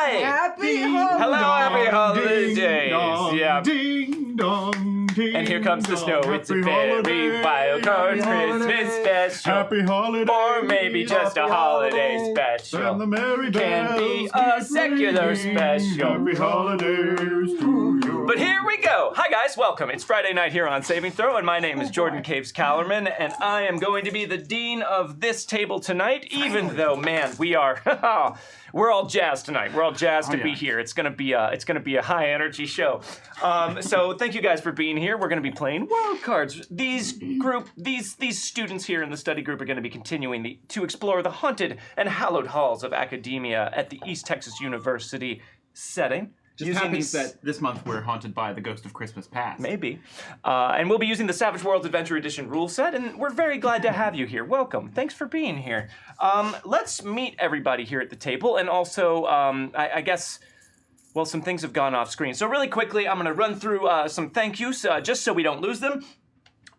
Hi! Happy Hello, happy holidays! Yeah. Ding dong, ding And here comes the snow. It's a very Wildcards Christmas special. Happy holidays. Or maybe just a holiday special. And the merry Can be bells a secular ringing. special. Happy holidays to you. But here we go. Hi guys, welcome. It's Friday night here on Saving Throw, and my name is Jordan Caves-callarman, and I am going to be the dean of this table tonight, even though, man, we're all jazzed tonight. We're all jazzed to be here. It's gonna be a high energy show. So thank you guys for being here. We're gonna be playing Wildcards. These students here in the study group are gonna be continuing to explore the haunted and hallowed halls of academia at the East Texas University setting. Just happens that this month we're haunted by the ghost of Christmas past. Maybe. And we'll be using the Savage Worlds Adventure Edition rule set, and we're very glad to have you here. Welcome. Thanks for being here. Let's meet everybody here at the table, and also, I guess, well, some things have gone off screen. So really quickly, I'm going to run through some thank yous, just so we don't lose them.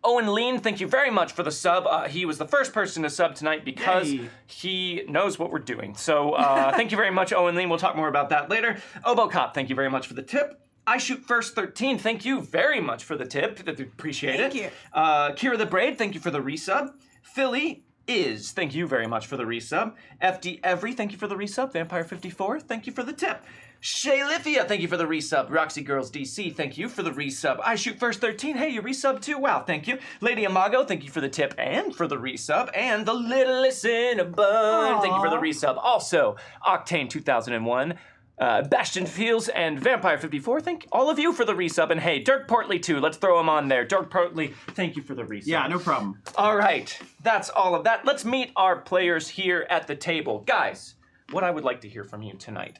Owen Lean, thank you very much for the sub. He was the first person to sub tonight because he knows what we're doing. So thank you very much, Owen Lean. We'll talk more about that later. Obocop, thank you very much for the tip. I Shoot First 13, thank you very much for the tip. Appreciate it. Thank you. Kira the Braid, thank you for the resub. Philly Is, thank you very much for the resub. FD Every, thank you for the resub. Vampire 54, thank you for the tip. Shaylithia, thank you for the resub. Roxy Girls DC, thank you for the resub. I Shoot First 13, hey, you resub too? Wow, thank you. Lady Amago, thank you for the tip and for the resub. And the littlest in a bun, thank you for the resub. Also, Octane 2001, Bastion Fields, and Vampire 54, thank all of you for the resub. And hey, Dirk Portley too, let's throw him on there. Dirk Portley, thank you for the resub. Yeah, no problem. All right, that's all of that. Let's meet our players here at the table. Guys, what I would like to hear from you tonight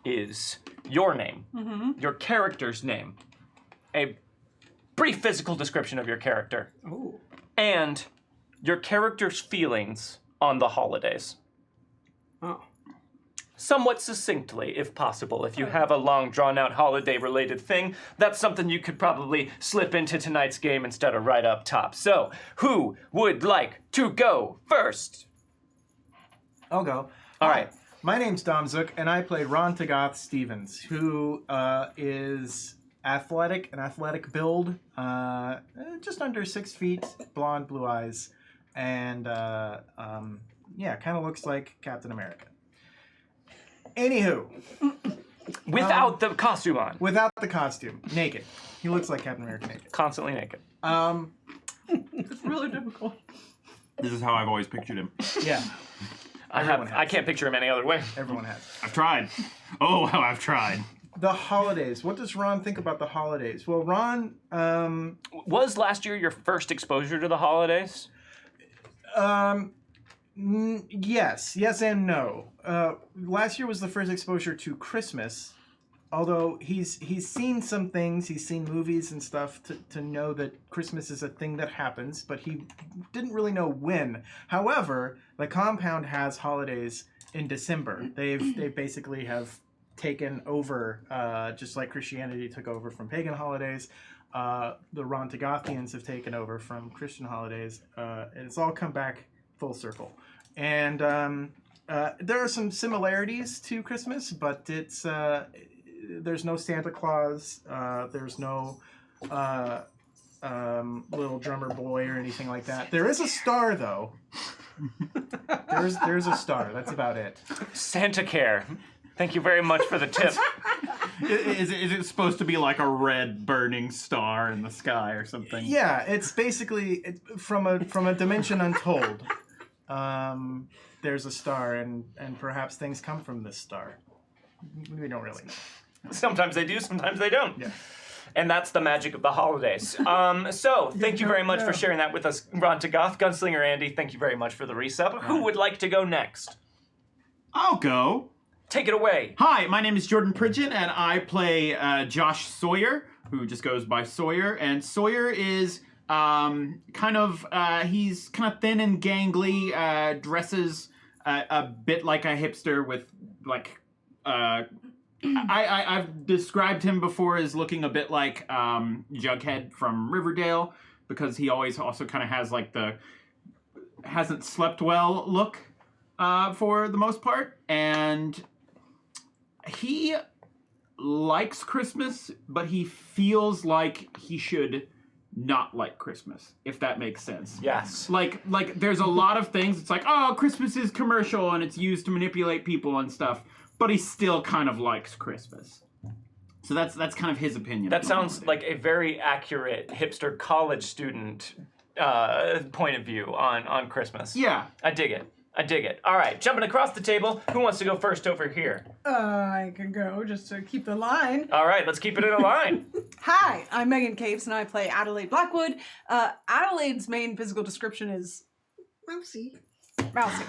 is your name, your character's name, a brief physical description of your character, and your character's feelings on the holidays. Oh. Somewhat succinctly, if possible. If you have a long, drawn-out holiday-related thing, that's something you could probably slip into tonight's game instead of right up top. So, who would like to go first? I'll go. All right. My name's Dom Zook, and I play Ron Tagath Stevens, who is an athletic build, just under 6 feet, blonde, blue eyes, and yeah, kind of looks like Captain America. Anywho. Without the costume on. Without the costume. Naked. He looks like Captain America naked. Constantly naked. It's really difficult. This is how I've always pictured him. Yeah. I can't picture him any other way. Everyone has. I've tried. Oh, how I've tried. The holidays. What does Ron think about the holidays? Well, Ron, Was last year your first exposure to the holidays? Yes and no. Last year was the first exposure to Christmas, although he's seen some things, he's seen movies and stuff to know that Christmas is a thing that happens, but he didn't really know when. However, the compound has holidays in December. They basically have taken over, just like Christianity took over from pagan holidays. The Ron Tagathians have taken over from Christian holidays, and it's all come back full circle. And there are some similarities to Christmas, but it's there's no Santa Claus, there's no little drummer boy or anything like that. There is a star, though. There's a star. That's about it. Santa Care. Thank you very much for the tip. Is it supposed to be like a red burning star in the sky or something? Yeah, it's basically from a dimension untold. There's a star, and perhaps things come from this star. We don't really know. Sometimes they do, sometimes they don't. Yeah. And that's the magic of the holidays. So, thank you very much for sharing that with us, Ron Tagath. Gunslinger Andy, thank you very much for the resub. Who would like to go next? I'll go. Take it away. Hi, my name is Jordan Pridgeon, and I play Josh Sawyer, who just goes by Sawyer. And Sawyer is he's kind of thin and gangly, dresses a bit like a hipster with like I've described him before as looking a bit like Jughead from Riverdale, because he always also kind of has like the hasn't slept well look for the most part. And He likes Christmas, but he feels like he should not like Christmas, if that makes sense. Yes. Like there's a lot of things. It's like, oh, Christmas is commercial and it's used to manipulate people and stuff. But he still kind of likes Christmas. So that's kind of his opinion. That sounds like a very accurate hipster college student point of view on Christmas. Yeah. I dig it. I dig it. All right, jumping across the table. Who wants to go first over here? I can go just to keep the line. All right, let's keep it in a line. Hi, I'm Meghan Caves and I play Adelaide Blackwood. Adelaide's main physical description is mousy. Mousy.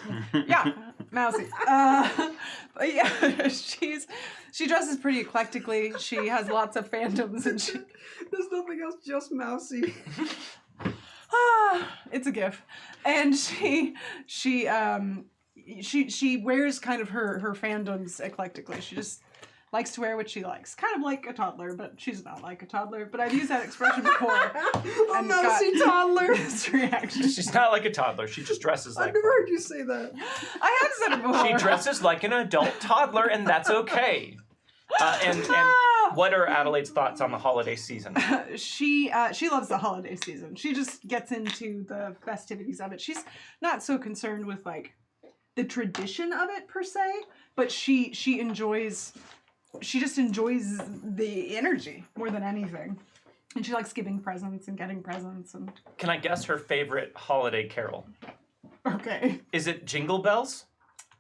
Yeah, mousy. But yeah, she dresses pretty eclectically. She has lots of fandoms and there's nothing else, just mousy. It's a gif. And she wears kind of her fandoms eclectically. She just likes to wear what she likes. Kind of like a toddler, but she's not like a toddler. But I've used that expression before. A mousy toddler. This reaction. She's not like a toddler. She just dresses like I've never heard you say that. I have said it before. She dresses like an adult toddler, and that's okay. And what are Adelaide's thoughts on the holiday season? She loves the holiday season. She just gets into the festivities of it. She's not so concerned with like the tradition of it per se, but she just enjoys the energy more than anything. And she likes giving presents and getting presents and Can I guess her favorite holiday carol? okay. Is it Jingle Bells?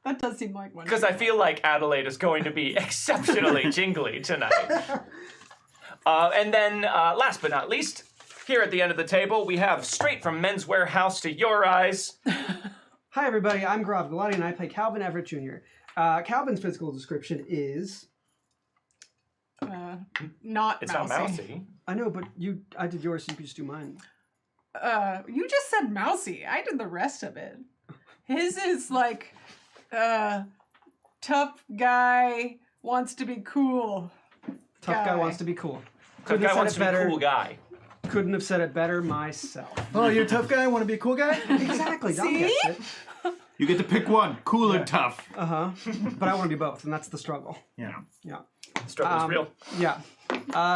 That does seem like one. Because I feel like Adelaide is going to be exceptionally jingly tonight. And then, last but not least, here at the end of the table, we have straight from Men's Warehouse to your eyes. Hi, everybody. I'm Grav Galati, and I play Calvin Everett Jr. Calvin's physical description is... not It's mousy. not mousy. I know, but I did yours, so you could just do mine. You just said mousy. I did the rest of it. His is like, tough guy wants to be cool. Tough guy wants to be cool. Tough guy wants to be a cool guy. Couldn't have said it better myself. Oh, you're a tough guy? Want to be a cool guy? Exactly. Dom gets it. You get to pick one, cool or tough. Uh-huh. But I want to be both, and that's the struggle. Yeah. Yeah. Struggle's real. Yeah.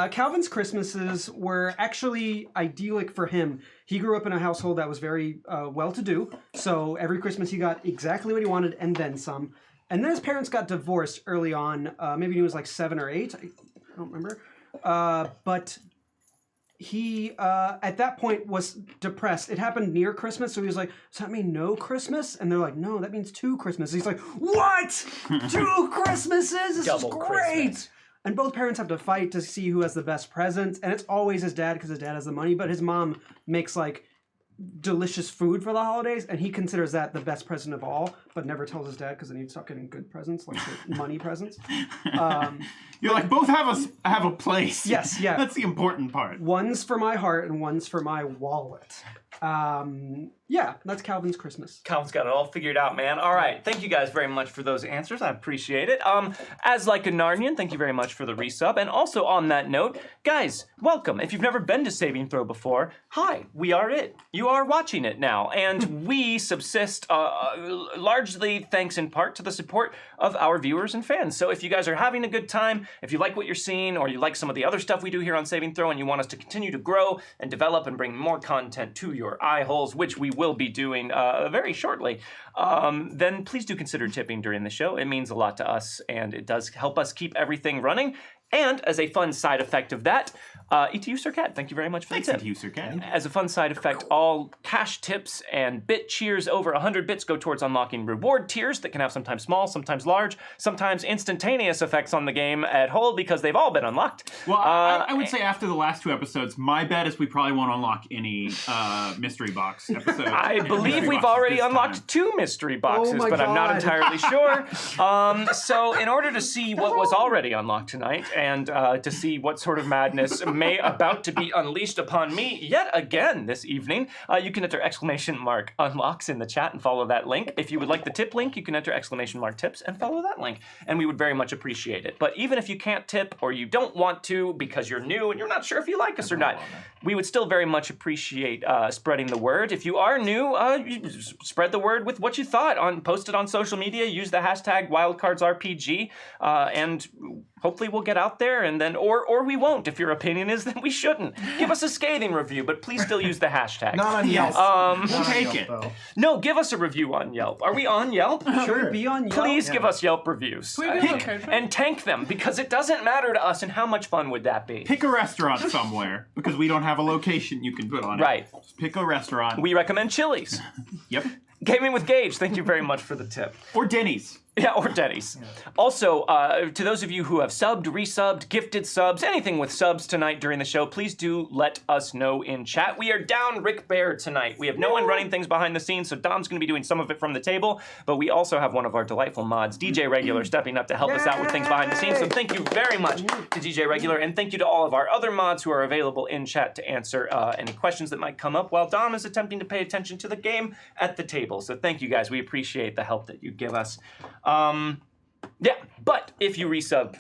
Calvin's Christmases were actually idyllic for him. He grew up in a household that was very well-to-do, so every Christmas he got exactly what he wanted and then some. And then his parents got divorced early on. Maybe he was like 7 or 8. I don't remember. But he, at that point, was depressed. It happened near Christmas, so he was like, does that mean no Christmas? And they're like, no, that means 2 Christmases. He's like, what? 2 Christmases? This Double is great! Christmas. And both parents have to fight to see who has the best presents. And it's always his dad because his dad has the money. But his mom makes like delicious food for the holidays. And he considers that the best present of all. But never tells his dad because then he'd stop getting good presents, like the money presents. You're like, both have a place. Yes, yeah. That's the important part. One's for my heart and one's for my wallet. Yeah, that's Calvin's Christmas. Calvin's got it all figured out, man. All right, thank you guys very much for those answers. I appreciate it. As like a Narnian, thank you very much for the resub. And also on that note, guys, welcome. If you've never been to Saving Throw before, hi, we are it. You are watching it now. And we subsist largely thanks in part to the support of our viewers and fans. So if you guys are having a good time, if you like what you're seeing, or you like some of the other stuff we do here on Saving Throw, and you want us to continue to grow and develop and bring more content to your eye holes, which we will be doing very shortly, then please do consider tipping during the show. It means a lot to us, and it does help us keep everything running. And as a fun side effect of that, ETU Sir Cat, thank you very much for the tip. Thank you, Sir Cat. As a fun side effect, all cash tips and bit cheers over 100 bits go towards unlocking reward tiers that can have sometimes small, sometimes large, sometimes instantaneous effects on the game at whole because they've all been unlocked. Well, I would say after the last 2 episodes, my bet is we probably won't unlock any mystery box episode. I believe we've already unlocked 2 mystery boxes, my but I'm not God. entirely sure. So in order to see what was already unlocked tonight and to see what sort of madness may about to be unleashed upon me yet again this evening, you can enter !unlocks in the chat and follow that link. If you would like the tip link, you can enter !tips and follow that link, and we would very much appreciate it. But even if you can't tip or you don't want to because you're new and you're not sure if you like us or not, we would still very much appreciate spreading the word. If you are new, you spread the word with what you thought. Post it on social media, use the hashtag WildcardsRPG, and hopefully we'll get out there, and then or we won't. If your opinion is that we shouldn't, give us a scathing review, but please still use the hashtag. Not on Yelp. We'll take it. Though. No, give us a review on Yelp. Are we on Yelp? Sure. Be on Yelp. Please give us Yelp reviews. We do okay. And tank them, because it doesn't matter to us, and how much fun would that be? Pick a restaurant somewhere, because we don't have a location you can put on it. Right. Just pick a restaurant. We recommend Chili's. Yep. Gaming with Gage, thank you very much for the tip. Or Denny's. Yeah, or Denny's. Also, to those of you who have subbed, resubbed, gifted subs, anything with subs tonight during the show, please do let us know in chat. We are down Rick Bear tonight. We have no one running things behind the scenes, so Dom's going to be doing some of it from the table, but we also have one of our delightful mods, DJ Regular, stepping up to help us out with things behind the scenes. So thank you very much to DJ Regular, and thank you to all of our other mods who are available in chat to answer any questions that might come up while Dom is attempting to pay attention to the game at the table. So thank you guys. We appreciate the help that you give us. Yeah, but if you resub,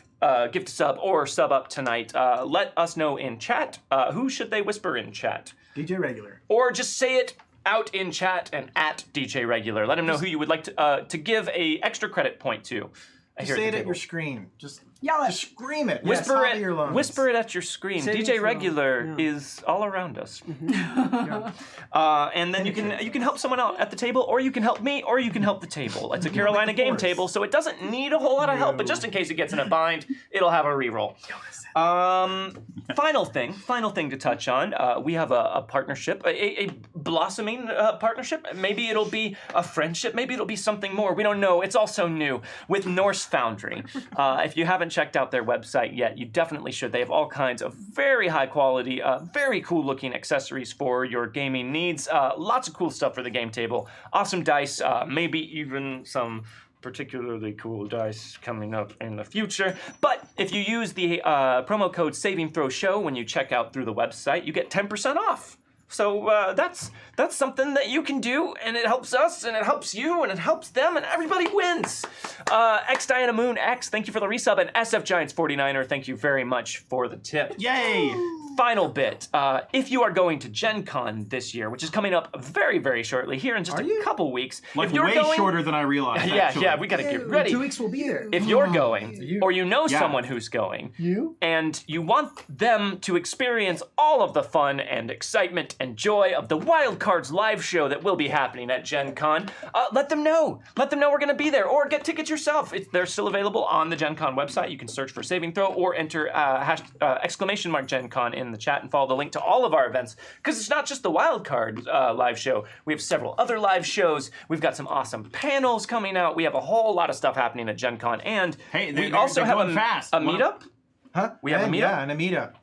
gift a sub, or sub up tonight, let us know in chat. Who should they whisper in chat? DJ Regular. Or just say it out in chat and at DJ Regular. Let him know who you would like to give a extra credit point to. Just say it at your screen. Just Yell it. Just scream it. Whisper Top of it. your lungs. Whisper it at your screen. Saving DJ throw. Regular Yeah. is all around us. And then you can help someone out at the table, or you can help me, or you can help the table. It's a Carolina game course. table, so it doesn't need a whole lot of help. But just in case it gets in a bind, it'll have a reroll. Final thing to touch on. We have a partnership, a blossoming partnership. Maybe it'll be a friendship. Maybe it'll be something more. We don't know. It's all so new with Norse Foundry. If you haven't checked out their website yet, you definitely should. They have all kinds of very high quality, very cool looking accessories for your gaming needs. Lots of cool stuff for the game table. Awesome dice, maybe even some particularly cool dice coming up in the future. But if you use the promo code SAVINGTHROWSHOW when you check out through the website, you get 10% off. So that's something that you can do, and it helps us, and it helps you, and it helps them, and everybody wins. X Diana Moon X, thank you for the resub, and SF Giants 49er, thank you very much for the tip. Yay! Final bit. If you are going to Gen Con this year, which is coming up very, very shortly, here in just a couple weeks. Like if you're way going, shorter than I realized. Yeah, we gotta get ready. 2 weeks we'll be there. If you're going, or you know Yeah. someone who's going, You? and you want them to experience all of the fun and excitement and joy of the Wildcards live show that will be happening at Gen Con, let them know. Let them know we're going to be there, or get tickets yourself. They're still available on the Gen Con website. You can search for Saving Throw or enter ! Gen Con in the chat and follow the link to all of our events, because it's not just the Wildcard live show. We have several other live shows. We've got some awesome panels coming out. We have a whole lot of stuff happening at Gen Con, and Hey, we also they're have going fast. a meetup. Huh? We have a meetup? Yeah, and a meetup.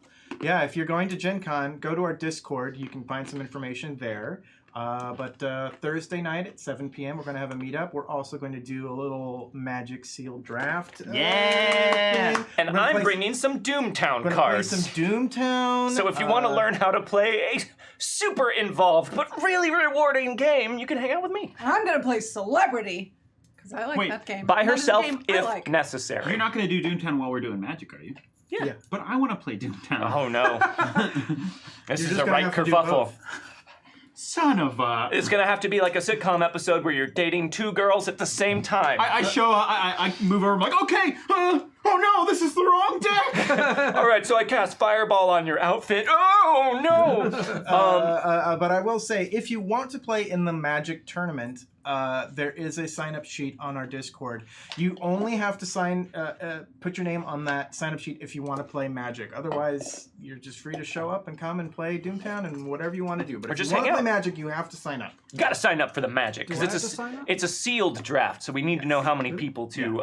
Yeah, if you're going to Gen Con, go to our Discord. You can find some information there. But Thursday night at 7 p.m., we're going to have a meetup. We're also going to do a little Magic Sealed draft. Yeah! thing. And We're gonna I'm play- bringing some Doomtown We're going to play cards. some Doomtown. So if you want to learn how to play a super involved but really rewarding game, you can hang out with me. I'm gonna play Celebrity because I like Wait, that game. By That is a herself game I if like. necessary. You're not going to do Doomtown while we're doing Magic, are you? Yeah. But I want to play Doomtown. Oh no. This You're is just a gonna right have to do kerfuffle. both. Son of a... It's gonna have to be like a sitcom episode where you're dating two girls at the same time. I show up, I move over, I'm like, okay, oh no, this is the wrong deck! All right, so I cast Fireball on your outfit. Oh no! But I will say, if you want to play in the Magic tournament, there is a sign-up sheet on our Discord. You only have to put your name on that sign-up sheet if you want to play Magic. Otherwise, you're just free to show up and come and play Doomtown and whatever you want to do. But Or if just you want hang to play out. Magic, you have to sign up. You gotta sign up for the Magic because Do I have it's to sign up? it's a sealed draft, so we need to know how many people to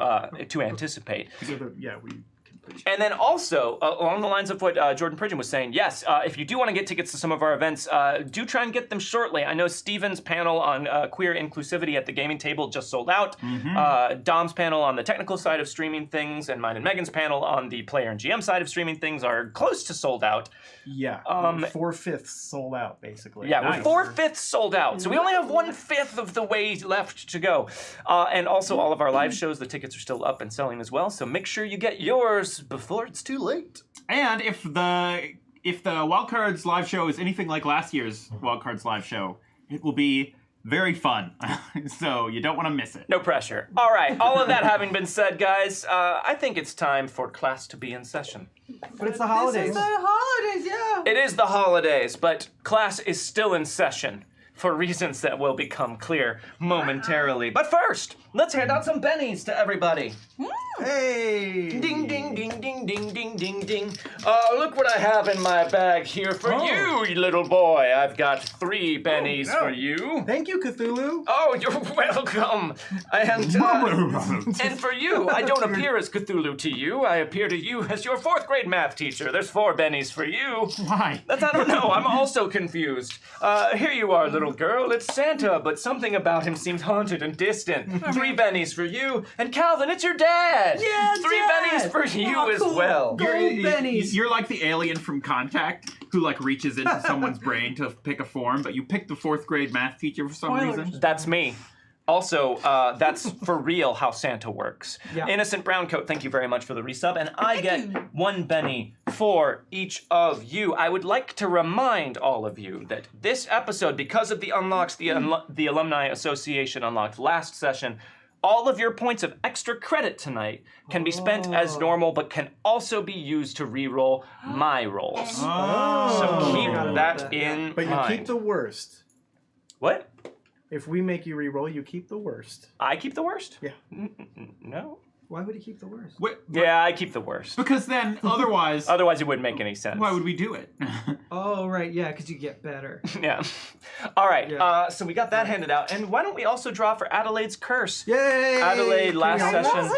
anticipate. So we can And then also, along the lines of what Jordan Pridgeon was saying, yes, if you do want to get tickets to some of our events, do try and get them shortly. I know Steven's panel on queer inclusivity at the gaming table just sold out. Dom's panel on the technical side of streaming things, and mine and Megan's panel on the player and GM side of streaming things are close to sold out. Yeah, 4/5 sold out, basically. Yeah, Nice. we're 4/5 sold out, so we only have 1/5 of the way left to go. And also, all of our live shows, the tickets are still up and selling as well, so make sure you get yours before it's too late. And if the Wildcards live show is anything like last year's Wildcards live show, it will be very fun. So you don't want to miss it. No pressure. All right, all of that having been said, guys, I think it's time for class to be in session. But it's the This holidays. is the holidays, yeah. It is the holidays, but class is still in session for reasons that will become clear momentarily. But first, let's hand out some bennies to everybody. Hey! Ding, ding, ding, ding, ding, ding, ding, ding. Look what I have in my bag here for you, little boy. I've got 3 bennies for you. Thank you, Cthulhu. Oh, you're welcome. And for you, I don't appear as Cthulhu to you. I appear to you as your 4th grade math teacher. There's 4 bennies for you. Why? I don't know. I'm also confused. Here you are, little girl. It's Santa, but something about him seems haunted and distant. 3 bennies for you. And Calvin, it's your dad. Yeah, 3 bennies for you as well. Gold bennies. You're like the alien from Contact who like reaches into someone's brain to pick a form, but you pick the 4th grade math teacher for some Spoilers. reason. That's me. Also, that's for real how Santa works. Yeah. Innocent Browncoat, thank you very much for the resub, and I get you. 1 Benny for each of you. I would like to remind all of you that this episode, because of the unlocks the Alumni Association unlocked last session, all of your points of extra credit tonight can be spent as normal, but can also be used to re-roll my rolls. So keep Forgot about that that. in But you mind. keep the worst. What? If we make you re-roll, you keep the worst. I keep the worst? Yeah. No? Why would he keep the worst? Wait, Yeah, I keep the worst. because then otherwise, Otherwise, it wouldn't make any sense. why would we do it? Oh, right, yeah, because you get better. Yeah. All right. Yeah. So we got that handed out, and why don't we also draw for Adelaide's curse? Yay! Adelaide, last Can we all-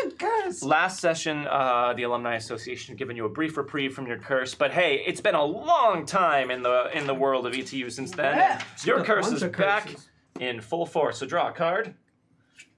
session. Last session, the Alumni Association given you a brief reprieve from your curse, but hey, it's been a long time in the world of ETU since then. Yeah. Your A curse bunch is of back curses. in full force. So draw a card,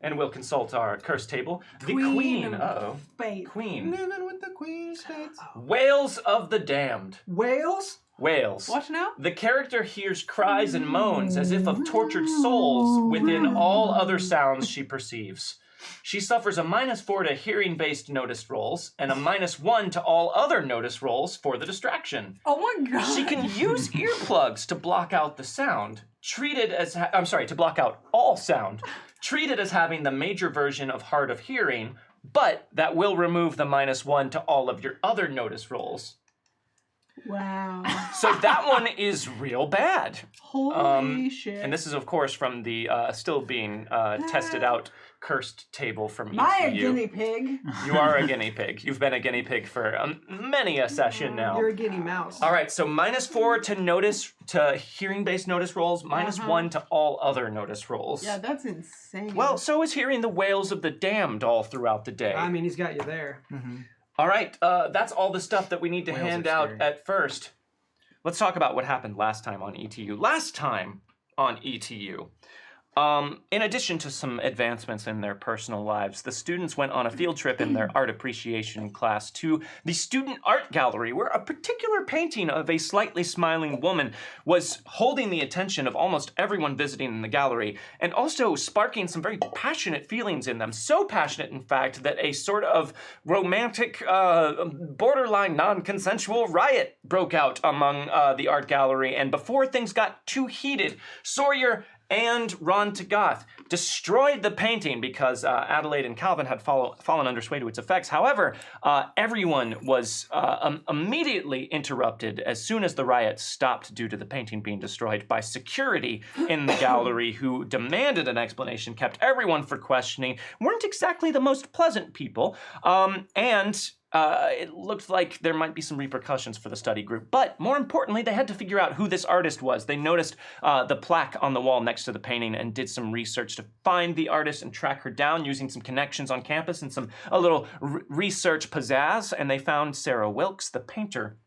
and we'll consult our curse table. The Queen Queen. of Uh-oh. Fate. Queen. Living with the Queen of Spades. Whales of the Damned. Whales? Whales. What now? The character hears cries and moans as if of tortured souls within all other sounds she perceives. She suffers a -4 to hearing-based notice rolls and a -1 to all other notice rolls for the distraction. Oh my god. She can use earplugs to block out the sound, to block out all sound, treated as having the major version of hard of hearing, but that will remove the -1 to all of your other notice rolls. Wow. So that one is real bad. Holy shit. And this is, of course, from the still being tested out cursed table from ETU. Am I a guinea pig? You are a guinea pig. You've been a guinea pig for many a session now. You're a guinea mouse. All right, so -4 to hearing-based notice rolls, -1 to all other notice rolls. Yeah, that's insane. Well, so is hearing the wails of the damned all throughout the day. I mean, he's got you there. All right, that's all the stuff that we need to Whales hand are out scary. at first. Let's talk about what happened last time on ETU. Last time on ETU, in addition to some advancements in their personal lives, the students went on a field trip in their art appreciation class to the student art gallery, where a particular painting of a slightly smiling woman was holding the attention of almost everyone visiting in the gallery, and also sparking some very passionate feelings in them. So passionate, in fact, that a sort of romantic, borderline non-consensual riot broke out among the art gallery, and before things got too heated, Sawyer and Ron Tagath destroyed the painting because Adelaide and Calvin had fallen under sway to its effects. However, everyone was immediately interrupted as soon as the riot stopped due to the painting being destroyed by security in the gallery, who demanded an explanation, kept everyone for questioning, weren't exactly the most pleasant people, and it looked like there might be some repercussions for the study group. But more importantly, they had to figure out who this artist was. They noticed the plaque on the wall next to the painting and did some research to find the artist and track her down using some connections on campus and a little research pizzazz. And they found Sarah Wilkes, the painter,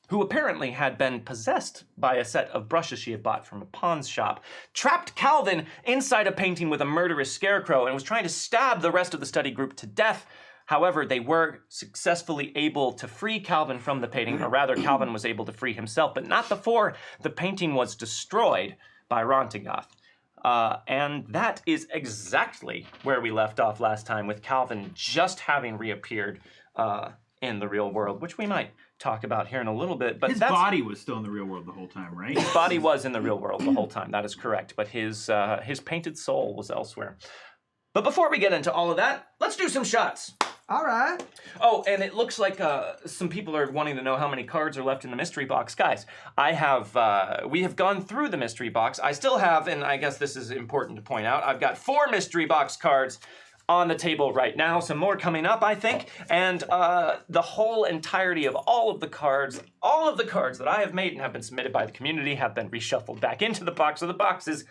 who apparently had been possessed by a set of brushes she had bought from a pawn's shop, trapped Calvin inside a painting with a murderous scarecrow, and was trying to stab the rest of the study group to death. However, they were successfully able to free Calvin from the painting, or rather, Calvin was able to free himself, but not before the painting was destroyed by Rontigoth. And that is exactly where we left off last time, with Calvin just having reappeared in the real world, which we might talk about here in a little bit. But his body was still in the real world the whole time, right? His body was in the real world the whole time, that is correct, but his painted soul was elsewhere. But before we get into all of that, let's do some shots. All right. Oh, and it looks like some people are wanting to know how many cards are left in the mystery box. Guys, we have gone through the mystery box. I still have, and I guess this is important to point out, I've got 4 mystery box cards on the table right now. Some more coming up, I think. And the whole entirety of all of the cards that I have made and have been submitted by the community have been reshuffled back into the box. So the box is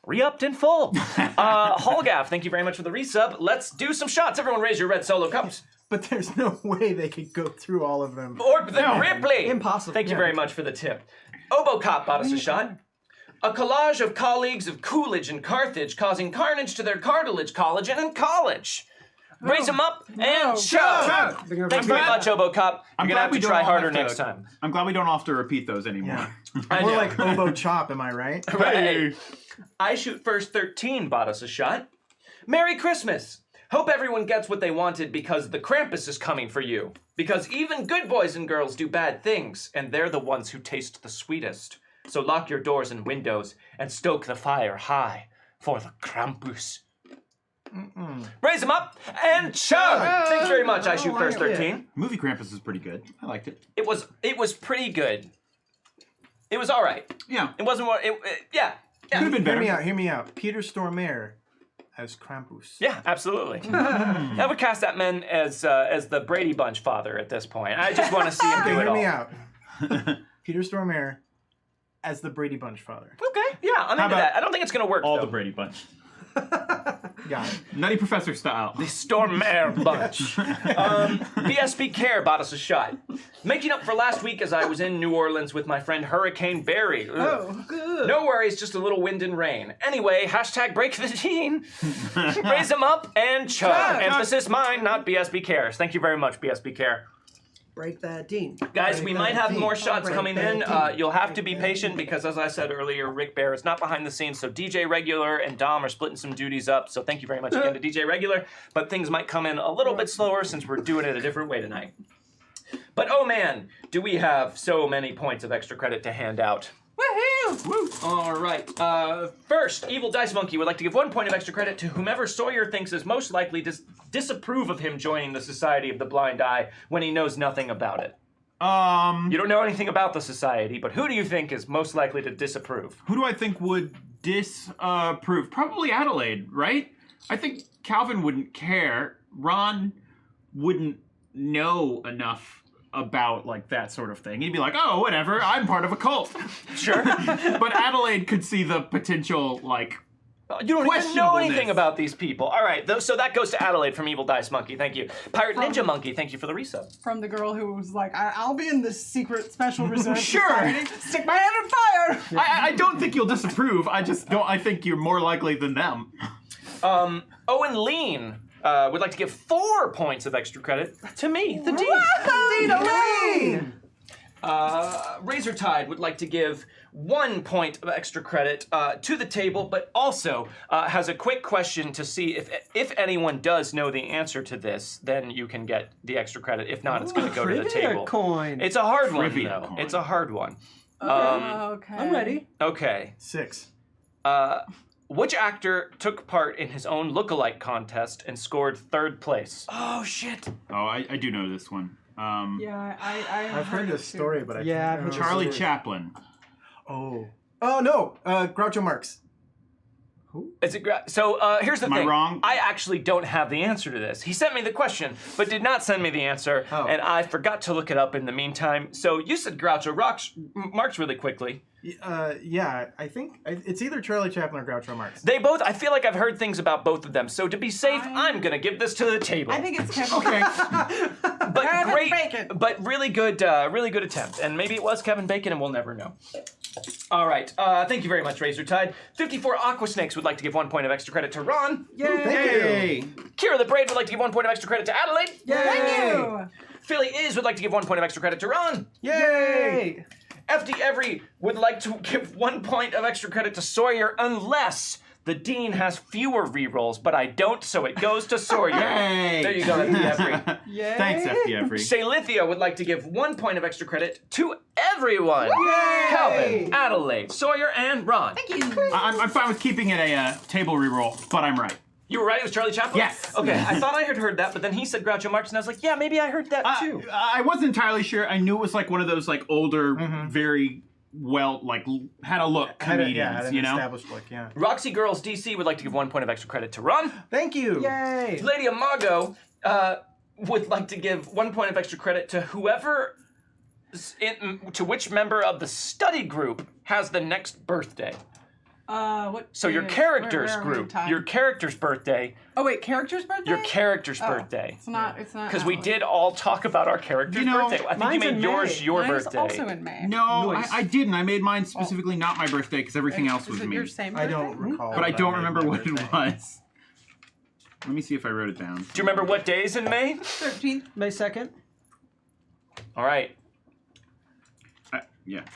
re-upped in full. Holgaff, thank you very much for the resub. Let's do some shots. Everyone raise your red solo cups. But there's no way they could go through all of them. Or the Ripley. Impossible. Thank you very much for the tip. Obocop bought us a shot. A collage of colleagues of Coolidge and Carthage causing carnage to their cartilage collagen and college. Raise them up and shove. Thank you very much, Obocop. You're going to have to try harder next time. I'm glad we don't have to repeat those anymore. Yeah. More like Obo Chop, am I right? Right. I Shoot First 13 bought us a shot. Merry Christmas. Hope everyone gets what they wanted because the Krampus is coming for you. Because even good boys and girls do bad things, and they're the ones who taste the sweetest. So lock your doors and windows and stoke the fire high for the Krampus. Raise them up and chug! Thanks very much, I Shoot First 13. Movie Krampus is pretty good. I liked it. It was pretty good. It was all right. Yeah. It wasn't what. Yeah. Could have been better. Hear me out. Peter Stormare as Krampus. Yeah, absolutely. I would cast that man as the Brady Bunch father at this point. I just want to see him do it all. Hear me out. Peter Stormare as the Brady Bunch father. Okay, yeah, I'm into that. I don't think it's going to work, All though. the Brady Bunch. Got it. Nutty Professor style. The Stormare Bunch. BSB Care bought us a shot. Making up for last week as I was in New Orleans with my friend Hurricane Barry. Ugh. Oh, good. No worries, just a little wind and rain. Anyway, hashtag break the teen. Raise them up and chug. Emphasis mine, not BSB Cares. Thank you very much, BSB Care. Break that dean. Guys, Break we that might have dean. more shots Break coming that in. dean. You'll have to be patient because, as I said earlier, Rick Bear is not behind the scenes, so DJ Regular and Dom are splitting some duties up. So thank you very much again to DJ Regular. But things might come in a little bit slower since we're doing it a different way tonight. But oh man, do we have so many points of extra credit to hand out. Woohoo! Woo! All right. First, Evil Dice Monkey would like to give 1 point of extra credit to whomever Sawyer thinks is most likely to disapprove of him joining the Society of the Blind Eye when he knows nothing about it. You don't know anything about the society, but who do you think is most likely to disapprove? Who do I think would disapprove? Probably Adelaide, right? I think Calvin wouldn't care. Ron wouldn't know enough about like that sort of thing. He'd be like, oh, whatever, I'm part of a cult. Sure. But Adelaide could see the potential, like, You don't even know anything about these people. All right, so that goes to Adelaide from Evil Dice Monkey. Thank you. Pirate Ninja Monkey, thank you for the resub. From the girl who was like, I'll be in this secret special reserve Sure. society. Stick my hand in fire. I don't think you'll disapprove. I think you're more likely than them. Owen Lean would like to give 4 points of extra credit to me, the Dean. Dean. Razor Tide would like to give 1 point of extra credit to the table, but also has a quick question to see if anyone does know the answer to this, then you can get the extra credit. If not, it's going to go to the Trivia table. coin. It's a hard one, Trivia though. coin. It's a hard one. Okay. I'm ready. Okay. 6. Which actor took part in his own lookalike contest and scored 3rd place? Oh shit. Oh, I do know this one. Yeah, I've heard this story, but I Yeah, I've can't heard remember. Charlie Chaplin. Oh no, Groucho Marx. Is it so here's the Am I thing. wrong? I actually don't have the answer to this. He sent me the question, but did not send me the answer, and I forgot to look it up in the meantime. So you said Groucho Marx really quickly. Yeah, I think it's either Charlie Chaplin or Groucho Marx. They both, I feel like I've heard things about both of them. So to be safe, I'm going to give this to the table. I think it's Kevin. Okay. But Kevin great, Bacon. but really good attempt. And maybe it was Kevin Bacon, and we'll never know. All right. Thank you very much, Razor Tide. 54 Aqua Snakes would like to give 1 point of extra credit to Ron. Yay! Kira the Braid would like to give 1 point of extra credit to Adelaide. Thank you. Philly Is would like to give 1 point of extra credit to Ron. Yay! FD Every would like to give 1 point of extra credit to Sawyer unless the Dean has fewer rerolls, but I don't, so it goes to Sawyer. Yay! There you go, FD Every. Yay! Thanks, FD Every. Saylithia would like to give 1 point of extra credit to everyone. Yay! Calvin, Adelaide, Sawyer, and Ron. Thank you. I'm fine with keeping it a table reroll, but I'm right. You were right, it was Charlie Chaplin? Yes. Okay, I thought I had heard that, but then he said Groucho Marx, and I was like, yeah, maybe I heard that too. I wasn't entirely sure. I knew it was like one of those like older, very well, like had a look comedians, had an you know? established look, yeah. Roxy Girls DC would like to give 1 point of extra credit to Ron. Thank you. Yay! Lady Amago would like to give 1 point of extra credit to whoever, to which member of the study group has the next birthday. What? So your where character's are we in group, time? your character's birthday, Oh wait, character's birthday. your character's birthday. It's not. It's not. Because we Alan. did all talk about our character's You know, birthday. I think you mine's made in yours May. your Mine is birthday. also in May. No, Nice. I didn't. I made mine specifically not my birthday because everything else Is was it me. your same I birthday? don't recall. But I what don't made remember my what birthday. it was. Let me see if I wrote it down. Do you remember what days in May? 13th. May 2nd. All right.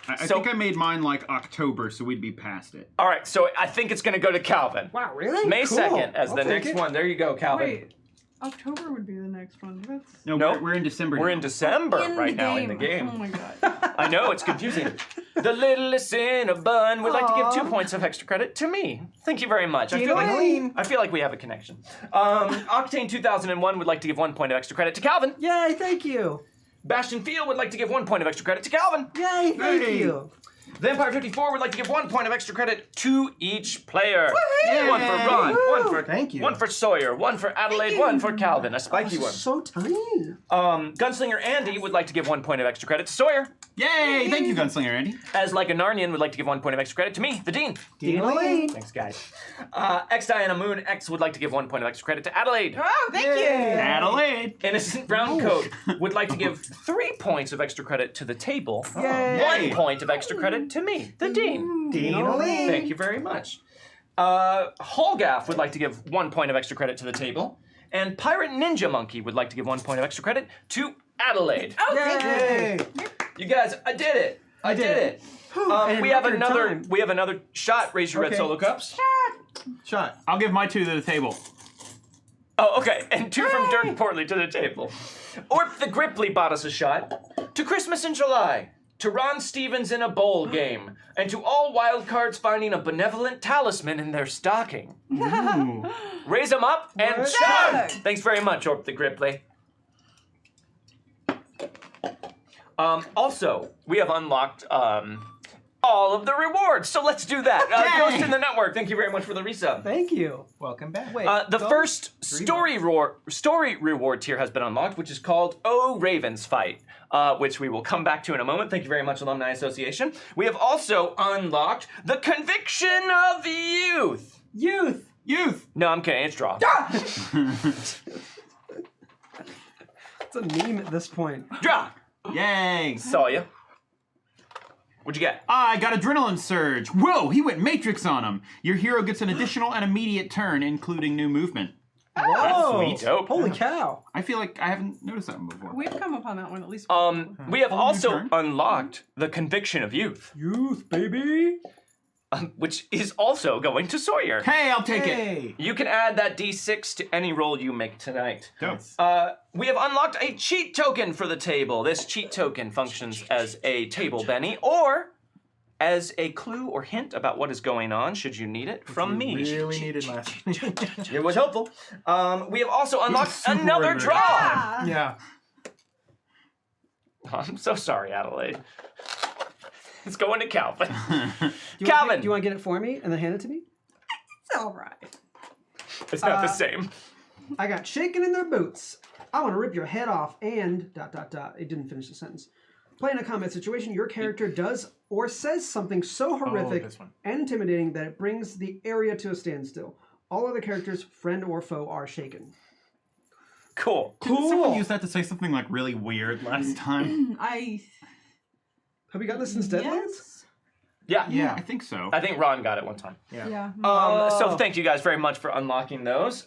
I So- think I made mine like October, so we'd be past it. All right, so I think it's going to go to Calvin. Wow, really? May Cool. 2nd as I'll the take next it. one. There you go, Calvin. Wait, October would be the next one. That's No, Nope. we're in December. We're now. in December in right the now game. in the game. Oh my god. I know, it's confusing. The littlest in a bun would like to give 2 points of extra credit to me. Thank you very much. I feel like we have a connection. Octane 2001 would like to give 1 point of extra credit to Calvin. Yay, thank you. Bastion Field would like to give 1 point of extra credit to Calvin. Yay, thank Hey. you. Vampire 54 would like to give 1 point of extra credit to each player. Yay. One for Ron, one for Thank you. one for Sawyer, one for Adelaide, one for Calvin. A spiky one. So tiny. Gunslinger Andy would like to give 1 point of extra credit to Sawyer. Yay! Thank you, Gunslinger Andy. As like a Narnian would like to give 1 point of extra credit to me, the Dean. Dean. Thanks, guys. X Diana Moon X would like to give 1 point of extra credit to Adelaide. Oh, thank you. Adelaide. Innocent Brown Coat would like to give 3 points of extra credit to the table. Yay. 1 point of extra credit to me, the Dean. Thank you very much. Holgaff would like to give 1 point of extra credit to the table. And Pirate Ninja Monkey would like to give 1 point of extra credit to Adelaide. Oh, thank you. Yay! You guys, I did it. I did it. And We have record another. time. We have another shot. Raise your red Okay. solo cups. Shot. I'll give my 2 to the table. Oh, okay. And 2 from Dirk Portly to the table. Orp the Gripply bought us a shot. To Christmas in July. To Ron Stevens in a bowl game. And to all Wildcards finding a benevolent talisman in their stocking. Ooh. Raise them up and Word chug! up. Thanks very much, Orp the Gripply. Also, we have unlocked all of the rewards, so let's do that. Yay! Ghost in the Network, thank you very much for the resub. Thank you. Welcome back. Wait. The go- first story reward tier has been unlocked, which is called Oh Ravens Fight, which we will come back to in a moment. Thank you very much, Alumni Association. We have also unlocked the Conviction of Youth. Youth. No, I'm kidding. It's draw. It's a meme at this point. Draw. Yay! Saw ya. What'd you get? I got Adrenaline Surge. Whoa, he went Matrix on him. Your hero gets an additional and immediate turn, including new movement. Whoa. sweet. Dope. Holy cow. I feel like I haven't noticed that one before. We've come upon that one at least. We have Whole new also turn. unlocked the Conviction of Youth, Youth, baby. which is also going to Sawyer. Hey, I'll take it. Hey. You can add that D6 to any roll you make tonight. Dope. We have unlocked a cheat token for the table. This cheat token functions as a table Benny or as a clue or hint about what is going on, should you need it, from me. Really needed last. It was helpful. We have also unlocked super another limited. draw. Yeah. I'm so sorry, Adelaide. It's going to Calvin. Do you Calvin. Do you want to get it for me and then hand it to me? It's all right. It's not the same. I got shaken in their boots. I want to rip your head off and ... It didn't finish the sentence. Play in a combat situation, your character does or says something so horrific this one. and intimidating that it brings the area to a standstill. All other characters, friend or foe, are shaken. Cool. Didn't someone use that to say something like really weird last time? Have we got this since Deadlands? Yes. Yeah. I think so. I think Ron got it one time. Yeah. So thank you guys very much for unlocking those.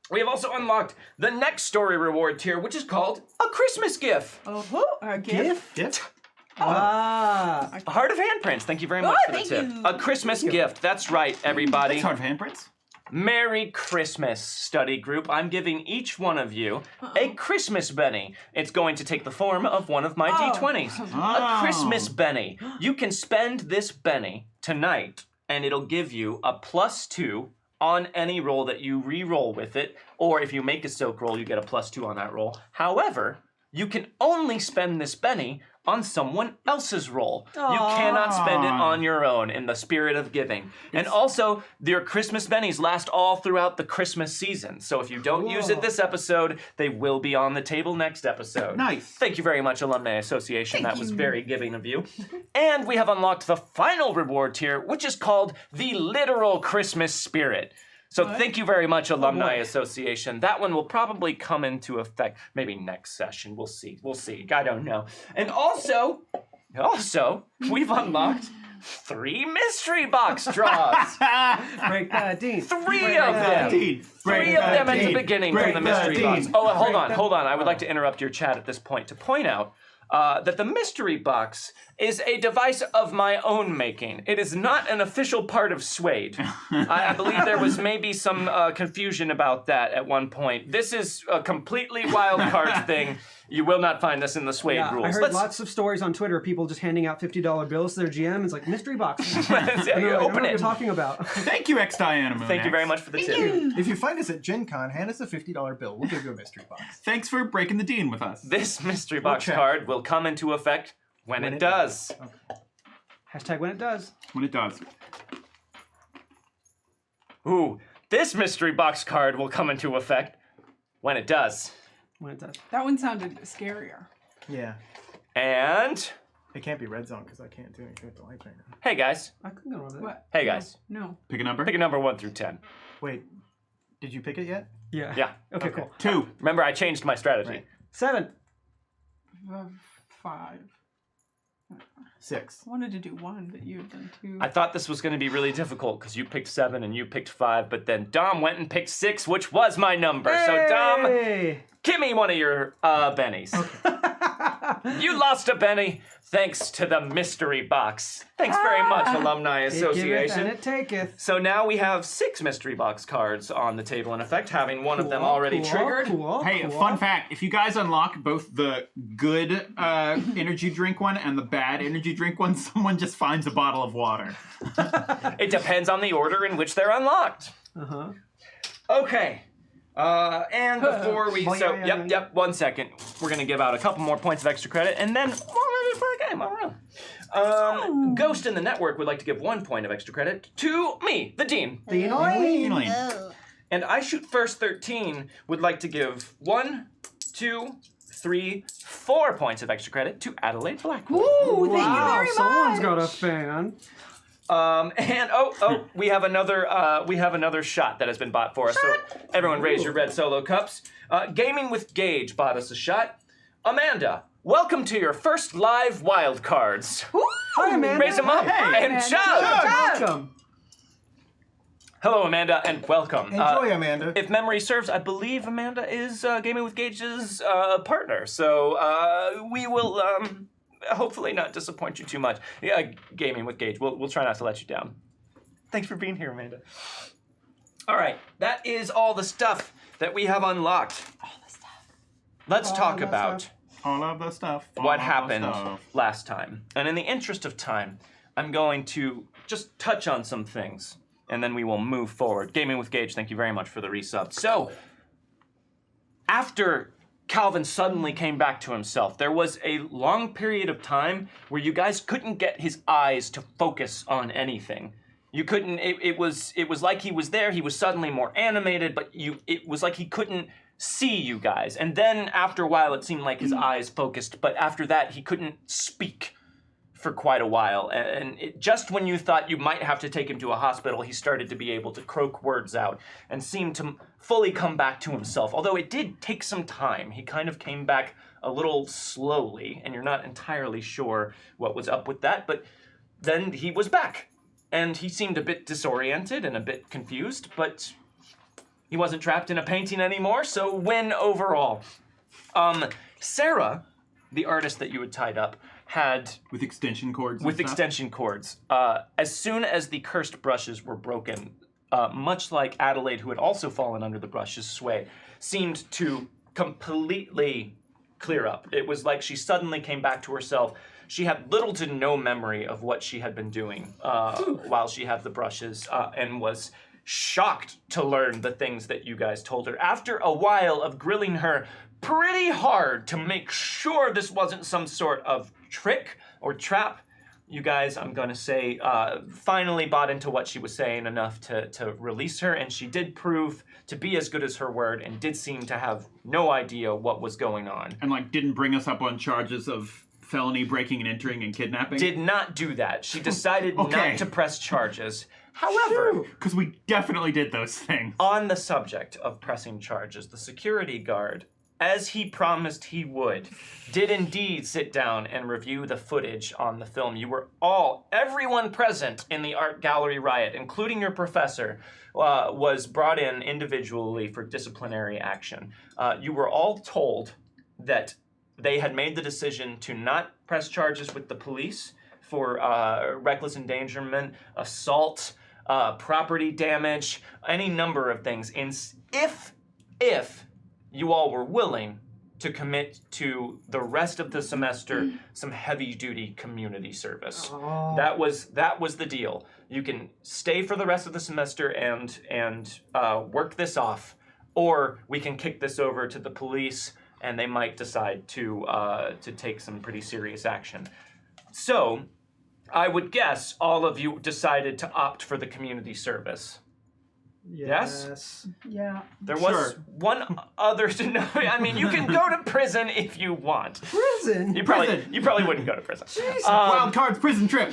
We have also unlocked the next story reward tier, which is called a Christmas gift. A gift. Gift? Ah. A heart of handprints. Thank you very much for the thank tip. you. A Christmas gift. That's right, everybody. It's hard of handprints. Merry Christmas, study group. I'm giving each one of you a Christmas Benny. It's going to take the form of one of my D20s. A Christmas Benny. You can spend this Benny tonight, and it'll give you a +2 on any roll that you re-roll with it, or if you make a soak roll, you get a +2 on that roll. However, you can only spend this Benny on someone else's roll. You cannot spend it on your own in the spirit of giving. And also, your Christmas bennies last all throughout the Christmas season. So if you don't use it this episode, they will be on the table next episode. Nice. Thank you very much, Alumni Association. That was very giving of you. And we have unlocked the final reward tier, which is called the Literal Christmas Spirit. So thank you very much, Alumni Association. That one will probably come into effect maybe next session. We'll see. I don't know. And also, we've unlocked 3 mystery box draws. Break that, Dean. 3 of them. Dean. 3 of them at the beginning from the mystery Dean. box. Oh, hold on. I would like to interrupt your chat at this point to point out that the mystery box is a device of my own making. It is not an official part of Suede. I believe there was maybe some confusion about that at one point. This is a completely Wildcards thing. You will not find this in the Suede rules. I heard lots of stories on Twitter of people just handing out $50 bills to their GM. It's like, mystery box. Yeah, And they're like, I don't know open what it. you're talking about. Thank you, X Diana Moon. Thank you very much for the tip. If you find us at Gen Con, hand us a $50 bill. We'll give you a mystery box. Thanks for breaking the Dean with us. This mystery box check. card will come into effect when it does. Hashtag when it does. When it does. Ooh, this mystery box card will come into effect when it does. When it does. That one sounded scarier. Yeah. And It can't be red zone because I can't do anything with the lights right now. hey guys, I can go with it. What? Hey, guys. No. Pick a number. pick a number 1 through 10. Wait, did you pick it yet? Yeah. Yeah. Okay, cool. 2. Remember, I changed my strategy. Right. 7. 5. 6. I wanted to do 1, but you had done 2. I thought this was going to be really difficult because you picked 7 and you picked 5, but then Dom went and picked 6, which was my number. So Dom, Hey! give me one of your bennies. You lost a benny thanks to the mystery box. Thanks very much, Alumni It giveth and Association. it taketh. So now we have 6 mystery box cards on the table in effect, having one of them already Cool, triggered. Cool, Hey, cool. fun fact. If you guys unlock both the good energy drink one and the bad energy drink one, someone just finds a bottle of water. It depends on the order in which they're unlocked. Uh-huh. Okay. And before we, Well, so, yeah. yep, 1 second. We're gonna give out a couple more points of extra credit, and then we're ready for the game. All right. Ghost in the network would like to give 1 point of extra credit to me, the Dean. Finally. And I shoot first 13 would like to give 1, 2, 3, 4 points of extra credit to Adelaide Blackwood. Ooh, thank you very much. Someone's got a fan. And we have another shot that has been bought for us. So everyone raise your red solo cups. Gaming with Gage bought us a shot. Amanda, welcome to your first live Wildcards. Hi, Amanda. Raise them up. Hey, and Amanda. Chug. Welcome. Hello, Amanda, and welcome. Enjoy, Amanda. If memory serves, I believe Amanda is Gaming with Gage's partner. So we will hopefully not disappoint you too much. Yeah, Gaming with Gage. We'll try not to let you down. Thanks for being here, Amanda. All right, that is all the stuff that we have unlocked. All the stuff. Let's talk the about stuff. All of the stuff. all what of the happened stuff. last time. And in the interest of time, I'm going to just touch on some things, and then we will move forward. Gaming with Gage, thank you very much for the resub. So, after Calvin suddenly came back to himself, there was a long period of time where you guys couldn't get his eyes to focus on anything. You couldn't. It was like he was there. He was suddenly more animated, but it was like he couldn't see you guys. And then after a while, it seemed like his eyes focused. But after that, he couldn't speak for quite a while. And just when you thought you might have to take him to a hospital, he started to be able to croak words out and seemed to fully come back to himself. Although it did take some time. He kind of came back a little slowly, and you're not entirely sure what was up with that. But then he was back. And he seemed a bit disoriented and a bit confused, but he wasn't trapped in a painting anymore, so win overall. Sarah, the artist that you had tied up, had... With extension cords and With stuff? extension cords. As soon as the cursed brushes were broken, much like Adelaide, who had also fallen under the brush's sway, seemed to completely clear up. It was like she suddenly came back to herself. She had little to no memory of what she had been doing while she had the brushes and was shocked to learn the things that you guys told her. After a while of grilling her pretty hard to make sure this wasn't some sort of trick or trap, you guys, I'm going to say, finally bought into what she was saying enough to release her, and she did prove to be as good as her word and did seem to have no idea what was going on. And, like, didn't bring us up on charges of felony breaking and entering and kidnapping? Did not do that. She decided not to press charges. However, because we definitely did those things. On the subject of pressing charges, the security guard, as he promised he would, did indeed sit down and review the footage on the film. You were everyone present in the art gallery riot, including your professor, was brought in individually for disciplinary action. You were all told that they had made the decision to not press charges with the police for reckless endangerment, assault, property damage, any number of things. And if you all were willing to commit to the rest of the semester some heavy-duty community service. Oh. That was the deal. You can stay for the rest of the semester and work this off, or we can kick this over to the police and they might decide to take some pretty serious action. So, I would guess all of you decided to opt for the community service. Yes? Yeah. There was one other to know. I mean, you can go to prison if you want. Prison? You probably wouldn't go to prison. Wildcards prison trip.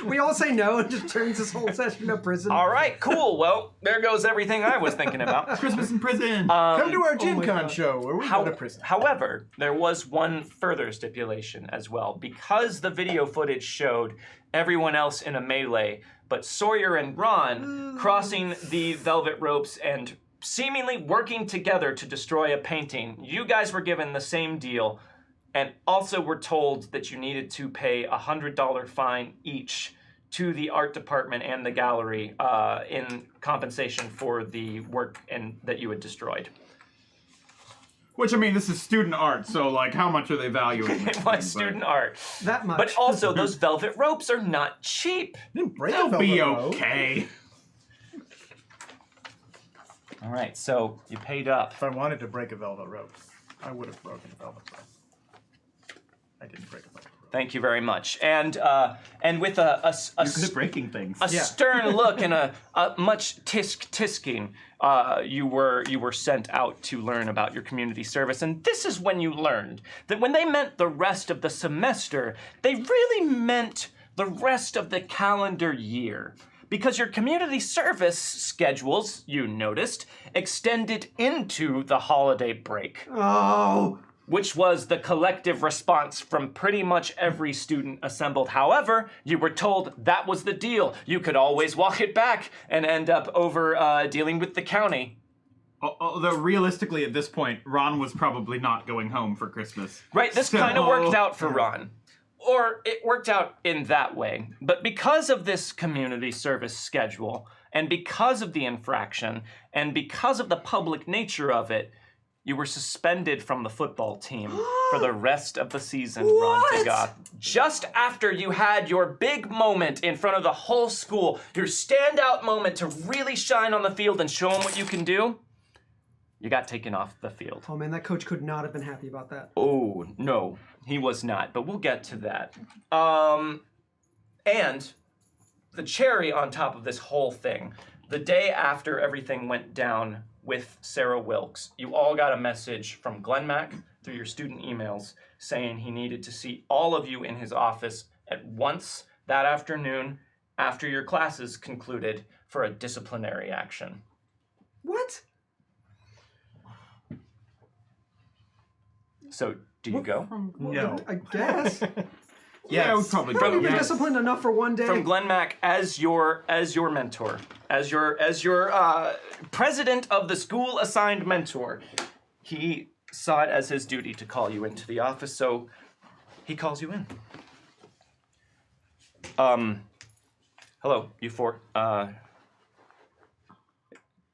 We all say no and just turns this whole session to prison. All right, cool. Well, there goes everything I was thinking about. Christmas in prison. Come to our Gen Con show where we go to prison. However, there was one further stipulation as well. Because the video footage showed everyone else in a melee, but Sawyer and Ron crossing the velvet ropes and seemingly working together to destroy a painting, you guys were given the same deal and also were told that you needed to pay a $100 fine each to the art department and the gallery in compensation for the work that you had destroyed. Which, I mean, this is student art, so, like, how much are they valuing? It was student art. That much. But also, those velvet ropes are not cheap. They'll be okay. All right, so you paid up. If I wanted to break a velvet rope, I would have broken a velvet rope. I didn't break a velvet rope. Thank you very much. And with a You're good at breaking things. stern look and a much tisking, you were sent out to learn about your community service. And this is when you learned that when they meant the rest of the semester, they really meant the rest of the calendar year. Because your community service schedules, you noticed, extended into the holiday break. Oh! Which was the collective response from pretty much every student assembled. However, you were told that was the deal. You could always walk it back and end up over dealing with the county. Although realistically, at this point, Ron was probably not going home for Christmas. Right, this kind of worked out for Ron. Or it worked out in that way. But because of this community service schedule, and because of the infraction, and because of the public nature of it, you were suspended from the football team for the rest of the season, Ron Tigoth. Just after you had your big moment in front of the whole school, your standout moment to really shine on the field and show them what you can do, you got taken off the field. Oh man, that coach could not have been happy about that. Oh, no, he was not, but we'll get to that. And the cherry on top of this whole thing, the day after everything went down with Sarah Wilkes, you all got a message from Glenn Mack through your student emails saying he needed to see all of you in his office at once that afternoon after your classes concluded for a disciplinary action. What? So, do you go? No. I guess. Yeah, we probably Probably go. Yes. disciplined enough for one day. From Glenn Mack as your mentor, as your president of the school assigned mentor. He saw it as his duty to call you into the office, so he calls you in. Hello, you four.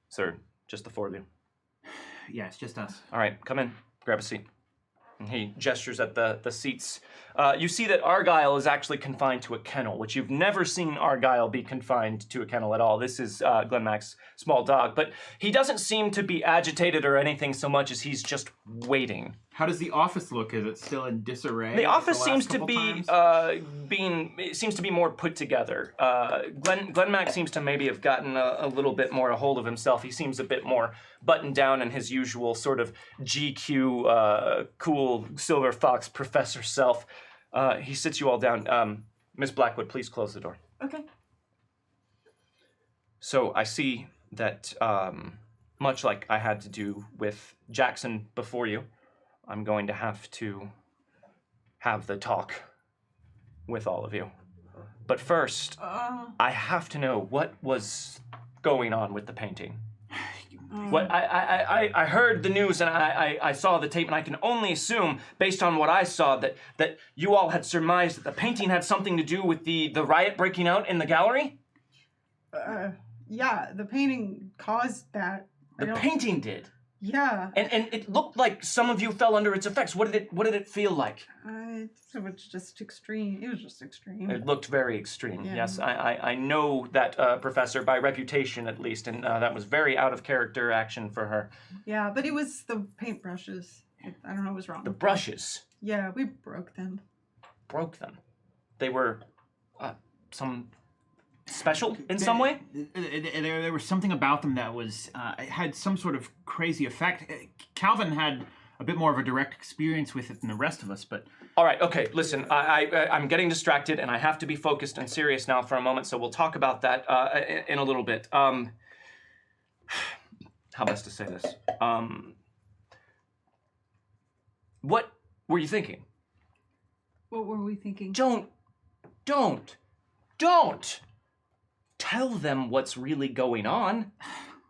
Sir, just the four of you. Yeah, it's just us. All right, come in, grab a seat. And he gestures at the seats. You see that Argyle is actually confined to a kennel, which you've never seen Argyle be confined to a kennel at all. This is Glenn Mack's small dog, but he doesn't seem to be agitated or anything so much as he's just waiting. How does the office look? Is it still in disarray? The like office last seems to couple be times? it seems to be more put together. Glenn Mack seems to maybe have gotten a little bit more a hold of himself. He seems a bit more buttoned down in his usual sort of GQ cool silver fox professor self. He sits you all down. Miss Blackwood, please close the door. Okay. So I see that much like I had to do with Jackson before you, I'm going to have the talk with all of you. But first, I have to know what was going on with the painting. What I heard the news and I saw the tape, and I can only assume, based on what I saw, that you all had surmised that the painting had something to do with the riot breaking out in the gallery? Yeah, the painting caused that. The painting did. Yeah. And it looked like some of you fell under its effects. What did it feel like? It was just extreme. It was just extreme. It looked very extreme. Yeah. Yes, I know that professor by reputation at least, and that was very out of character action for her. Yeah, but it was the paintbrushes. I don't know what was wrong. The brushes Yeah, we broke them. broke them. They were some special in some way. There was something about them that was had some sort of crazy effect. Calvin had a bit more of a direct experience with it than the rest of us, but All right, okay, listen, I'm getting distracted and I have to be focused and serious now for a moment, so we'll talk about that in a little bit. How best to say this? What were you thinking? What were we thinking? Don't tell them what's really going on.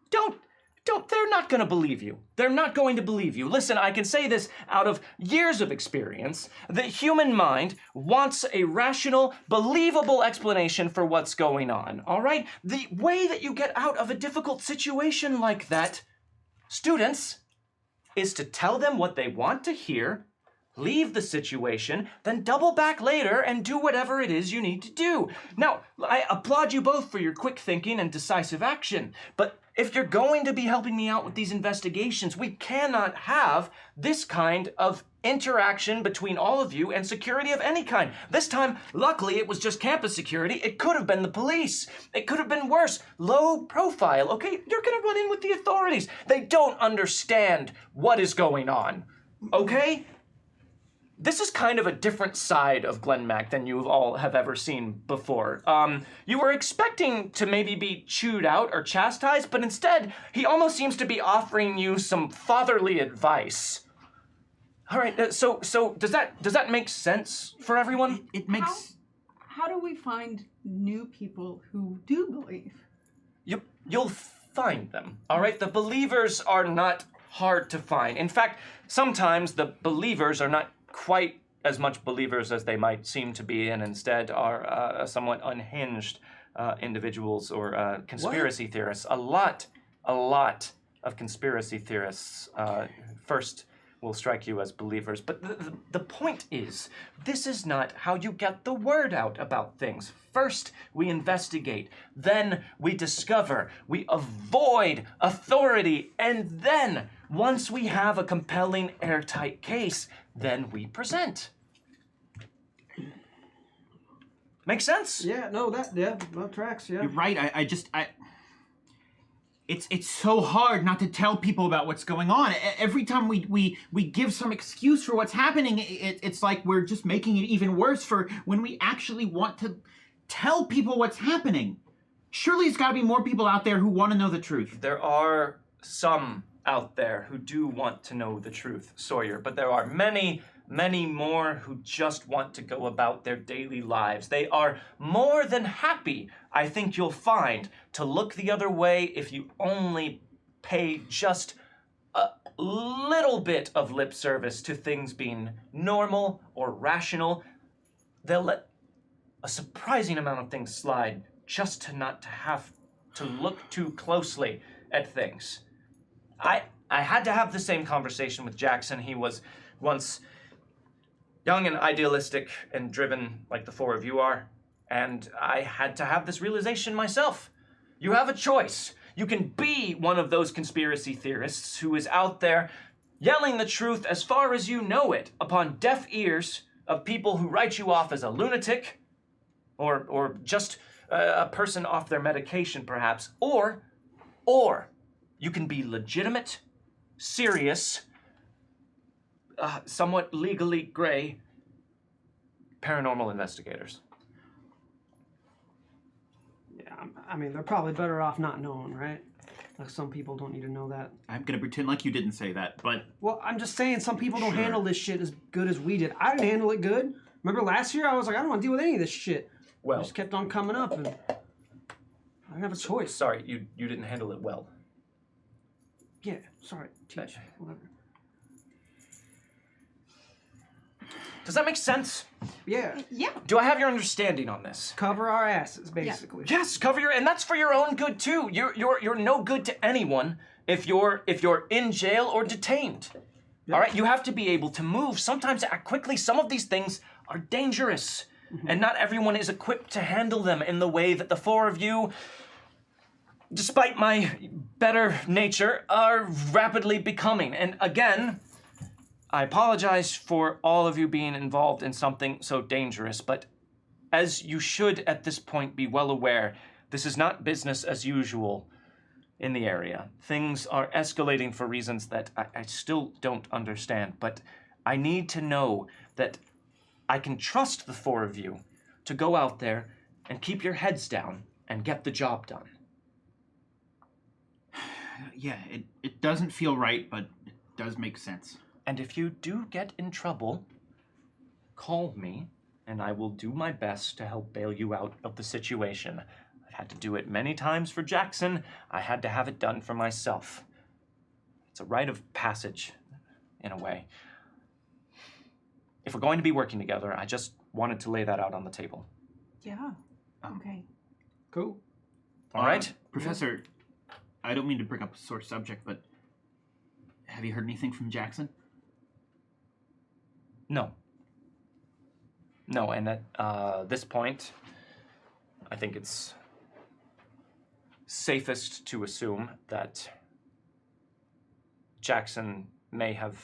Don't, they're not gonna believe you. They're not going to believe you. Listen, I can say this out of years of experience. The human mind wants a rational, believable explanation for what's going on, all right? The way that you get out of a difficult situation like that, students, is to tell them what they want to hear, leave the situation, then double back later and do whatever it is you need to do. Now, I applaud you both for your quick thinking and decisive action, but if you're going to be helping me out with these investigations, we cannot have this kind of interaction between all of you and security of any kind. This time, luckily, it was just campus security. It could have been the police. It could have been worse. Low profile, okay? You're gonna run in with the authorities. They don't understand what is going on, okay? This is kind of a different side of Glenn Mack than you all have ever seen before. You were expecting to maybe be chewed out or chastised, but instead, he almost seems to be offering you some fatherly advice. All right, so does that make sense for everyone? it makes... How do we find new people who do believe? You'll find them, all right? The believers are not hard to find. In fact, sometimes the believers are not quite as much believers as they might seem to be, and instead are somewhat unhinged individuals or conspiracy theorists. A lot of conspiracy theorists first will strike you as believers. But the point is, this is not how you get the word out about things. First, we investigate. Then we discover. We avoid authority. And then, once we have a compelling, airtight case, then we present. Makes sense? Yeah, no, that tracks, yeah. You're right. It's so hard not to tell people about what's going on. Every time we give some excuse for what's happening, it's like we're just making it even worse for when we actually want to tell people what's happening. Surely there's got to be more people out there who want to know the truth. There are some out there who do want to know the truth, Sawyer, but there are many, many more who just want to go about their daily lives. They are more than happy, I think you'll find, to look the other way if you only pay just a little bit of lip service to things being normal or rational. They'll let a surprising amount of things slide just to not to have to look too closely at things. I had to have the same conversation with Jackson. He was once young and idealistic and driven like the four of you are, and I had to have this realization myself. You have a choice. You can be one of those conspiracy theorists who is out there yelling the truth as far as you know it upon deaf ears of people who write you off as a lunatic or just a person off their medication perhaps, or you can be legitimate, serious, somewhat legally gray paranormal investigators. Yeah, I mean, they're probably better off not knowing, right? Like, some people don't need to know that. I'm gonna pretend like you didn't say that, but Well, I'm just saying, some people don't Sure. handle this shit as good as we did. I didn't handle it good. Remember last year, I was like, I don't want to deal with any of this shit. I Well, just kept on coming up, and I didn't have a choice. sorry, you didn't handle it well. Yeah, sorry, teach, whatever. Does that make sense? Yeah, Yeah. Do I have your understanding on this? cover our asses, basically. Yes, cover your, and that's for your own good too. You're no good to anyone if you're in jail or detained. All right, you have to be able to move. Sometimes act quickly. Some of these things are dangerous, and not everyone is equipped to handle them in the way that the four of you, despite my better nature, are rapidly becoming. And again, I apologize for all of you being involved in something so dangerous, but as you should at this point be well aware, this is not business as usual in the area. Things are escalating for reasons that I still don't understand, but I need to know that I can trust the four of you to go out there and keep your heads down and get the job done. yeah, it doesn't feel right, but it does make sense. And if you do get in trouble, call me, and I will do my best to help bail you out of the situation. I've had to do it many times for Jackson. I had to have it done for myself. It's a rite of passage, in a way. If we're going to be working together, I just wanted to lay that out on the table. Yeah. Okay. Cool. All right? Professor, I don't mean to bring up a sore subject, but have you heard anything from Jackson? No. No, and at this point, I think it's safest to assume that Jackson may have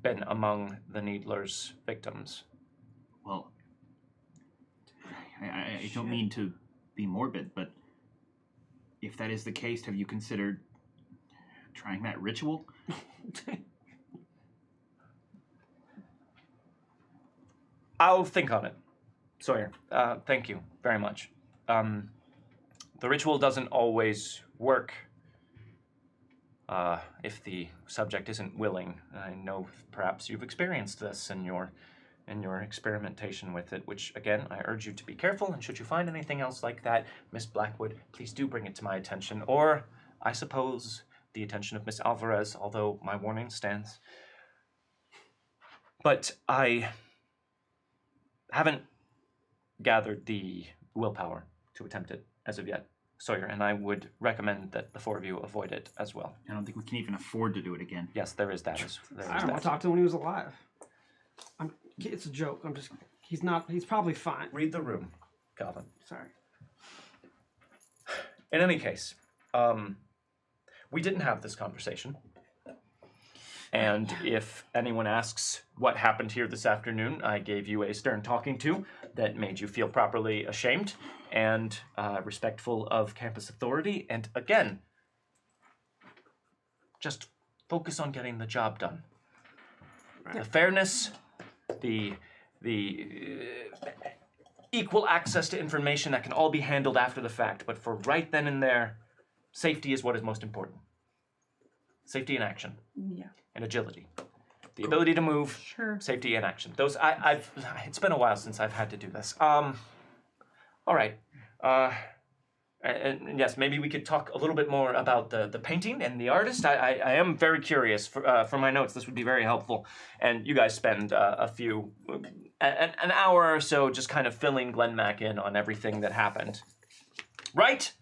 been among the Needler's victims. Well, I don't mean to be morbid, but if that is the case, have you considered trying that ritual? I'll think on it. Sawyer, thank you very much. The ritual doesn't always work if the subject isn't willing. I know perhaps you've experienced this in your experimentation with it, which, again, I urge you to be careful, and should you find anything else like that, Miss Blackwood, please do bring it to my attention, or, I suppose, the attention of Miss Alvarez, although my warning stands. But I haven't gathered the willpower to attempt it as of yet, Sawyer, and I would recommend that the four of you avoid it as well. I don't think we can even afford to do it again. Yes, there is that. I don't want to talk to him when he was alive. It's a joke. He's probably fine. Read the room, Calvin. Sorry. In any case, we didn't have this conversation. And if anyone asks what happened here this afternoon, I gave you a stern talking to that made you feel properly ashamed and respectful of campus authority. And again, just focus on getting the job done. The fairness, the equal access to information that can all be handled after the fact. But for right then and there, safety is what is most important. Safety in action. Yeah. And agility. The ability to move, Sure. safety and action. Those it's been a while since I've had to do this. All right. And yes, maybe we could talk a little bit more about the painting and the artist. I am very curious. For my notes, this would be very helpful. And you guys spend an hour or so just kind of filling Glenn Mack in on everything that happened. Right?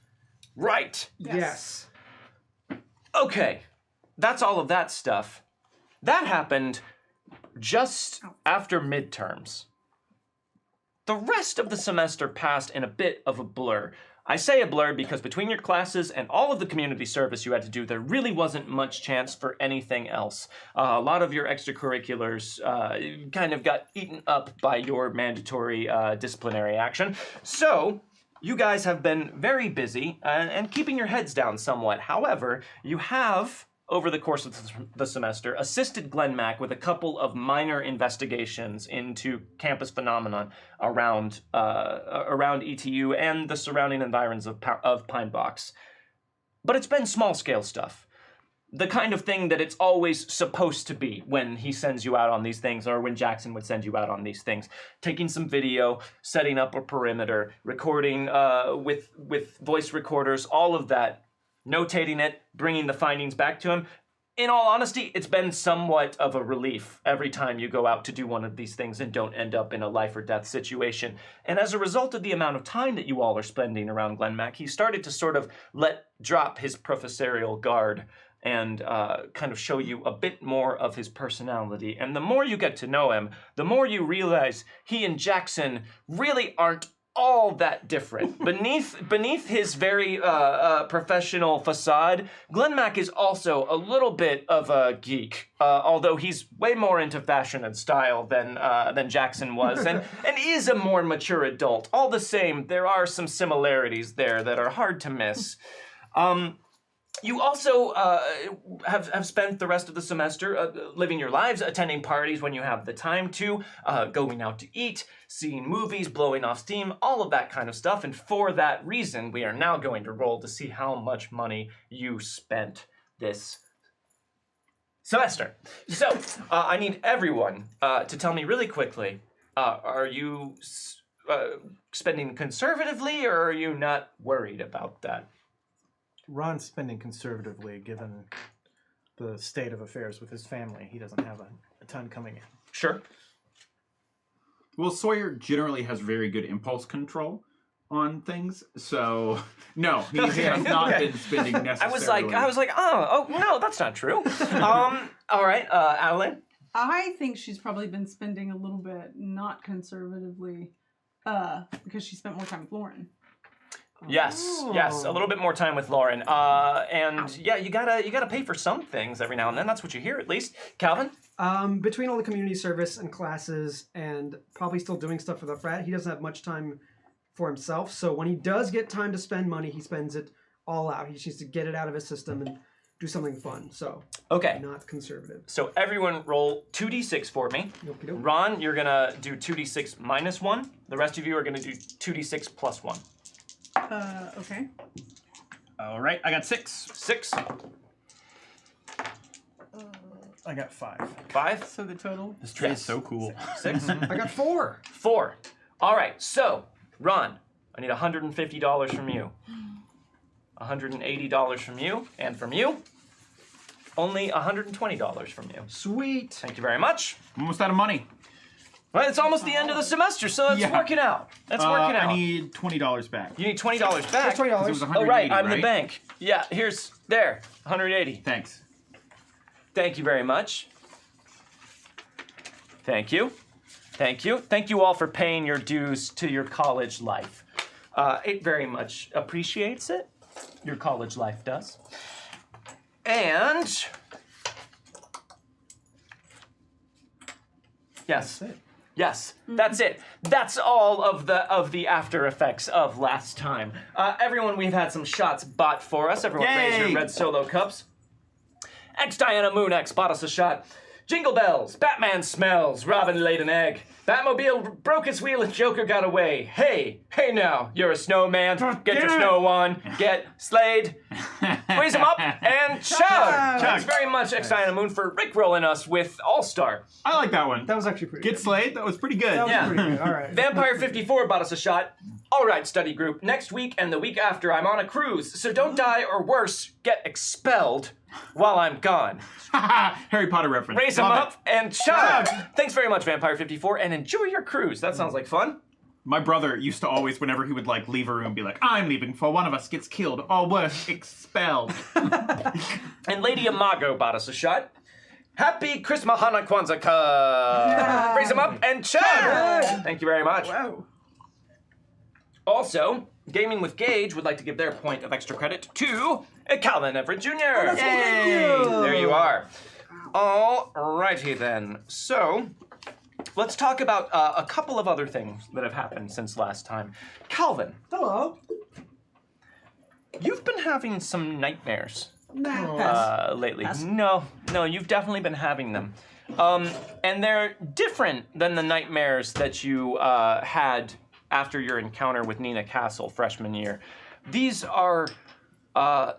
Right. Yes. Okay. That's all of that stuff. That happened just after midterms. The rest of the semester passed in a bit of a blur. I say a blur because between your classes and all of the community service you had to do, there really wasn't much chance for anything else. A lot of your extracurriculars kind of got eaten up by your mandatory disciplinary action. So you guys have been very busy and keeping your heads down somewhat. However, you have, over the course of the semester, assisted Glenn Mack with a couple of minor investigations into campus phenomenon around ETU and the surrounding environs of Pine Box. But it's been small-scale stuff. The kind of thing that it's always supposed to be when he sends you out on these things, or when Jackson would send you out on these things. Taking some video, setting up a perimeter, recording with voice recorders, all of that. Notating it, bringing the findings back to him. In all honesty, it's been somewhat of a relief every time you go out to do one of these things and don't end up in a life or death situation. And as a result of the amount of time that you all are spending around Glenn Mack, he started to sort of let drop his professorial guard and kind of show you a bit more of his personality. And the more you get to know him, the more you realize he and Jackson really aren't all that different. Beneath his very professional facade, Glenn Mack is also a little bit of a geek, although he's way more into fashion and style than Jackson was, and is a more mature adult. All the same, there are some similarities there that are hard to miss. You also have spent the rest of the semester living your lives, attending parties when you have the time to, going out to eat, seeing movies, blowing off steam, all of that kind of stuff. And for that reason, we are now going to roll to see how much money you spent this semester. So I need everyone to tell me really quickly, are you spending conservatively, or are you not worried about that? Ron's spending conservatively given the state of affairs with his family. He doesn't have a ton coming in. Sure. Well, Sawyer generally has very good impulse control on things, so no, he has not been spending necessarily. I was like, oh no, that's not true. All right, Adeline. I think she's probably been spending a little bit not conservatively, because she spent more time with Lauren. Yes, a little bit more time with Lauren. And yeah, you gotta pay for some things every now and then. That's what you hear, at least. Calvin? Between all the community service and classes and probably still doing stuff for the frat, he doesn't have much time for himself. So when he does get time to spend money, he spends it all out. He just needs to get it out of his system and do something fun. So okay, not conservative. So everyone roll 2d6 for me. Okey-doke. Ron, you're gonna do 2d6 minus 1. The rest of you are gonna do 2d6 plus 1. Okay. All right, I got 6. 6. I got 5. 5. So the total? This tree is so cool. 6. I got 4. 4. All right. So, Ron, I need $150 from you. $180 from you, and from you, only $120 from you. Sweet. Thank you very much. I'm almost out of money. Well, it's almost the end of the semester, so let's work it out. Let's work it out. I need $20 back. You need $20 back. That's $20. It was Oh, right. 180, I'm the bank. Yeah, there. 180. Thanks. Thank you very much. Thank you. Thank you. Thank you all for paying your dues to your college life. It very much appreciates it. Your college life does. And Yes. That's it. Yes, that's it. That's all of the after effects of last time. Everyone, we've had some shots bought for us. Everyone, raise your Yay! red solo cups. X Diana Moon X bought us a shot. Jingle bells, Batman smells, Robin laid an egg. Batmobile broke its wheel and Joker got away. Hey now, you're a snowman. Get your snow on, get slayed. Squeeze him up and chug. Thanks very much, X Diana Moon, for rickrolling us with All Star. I like that one. That was actually pretty Get good. slayed. That was pretty good. That was Yeah. pretty good. All right. Vampire 54 bought us a shot. All right, study group. Next week and the week after, I'm on a cruise, so don't die or worse, get expelled while I'm gone. Harry Potter reference. Raise them Love up and chug. Thanks very much, Vampire 54, and enjoy your cruise. That sounds like fun. My brother used to always, whenever he would like leave a room, be like, "I'm leaving for one of us gets killed or worse, expelled." And Lady Imago bought us a shot. Happy Christmas Hana Kwanzaa. Raise them up and chug. Thank you very much. Wow. Also, Gaming with Gage would like to give their point of extra credit to Calvin Everett Jr. Thank you. There you are. Alrighty then. So, let's talk about a couple of other things that have happened since last time. Calvin, Hello. you've been having some nightmares Pass. lately. Pass. No, you've definitely been having them. And they're different than the nightmares that you had after your encounter with Nina Castle freshman year. These are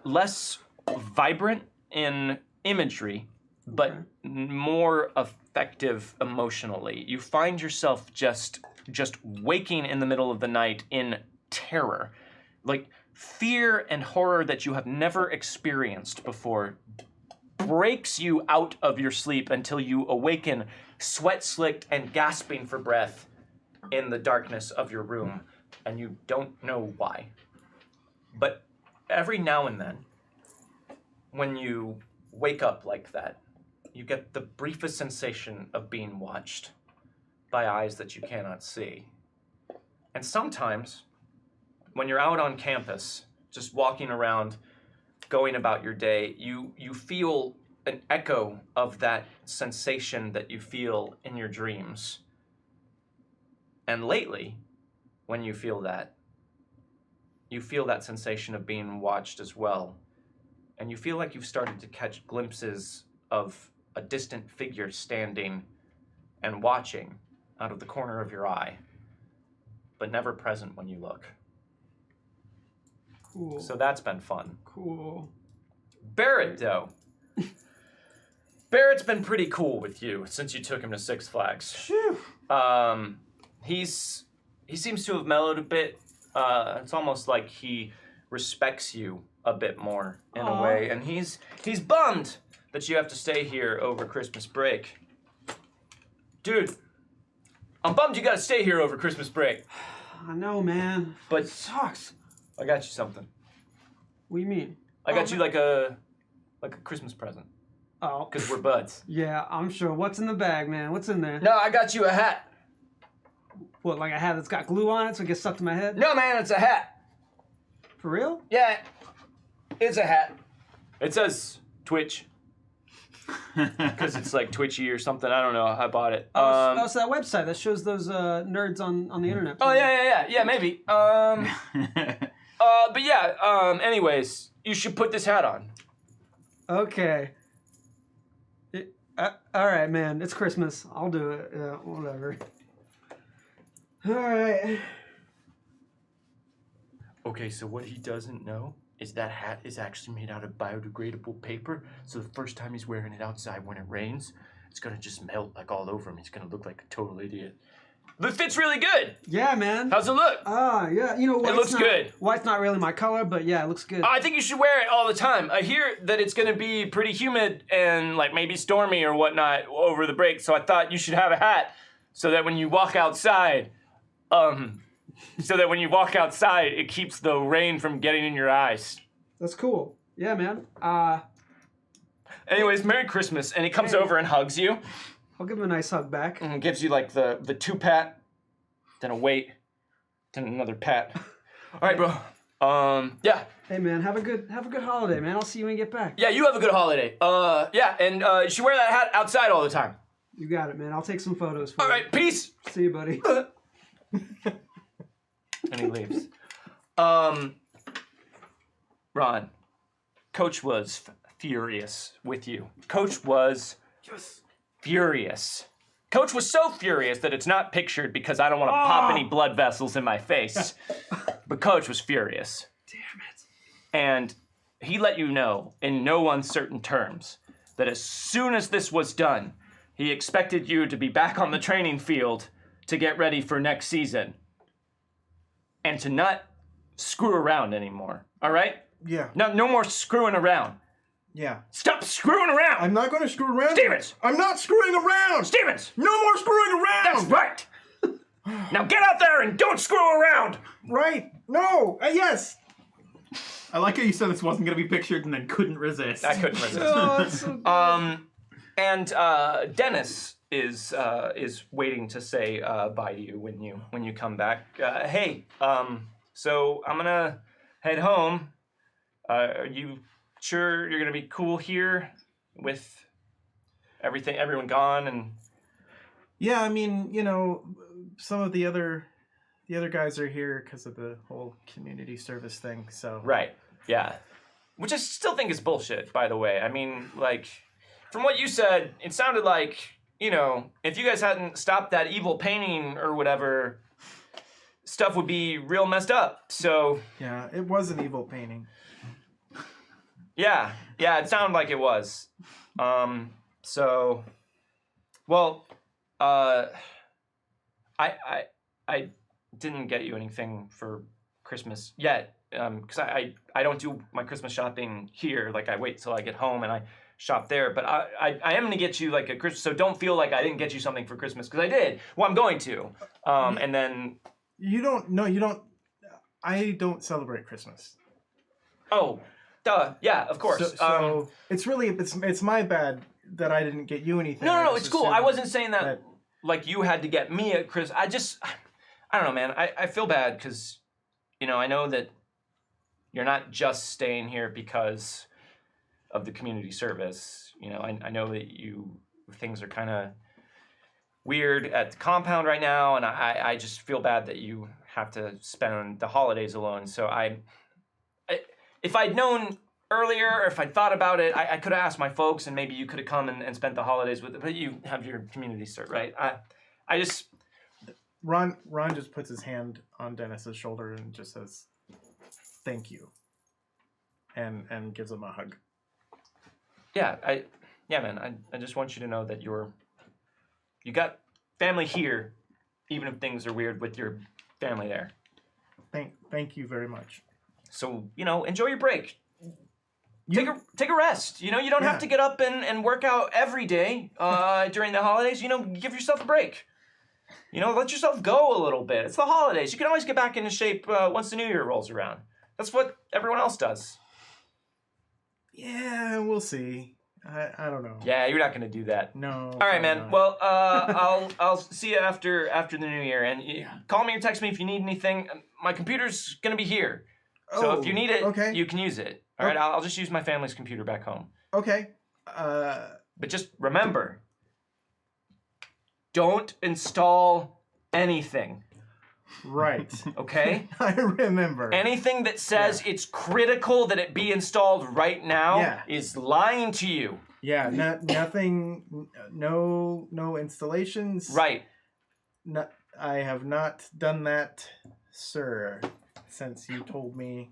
less vibrant in imagery, but more effective emotionally. You find yourself just waking in the middle of the night in terror. Like fear and horror that you have never experienced before breaks you out of your sleep until you awaken sweat-slicked and gasping for breath in the darkness of your room, and you don't know why. But every now and then, when you wake up like that, you get the briefest sensation of being watched by eyes that you cannot see. And sometimes, when you're out on campus, just walking around, going about your day, you feel an echo of that sensation that you feel in your dreams. And lately, when you feel that sensation of being watched as well. And you feel like you've started to catch glimpses of a distant figure standing and watching out of the corner of your eye, but never present when you look. Cool. So that's been fun. Cool. Barrett, though. Barrett's been pretty cool with you since you took him to Six Flags. Phew. He seems to have mellowed a bit. It's almost like he respects you a bit more in a way, and he's bummed that you have to stay here over Christmas break. Dude, I'm bummed you gotta stay here over Christmas break. I know, man. But It sucks. I got you something. What do you mean? I got you like a Christmas present, Oh. because we're buds. Yeah, I'm sure. What's in the bag, man? What's in there? No, I got you a hat. What, like a hat that's got glue on it so it gets stuck to my head? No, man, it's a hat. For real? Yeah, it's a hat. It says Twitch. Because it's like twitchy or something. I don't know. I bought it. Oh, so that website that shows those nerds on the internet. Oh, yeah, maybe. But yeah, anyways, you should put this hat on. Okay. All right, man. It's Christmas. I'll do it. Yeah, whatever. All right. Okay, so what he doesn't know is that hat is actually made out of biodegradable paper, so the first time he's wearing it outside when it rains, it's gonna just melt like all over him. He's gonna look like a total idiot. But it fits really good. Yeah, man. How's it look? Yeah. You know, white's looks not, good. White's not really my color, but yeah, it looks good. I think you should wear it all the time. I hear that it's gonna be pretty humid and like maybe stormy or whatnot over the break, so I thought you should have a hat so that when you walk outside, it keeps the rain from getting in your eyes. That's cool. Yeah, man. Anyways, Merry Christmas, and he comes over and hugs you I'll give him a nice hug back. and gives you like the two pat, then a wait, then another pat. All right, bro. Yeah. Hey, man. Have a good holiday, man. I'll see you when you get back. Yeah, you have a good holiday. Yeah, and you should wear that hat outside all the time. You got it, man. I'll take some photos for All you. right, peace. See you, buddy. And he leaves. Ron, Coach was furious with you. Coach was furious. Coach was so furious that it's not pictured because I don't want to pop any blood vessels in my face. But Coach was furious. Damn it. And he let you know in no uncertain terms that as soon as this was done, he expected you to be back on the training field to get ready for next season. And to not screw around anymore. All right? Yeah. No more screwing around. Yeah. Stop screwing around! I'm not going to screw around. Stevens! I'm not screwing around. Stevens! No more screwing around. That's right! Now get out there and don't screw around! Right. No. Yes. I like how you said this wasn't going to be pictured and then couldn't resist. I couldn't resist. Oh, that's so good. And Dennis is waiting to say bye to you when you come back. Hey, so I'm gonna head home. Are you sure you're gonna be cool here with everyone gone? And Yeah. I mean, some of the other guys are here because of the whole community service thing. So. right, yeah. Which I still think is bullshit, by the way. I mean, like, from what you said, it sounded like, if you guys hadn't stopped that evil painting or whatever, stuff would be real messed up. So, Yeah, it was an evil painting. yeah, it sounded like it was. I didn't get you anything for Christmas yet, because I don't do my Christmas shopping here. Like, I wait till I get home and I shop there. But I am going to get you, like, a Christmas, so don't feel like I didn't get you something for Christmas, because I did. Well, I'm going to. And then, You don't. I don't celebrate Christmas. oh, duh, yeah, of course. So it's really it's my bad that I didn't get you anything. No, I just it's cool. assumed I wasn't saying that that- like you had to get me a Chris. I don't know, man. I feel bad because, I know that you're not just staying here because of the community service. I know that things are kind of weird at the compound right now, and I just feel bad that you have to spend the holidays alone. So if I'd known earlier, or if I'd thought about it, I could have asked my folks, and maybe you could have come and spent the holidays with it. But you have your community cert, right? I just... Ron just puts his hand on Dennis's shoulder and just says, "Thank you," and gives him a hug. Yeah, man. I just want you to know that you got family here, even if things are weird with your family there. Thank you very much. So, enjoy your break. Take a rest. You don't have to get up and work out every day during the holidays. Give yourself a break. Let yourself go a little bit. It's the holidays. You can always get back into shape once the new year rolls around. That's what everyone else does. Yeah, we'll see. I don't know. Yeah, you're not going to do that. No. All right, man. not. Well, I'll see you after the new year, and call me or text me if you need anything. My computer's going to be here, so if you need it, okay. you can use it. All right, I'll just use my family's computer back home. Okay. But just remember, don't install anything, Right. okay? I remember. Anything that says it's critical that it be installed right now is lying to you. Yeah. Nothing. No installations. Right. No, I have not done that, sir. Since you told me.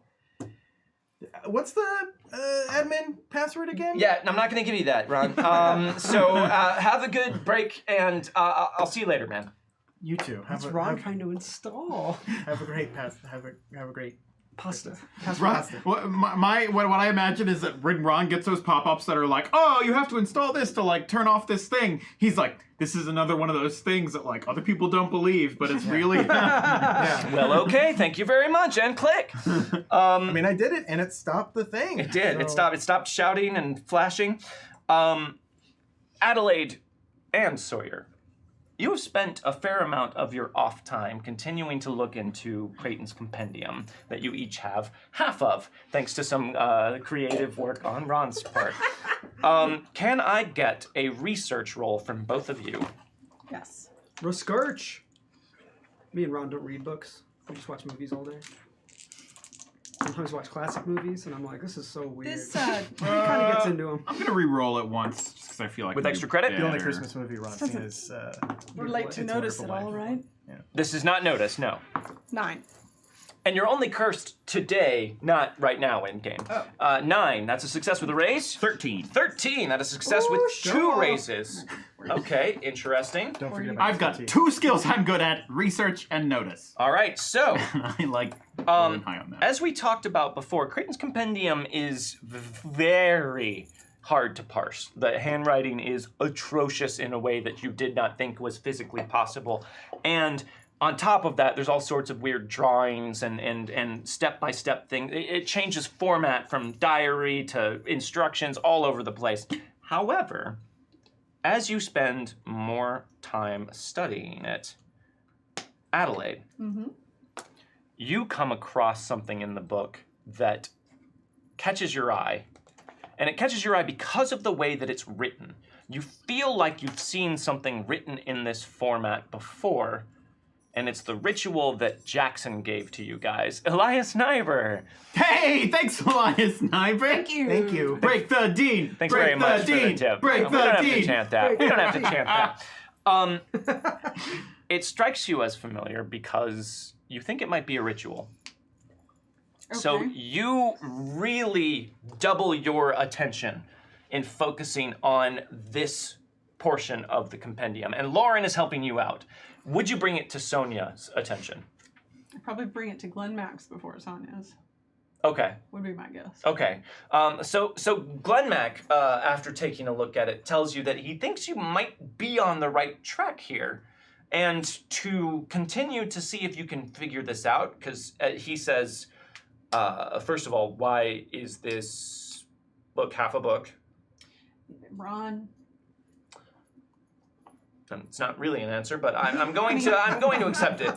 What's the admin password again? Yeah, I'm not going to give you that, Ron. So have a good break, and I'll see you later, man. You too. What's Ron trying to install? Have a great have a great Pasta. Ron, what I imagine is that when Ron gets those pop-ups that are like, oh, you have to install this to like turn off this thing. He's like, this is another one of those things that like other people don't believe, but it's really. Yeah. Well, okay, thank you very much, and click. I mean, I did it, and it stopped the thing. It did. So- It stopped shouting and flashing. Adelaide and Sawyer, You have spent a fair amount of your off time continuing to look into Creighton's compendium that you each have half of, thanks to some creative work on Ron's part. Can I get a research roll from both of you? Yes. Research. Me and Ron don't read books. We just watch movies all day. Sometimes watch classic movies, and I'm like, this is so weird. This He kind of gets into them. I'm gonna re-roll it once just because I feel like With it'll extra be credit? The only better. Christmas movie Ron's seen is. We're late to It's a notice it Wonderful all, Life. right? This is not noticed, no. 9. And you're only cursed today, not right now in game. 9, that's a success with a raise. 13. 13, that is a success with 2 raises. Okay, interesting. Don't forget about I've got fatigue. 2 skills I'm good at: research and notice. All right, so I like rolling high on that. as we talked about before, Creighton's compendium is very hard to parse. The handwriting is atrocious in a way that you did not think was physically possible. And on top of that, there's all sorts of weird drawings and step-by-step things. It changes format from diary to instructions all over the place. However, as you spend more time studying it, Adelaide, you come across something in the book that catches your eye. And it catches your eye because of the way that it's written. You feel like you've seen something written in this format before, and it's the ritual that Jackson gave to you guys. Elias Nyber. Hey, thanks, Elias Nyber. Thank you. Thank you. Break the dean. Thanks Break very the much for the dean. tip. Break We the don't have to dean. chant that. Break We don't the have to dean. chant that. It strikes you as familiar because you think it might be a ritual. So Okay. you really double your attention in focusing on this portion of the compendium. And Lauren is helping you out. Would you bring it to Sonia's attention? I'd probably bring it to Glenn Max before Sonya's. Okay. Would be my guess. Okay. So Glenn Mack, after taking a look at it, tells you that he thinks you might be on the right track here. And to continue to see if you can figure this out, because he says, first of all, why is this book half a book? Ron. It's not really an answer, but I'm going to accept it.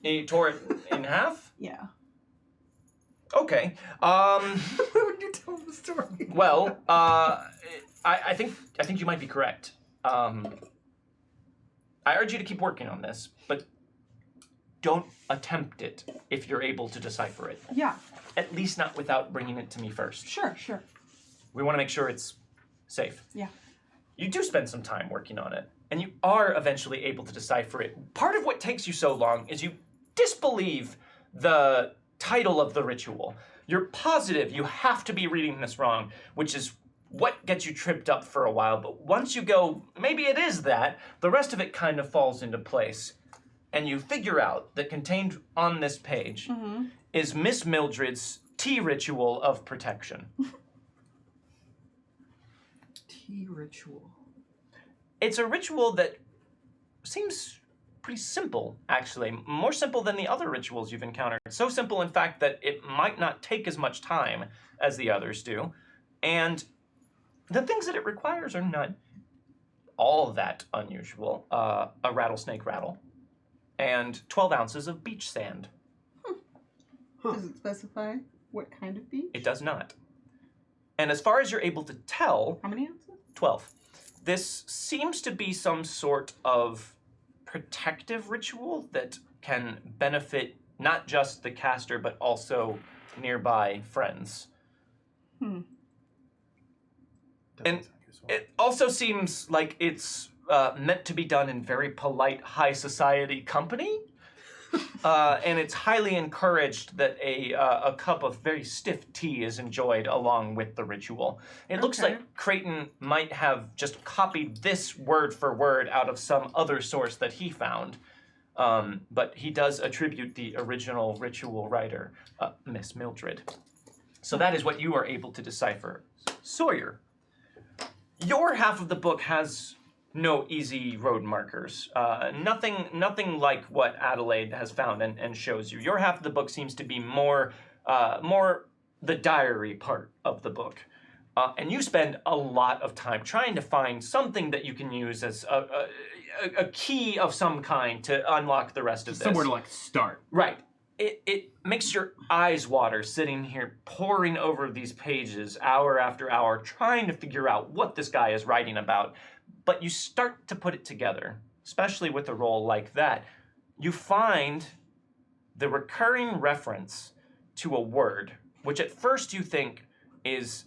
He tore it in half? Yeah. Okay. Why would you tell the story? Well, I think you might be correct. I urge you to keep working on this, but don't attempt it if you're able to decipher it. Yeah. At least not without bringing it to me first. Sure. We want to make sure it's safe. Yeah. You do spend some time working on it, and you are eventually able to decipher it. Part of what takes you so long is you disbelieve the title of the ritual. You're positive you have to be reading this wrong, which is what gets you tripped up for a while. But once you go, maybe it is that, the rest of it kind of falls into place. And you figure out that contained on this page is Miss Mildred's tea ritual of protection. Tea ritual. It's a ritual that seems pretty simple, actually. More simple than the other rituals you've encountered. So simple, in fact, that it might not take as much time as the others do. And the things that it requires are not all that unusual. A rattlesnake rattle and 12 ounces of beach sand. Does it specify what kind of beach? It does not. And as far as you're able to tell, How many ounces? 12. This seems to be some sort of protective ritual that can benefit not just the caster, but also nearby friends. Doesn't And sound useful. it also seems like it's meant to be done in very polite, high society company. And it's highly encouraged that a cup of very stiff tea is enjoyed along with the ritual. It looks Okay. like Creighton might have just copied this word for word out of some other source that he found. But he does attribute the original ritual writer, Miss Mildred. So that is what you are able to decipher. Sawyer, your half of the book has no easy road markers. Nothing like what Adelaide has found and shows you. Your half of the book seems to be more the diary part of the book. and you spend a lot of time trying to find something that you can use as a key of some kind to unlock the rest of this. Somewhere to like start. Right. It makes your eyes water sitting here poring over these pages hour after hour trying to figure out what this guy is writing about. But you start to put it together, especially with a role like that. You find the recurring reference to a word, which at first you think is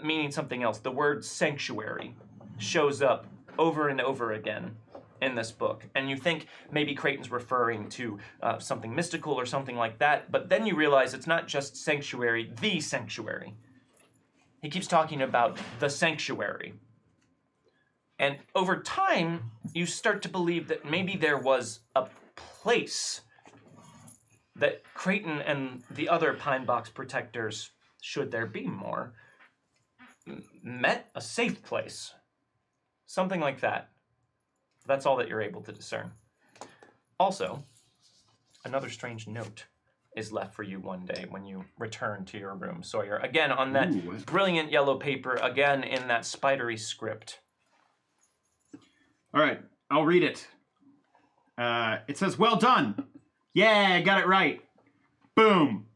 meaning something else. The word sanctuary shows up over and over again in this book. And you think maybe Creighton's referring to something mystical or something like that, but then you realize it's not just sanctuary, the sanctuary. He keeps talking about the sanctuary. And over time, you start to believe that maybe there was a place that Creighton and the other Pine Box protectors, should there be more, met a safe place. Something like that. That's all that you're able to discern. Also, another strange note is left for you one day when you return to your room, Sawyer. Again, on that brilliant yellow paper, again in that spidery script. All right, I'll read it. It says, "Well done. Yeah, got it right. Boom.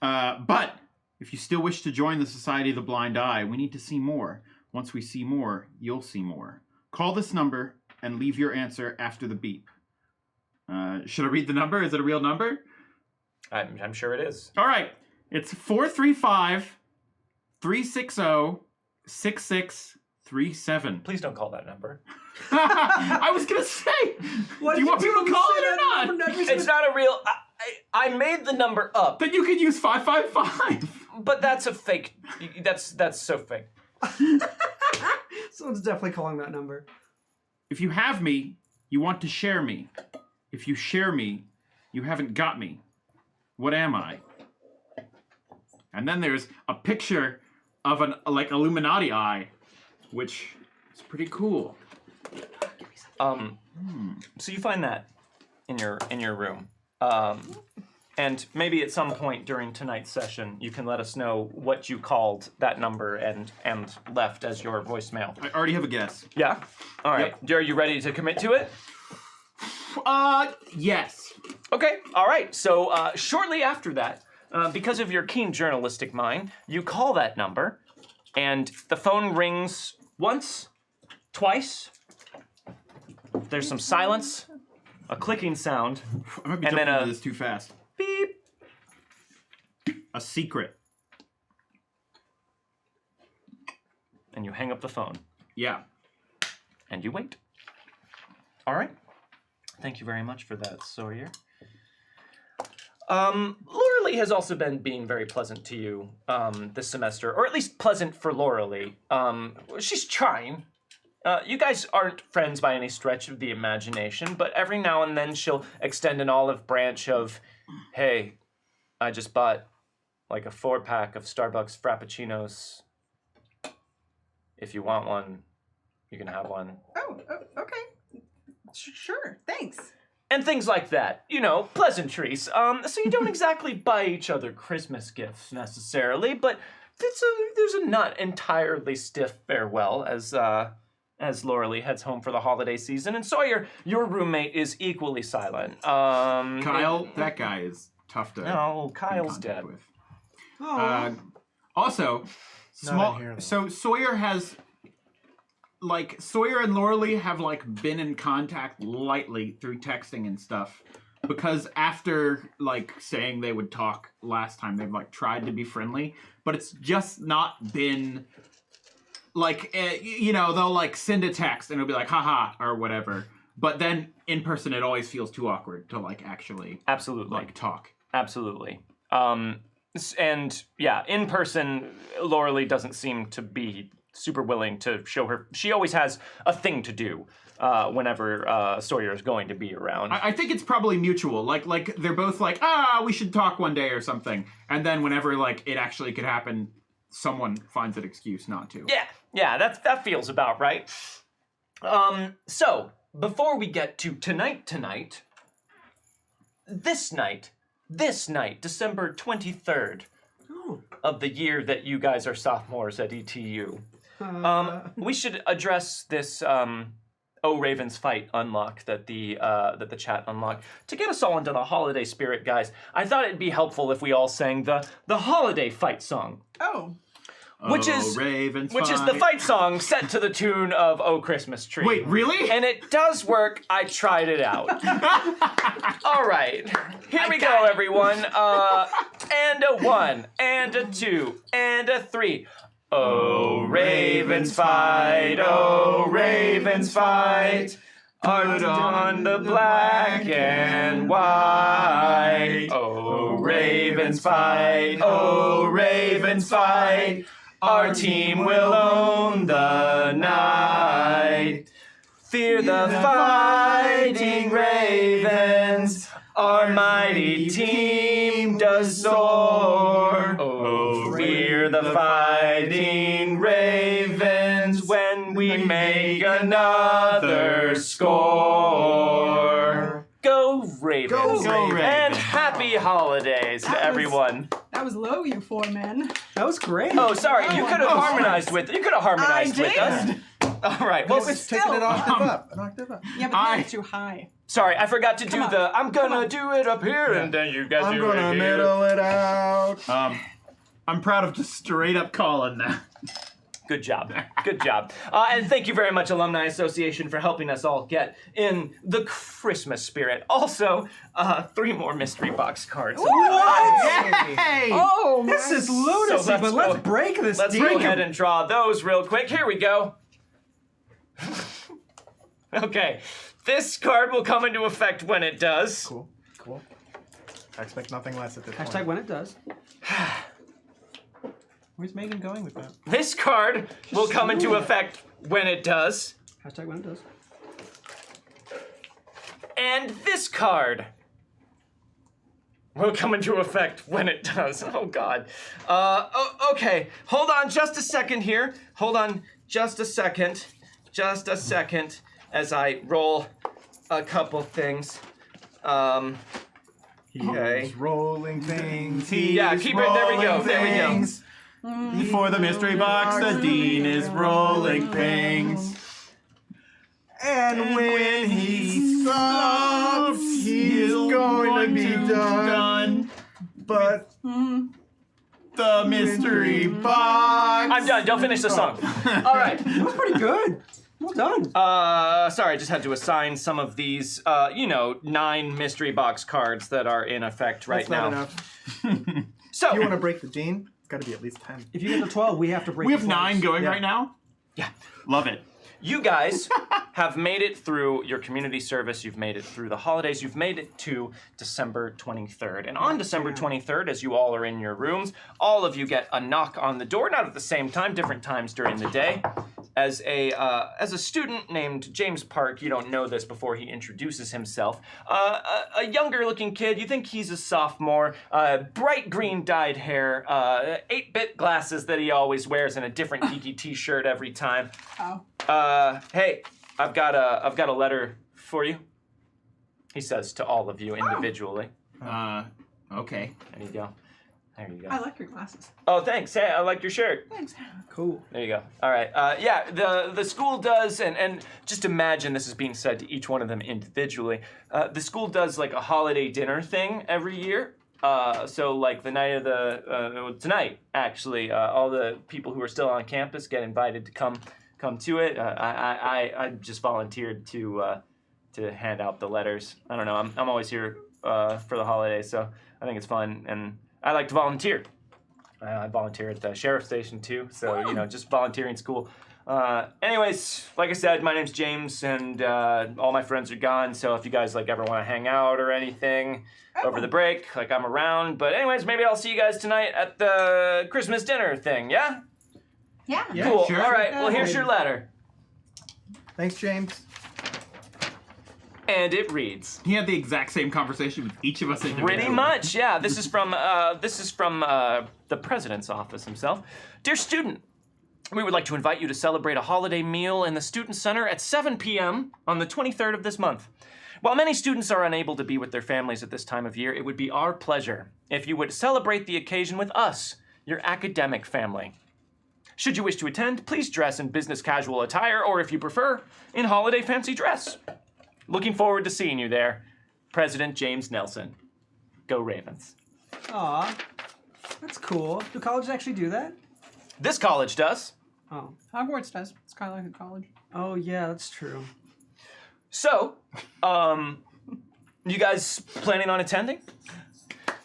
But if you still wish to join the Society of the Blind Eye, we need to see more. Once we see more, you'll see more. Call this number and leave your answer after the beep." Should I read the number? Is it a real number? I'm sure it is. All right. It's 435-360-6637. Please don't call that number. I was going to say, do you want people to call it or not? It's not a real... I made the number up. Then you could use 555. But that's a fake... That's so fake. Someone's definitely calling that number. If you have me, you want to share me. If you share me, you haven't got me. What am I? And then there's a picture of an like Illuminati eye, which is pretty cool. So you find that in your room. And maybe at some point during tonight's session, you can let us know what you called that number and left as your voicemail. I already have a guess. Yeah? All right. Yep. Are you ready to commit to it? Yes. Okay. All right. So shortly after that, because of your keen journalistic mind, you call that number, and the phone rings once, twice. There's some silence, a clicking sound, I might be and jumping then into this too fast. beep. A secret. And you hang up the phone. Yeah. And you wait. All right. Thank you very much for that, Sawyer. Laura Lee has also been being very pleasant to you this semester, or at least pleasant for Laura Lee. She's trying. You guys aren't friends by any stretch of the imagination, but every now and then she'll extend an olive branch of, "Hey, I just bought like a 4-pack of Starbucks Frappuccinos. If you want one, you can have one." Oh, okay. Sure, thanks. And things like that. You know, pleasantries. So you don't exactly buy each other Christmas gifts necessarily, but there's a not entirely stiff farewell as Laura Lee heads home for the holiday season. And Sawyer, your roommate, is equally silent. Kyle, that guy is tough to No, be Kyle's in dead. contact with. Oh. Also, so Sawyer has, like, Sawyer and Laura Lee have, like, been in contact lightly through texting and stuff. Because after, like, saying they would talk last time, they've, like, tried to be friendly. But it's just not been, like, you know, they'll, like, send a text and it'll be like, haha, or whatever. But then, in person, it always feels too awkward to, like, actually, Absolutely. like, talk. Absolutely. And yeah, in person, Laura Lee doesn't seem to be super willing to show her. She always has a thing to do whenever Sawyer is going to be around. I think it's probably mutual. Like they're both like, we should talk one day or something. And then whenever like it actually could happen, someone finds an excuse not to. Yeah, that feels about right. So before we get to tonight, this night, December 23rd, of the year that you guys are sophomores at ETU. We should address this O Ravens Fight unlock that the chat unlocked. To get us all into the holiday spirit, guys, I thought it'd be helpful if we all sang the holiday fight song. Oh. Which is Ravens the fight song set to the tune of "Oh Christmas Tree." Wait, really? And it does work. I tried it out. All right, here we go, everyone. And a 1, and a 2, and a 3. Oh Ravens fight, oh Ravens fight. Art on the black and white. Oh Ravens fight, oh Ravens fight. Our team will own the night. Fear the fighting Ravens. Our mighty team does soar. Oh, fear the fighting Ravens when we make another score. Go Ravens. Go Ravens. And happy holidays to everyone. That was low, you 4 men. That was great. Oh, sorry. You could have harmonized with. You could have harmonized I with us. did. All right. Well, It's taking it octave up. An octave up. Yeah, but you're too high. sorry, I forgot to do on. the. I'm gonna do it up here, and then you guys I'm do gonna it here. middle it out. I'm proud of just straight up calling that. Good job. Good job. And thank you very much, Alumni Association, for helping us all get in the Christmas spirit. Also, 3 more mystery box cards. Hey! Oh, This is lunacy, So let's but let's go- break this Let's deal. go ahead and draw those real quick. Here we go. Okay. This card will come into effect when it does. Cool. I expect nothing less at this Hashtag point. when it does. Where's Megan going with that? This card will come into effect when it does. Hashtag when it does. And this card will come into effect when it does. Oh, God. Okay. Hold on just a second here. Hold on just a second. Just a second as I roll a couple things. Okay. He's rolling things. Yeah, keep it. There we go. There we go. For the mystery box, the dean is rolling things. And when he stops, he's going to be done. But The mystery box. I'm done. Don't finish the song. All right. That was pretty good. Well done. Sorry, I just had to assign some of these, 9 mystery box cards that are in effect right that's not now. enough. So, You want to break the dean? It's got to be at least 10. If you get to 12, we have to break We the have 9 flags. going Yeah. right now. yeah. Love it. You guys have made it through your community service. You've made it through the holidays. You've made it to December 23rd. And on December 23rd, as you all are in your rooms, all of you get a knock on the door, not at the same time, different times during the day. As a student named James Park, you don't know this before he introduces himself. A younger-looking kid. You think he's a sophomore. Bright green dyed hair. 8-bit glasses that he always wears, and a different geeky T-shirt every time. Oh. Hey, I've got a letter for you. He says to all of you individually. Okay. There you go. There you go. I like your glasses. Oh, thanks. Hey, I like your shirt. Thanks. Cool. There you go. All right. Yeah, the school does, and just imagine this is being said to each one of them individually. The school does like a holiday dinner thing every year. So like the night of tonight, actually, all the people who are still on campus get invited to come to it. I just volunteered to hand out the letters. I don't know. I'm always here for the holidays, so I think it's fun, and I like to volunteer. I volunteer at the sheriff's station too, so just volunteering school. Anyways, like I said, my name's James, and all my friends are gone. So if you guys ever want to hang out or anything over the break, I'm around. But anyways, maybe I'll see you guys tonight at the Christmas dinner thing. Yeah. Yeah. Yeah, Cool. sure. All right. Well, here's your letter, Thanks, James. and it reads. He had the exact same conversation with each of us individually. Pretty much, yeah. This is from the president's office himself. Dear student, we would like to invite you to celebrate a holiday meal in the Student Center at 7 p.m. on the 23rd of this month. While many students are unable to be with their families at this time of year, it would be our pleasure if you would celebrate the occasion with us, your academic family. Should you wish to attend, please dress in business casual attire, or if you prefer, in holiday fancy dress. Looking forward to seeing you there. President James Nelson. Go Ravens. Aw, that's cool. Do colleges actually do that? This college does. Oh. Hogwarts does. It's kind of like a college. Oh, yeah, that's true. So, you guys planning on attending?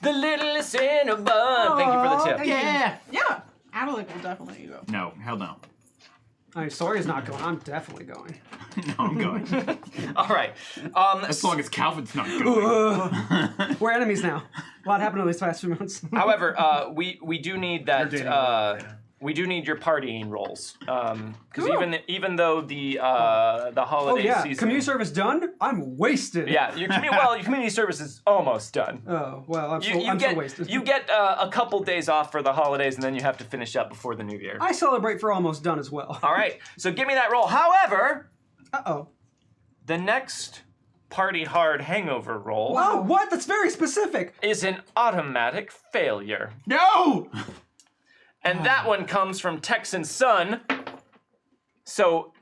The littlest in a bud. Thank you for the tip. Thank you. Yeah. Yeah. Adelaide will definitely go. No, hell no. I mean, Sawyer's not going. I'm definitely going. No, I'm going. All right. As long as Calvin's not going. We're enemies now. A lot happened in these past few months. However, we do need that. You're dating We do need your partying rolls, because even though the holiday Oh, yeah. season. Community service done? I'm wasted. Yeah, your community service is almost done. Oh, well, I'm You so get wasted. you get a couple days off for the holidays, and then you have to finish up before the new year. I celebrate for almost done as well. All right, so give me that roll. However, Uh-oh. the next party hard hangover roll Wow, what? That's very specific. is an automatic failure. No! And that one comes from Texan Sun. So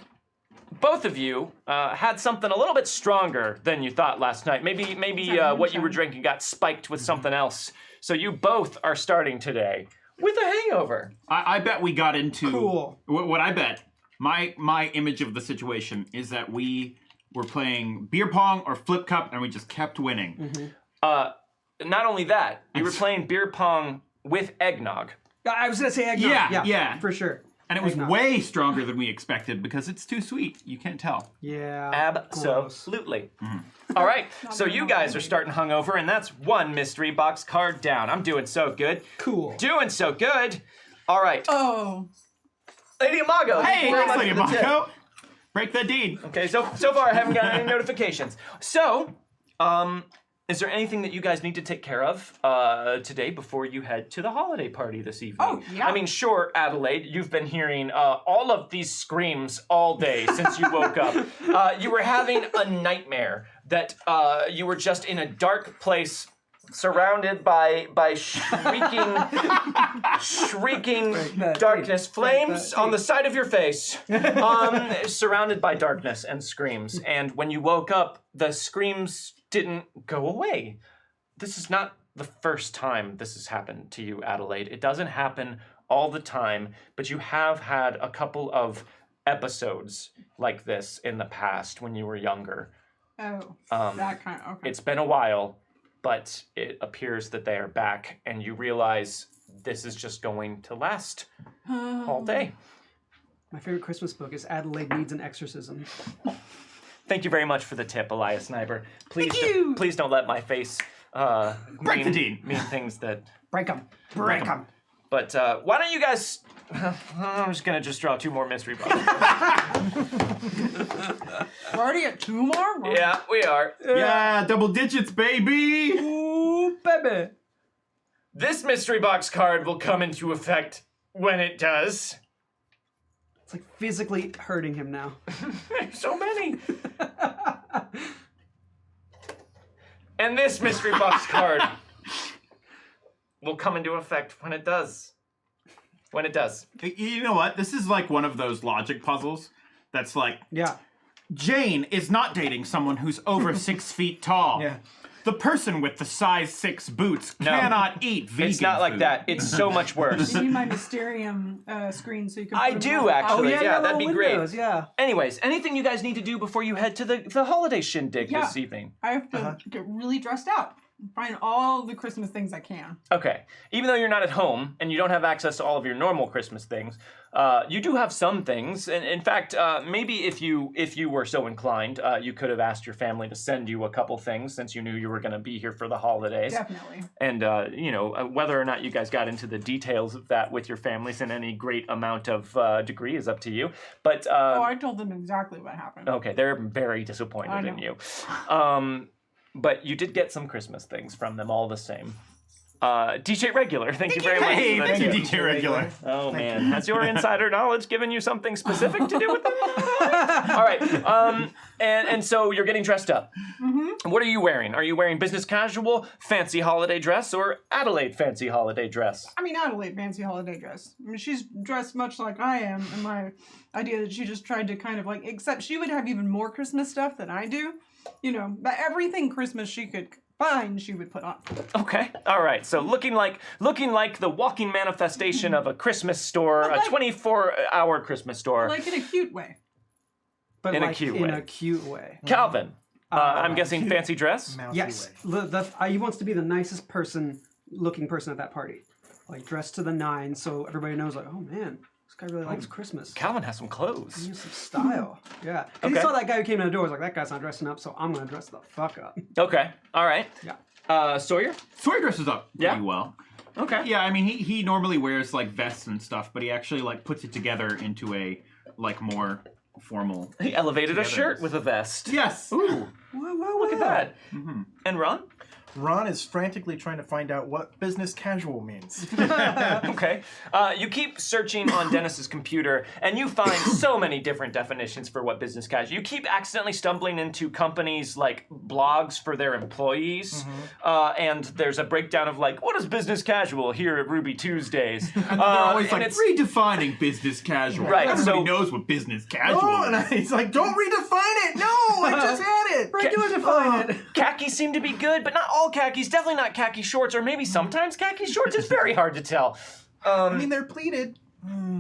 both of you had something a little bit stronger than you thought last night. Maybe what you were drinking got spiked with something else. So you both are starting today with a hangover. I bet we got into... Cool. What I bet, my image of the situation is that we were playing beer pong or flip cup and we just kept winning. Not only that, you were playing beer pong with eggnog. I was going to say eggnog. Yeah. For sure. And it was Eggnog. way stronger than we expected because it's too sweet. You can't tell. Yeah. Absolutely. All right, so you guys are starting hungover, and that's one mystery box card down. I'm doing so good. Cool. Doing so good. All right, Oh. Lady Imago. thank Hey, you very thanks, much Lady for the tip. Marco. Break the deed. Okay, so far I haven't got any notifications. So, is there anything that you guys need to take care of today before you head to the holiday party this evening? Oh, yeah. I mean, sure, Adelaide, you've been hearing all of these screams all day since you woke up. You were having a nightmare that you were just in a dark place surrounded by shrieking darkness, flames on the side of your face, surrounded by darkness and screams. And when you woke up, the screams didn't go away. This is not the first time this has happened to you, Adelaide. It doesn't happen all the time, but you have had a couple of episodes like this in the past when you were younger. Oh. That kind of, okay. It's been a while, but it appears that they are back, and you realize this is just going to last all day. My favorite Christmas book is Adelaide Needs an Exorcism. Thank you very much for the tip, Elias Sniper. Please, Thank you. please don't let my face Break the deed. mean things that. Break 'em. Break 'em. But why don't you guys? I'm just gonna draw two more mystery boxes. We're already at 2 more? Yeah, we are. Yeah, double digits, baby. Ooh, baby. This mystery box card will come into effect when it does. It's like physically hurting him now. There's so many. And this mystery box card will come into effect when it does. When it does. You know what? This is like one of those logic puzzles that's like, Yeah. Jane is not dating someone who's over 6 feet tall. Yeah. The person with the size 6 boots cannot eat vegan It's not like food. that. It's so much worse. You need my Mysterium screen so you can. I put do, them on. actually. Oh, yeah, that'd little be great. windows, yeah. Anyways, anything you guys need to do before you head to the holiday shindig Yeah. this evening? I have to get really dressed up. Find all the Christmas things I can. Okay. Even though you're not at home and you don't have access to all of your normal Christmas things, you do have some things. And in fact, maybe if you were so inclined, you could have asked your family to send you a couple things since you knew you were going to be here for the holidays. Definitely. And whether or not you guys got into the details of that with your families in any great amount of degree is up to you. But I told them exactly what happened. okay, they're very disappointed in you. But you did get some Christmas things from them all the same. DJ Regular, thank you very much. Hey, for the thank you, tip. DJ Regular. Oh man, has your insider knowledge given you something specific to do with them? All right. And so you're getting dressed up. Mm-hmm. What are you wearing? Are you wearing business casual, fancy holiday dress, or Adelaide fancy holiday dress? I mean, Adelaide fancy holiday dress. I mean, she's dressed much like I am, and my idea that she just tried to kind of like, except she would have even more Christmas stuff than I do. You know, but everything Christmas she could find, she would put on. Okay. All right. So looking like the walking manifestation of a Christmas store, a 24-hour Christmas store. Like in a cute way. But In a like cute in way. a cute way. Calvin, I'm guessing fancy dress? Mousy Yes, way. he wants to be the nicest looking person at that party, like dressed to the nines, so everybody knows, like, oh man, this guy really likes Christmas. Calvin has some clothes. He has some style. Yeah. And Okay. he saw that guy who came in the door. Was like, that guy's not dressing up, so I'm gonna dress the fuck up. Okay. All right. Yeah. Sawyer? Sawyer dresses up pretty Yeah? well. Okay. Yeah, I mean, he normally wears like vests and stuff, but he actually like puts it together into a like more formal. He elevated a Togetherness. shirt with a vest. Yes. Ooh. Look at that. Mm-hmm. And Ron? Ron is frantically trying to find out what business casual means. Okay. You keep searching on Dennis's computer, and you find so many different definitions for what business casual. You keep accidentally stumbling into companies like blogs for their employees, and there's a breakdown of like, what is business casual here at Ruby Tuesdays? And they're always and like it's- redefining business casual. Right, Everybody so- knows what business casual Oh, and is. he's like, don't redefine it! No, I just had it! Regular define it. Khakis seem to be good, but not all khakis. Definitely not khaki shorts, or maybe sometimes khaki shorts. It's very hard to tell. I mean, they're pleated.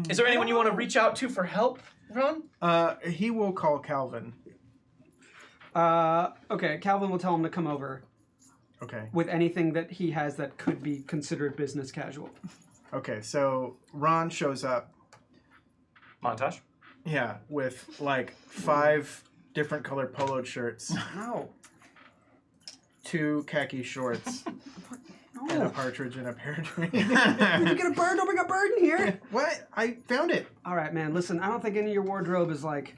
Is there anyone you want to reach out to for help, Ron? He will call Calvin. Okay, Calvin will tell him to come over Okay. with anything that he has that could be considered business casual. Okay, so Ron shows up, Montage. yeah, with like 5 different colored polo shirts, No. 2 khaki shorts, and a No. partridge in a pear tree. You get a bird, don't bring a bird in here. What? I found it. All right, man, listen, I don't think any of your wardrobe is like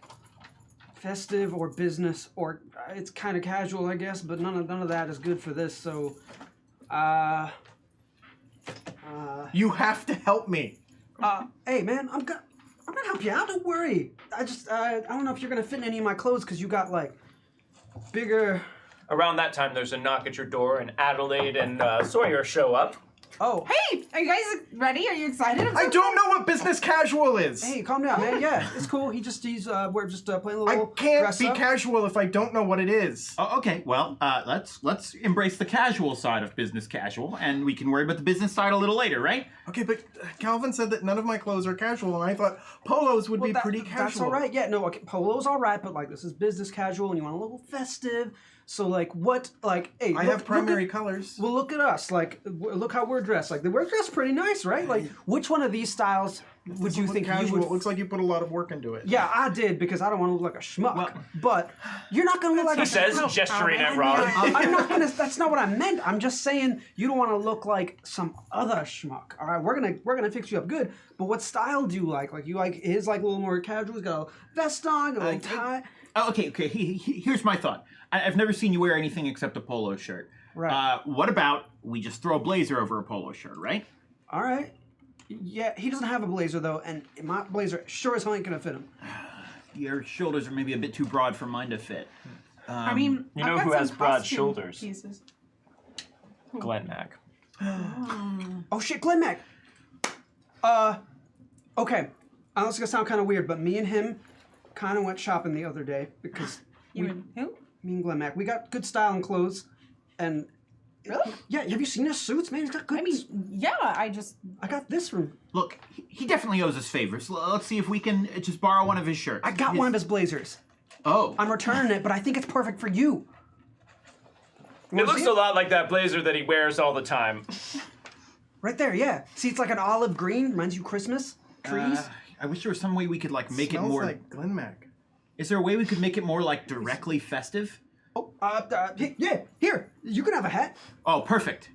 festive or business, or it's kind of casual, I guess, but none of that is good for this, so You have to help me. hey man, I'm gonna help you out, don't worry. I don't know if you're gonna fit in any of my clothes because you got like bigger. Around that time, there's a knock at your door, and Adelaide and Sawyer show up. Oh, Hey, are you guys ready? Are you excited? I don't know what business casual is. hey, calm down, man. Yeah, it's cool. We're just playing a little. I can't dress be up. casual if I don't know what it is. Oh, okay, well, let's embrace the casual side of business casual, and we can worry about the business side a little later, right? Okay, but Calvin said that none of my clothes are casual, and I thought polos would be pretty casual. That's all right. Yeah, no, okay, polo's all right, but like this is business casual, and you want a little festive. So like what? Like hey, I have primary colors. Well, look at us. Like, look how we're dressed. Like, we're dressed pretty nice, right? Like, which one of these styles would you think casual? you would? It looks like you put a lot of work into it. Yeah, I did because I don't want to look like a schmuck. But you're not gonna look like He a says, schmuck. gesturing at Ron. I'm not gonna. That's not what I meant. I'm just saying you don't want to look like some other schmuck. All right, we're gonna fix you up good. But what style do you like? Like you like his like a little more casual. He's got a vest on, a little tie. Oh, okay. Here's my thought. I've never seen you wear anything except a polo shirt. Right. What about we just throw a blazer over a polo shirt, right? All right. Yeah, he doesn't have a blazer though, and my blazer sure as hell ain't gonna fit him. Your shoulders are maybe a bit too broad for mine to fit. I mean, You know I've got who some has broad costume shoulders? Pieces. Glenn Mack. Oh shit, Glenn Mack. Okay. I know it's gonna sound kind of weird, but me and him kind of went shopping the other day because You and who? me and Glenn Mack, we got good style and clothes, and Really? yeah, have you seen his suits, man? He's got good. I mean, yeah. I I got this from. Look, he definitely owes us favors. Let's see if we can just borrow one of his shirts. I got one of his blazers. Oh. I'm returning it, but I think it's perfect for you. It looks a lot like that blazer that he wears all the time. Right there, yeah. See, it's like an olive green, reminds you of Christmas trees. I wish there was some way we could like make it Smells more. like Glen Mac. Is there a way we could make it more like directly festive? Yeah, here, you can have a hat. Oh, perfect.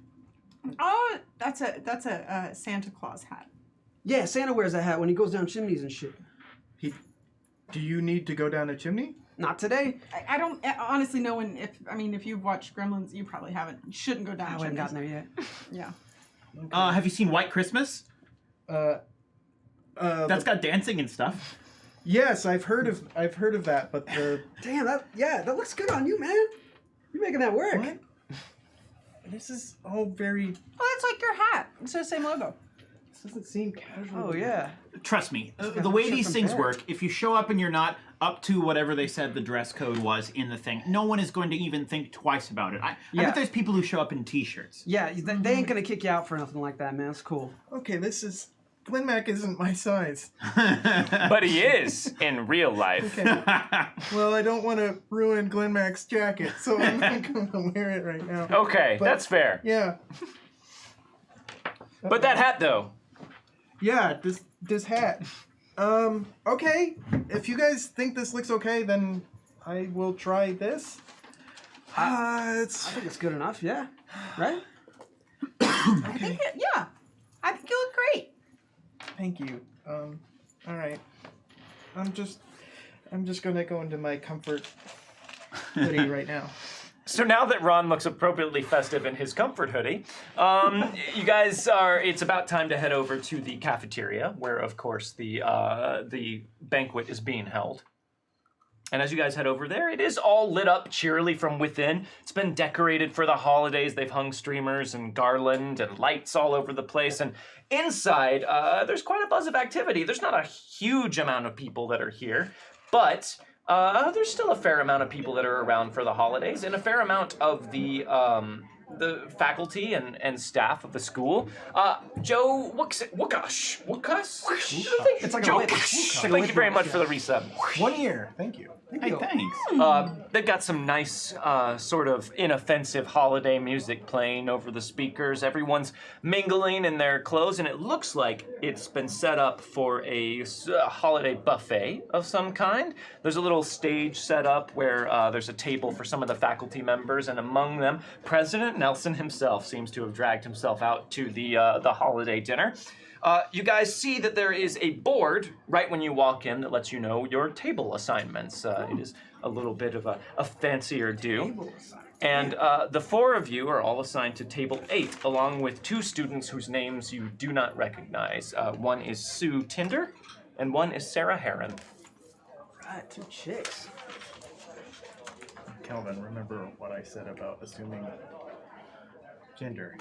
Oh, that's a Santa Claus hat. Yeah, Santa wears that hat when he goes down chimneys and shit. Do you need to go down a chimney? Not today. I don't honestly know if you've watched Gremlins, you probably haven't. You shouldn't go down. I haven't gotten there yet. Yeah. Have you seen White Christmas? That's That's got dancing and stuff. Yes, I've heard of that, but the Damn, that looks good on you, man. You're making that work. what? This is all very. Oh, that's like your hat. It's the same logo. This doesn't seem casual. Oh yeah. Trust me, gotta the way show these some things back. work, if you show up and you're not up to whatever they said the dress code was in the thing, no one is going to even think twice about it. I Yeah. bet there's people who show up in t-shirts. Yeah, they ain't gonna kick you out for nothing like that, man. It's cool. Okay, this is. Glenn Mac isn't my size. But he is in real life. Okay. Well, I don't want to ruin Glenn Mac's jacket, so I'm not going to wear it right now. Okay, But- that's fair. Yeah. But that hat, though. Yeah, this hat. Okay. If you guys think this looks okay, then I will try this. I think it's good enough. Yeah. Right. I think yeah. I think you look great. Thank you. All right. I'm just gonna go into my comfort hoodie right now. So now that Ron looks appropriately festive in his comfort hoodie, you guys it's about time to head over to the cafeteria, where, of course, the banquet is being held. And as you guys head over there, it is all lit up cheerily from within. It's been decorated for the holidays. They've hung streamers and garland and lights all over the place. And inside, there's quite a buzz of activity. There's not a huge amount of people that are here, but there's still a fair amount of people that are around for the holidays, and a fair amount of the faculty and staff of the school. Joe Wookash. It's like a Joe whip. Thank you very much for the resub. 1 year. Thank you. Hey, thanks. They've got some nice, sort of inoffensive holiday music playing over the speakers. Everyone's mingling in their clothes, and it looks like it's been set up for a holiday buffet of some kind. There's a little stage set up where there's a table for some of the faculty members, and among them, President Nelson himself seems to have dragged himself out to the holiday dinner. You guys see that there is a board right when you walk in that lets you know your table assignments. It is a little bit of a fancier do. And the four of you are all assigned to table 8, along with 2 students whose names you do not recognize. One is Sue Tinder, and one is Sarah Heron. Right, 2 chicks. Calvin, remember what I said about assuming gender.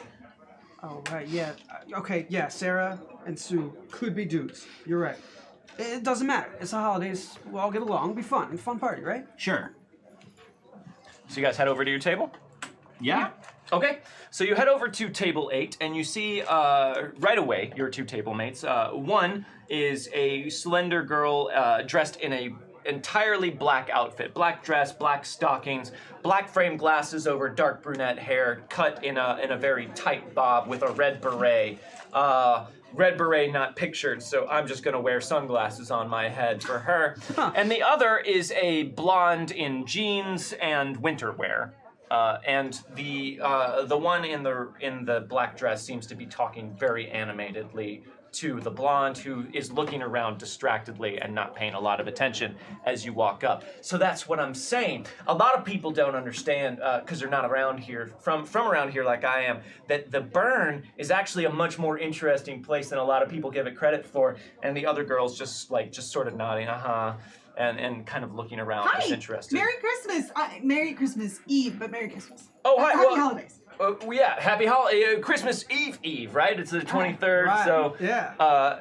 Oh right, yeah. Okay, yeah. Sarah and Sue could be dudes. You're right. It doesn't matter. It's the holidays. We'll all get along. Be fun. Fun party, right? Sure. So you guys head over to your table? Yeah. Okay, so you head over to table 8, and you see right away your 2 table mates. One is a slender girl dressed in a entirely black outfit, black dress, black stockings, black framed glasses over dark brunette hair, cut in a very tight bob with a red beret. Red beret not pictured, so I'm just gonna wear sunglasses on my head for her. And the other is a blonde in jeans and winter wear. And the one in the black dress seems to be talking very animatedly to the blonde, who is looking around distractedly and not paying a lot of attention as you walk up. So that's what I'm saying. A lot of people don't understand, because they're not around here, from around here like I am, that the Burn is actually a much more interesting place than a lot of people give it credit for. And the other girl's just sort of nodding, and kind of looking around, disinterested. Merry Christmas! Merry Christmas Eve, but Merry Christmas. Oh, hi. Happy holidays. Yeah, happy holiday, Christmas Eve, right? It's the 23rd, Right, so yeah.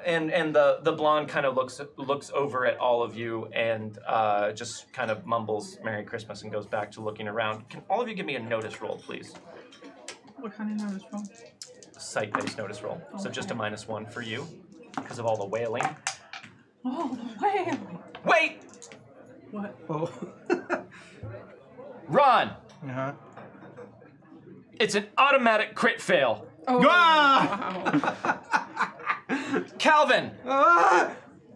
and the blonde kind of looks over at all of you and just kind of mumbles Merry Christmas and goes back to looking around. Can all of you give me a notice roll, please? What kind of notice roll? Sight-based notice roll. So just a -1 for you because of all the wailing. Oh, wait. Wait, What? Oh. Ron, Uh-huh. it's an automatic crit fail. Oh, Ah! wow. Calvin, Ah!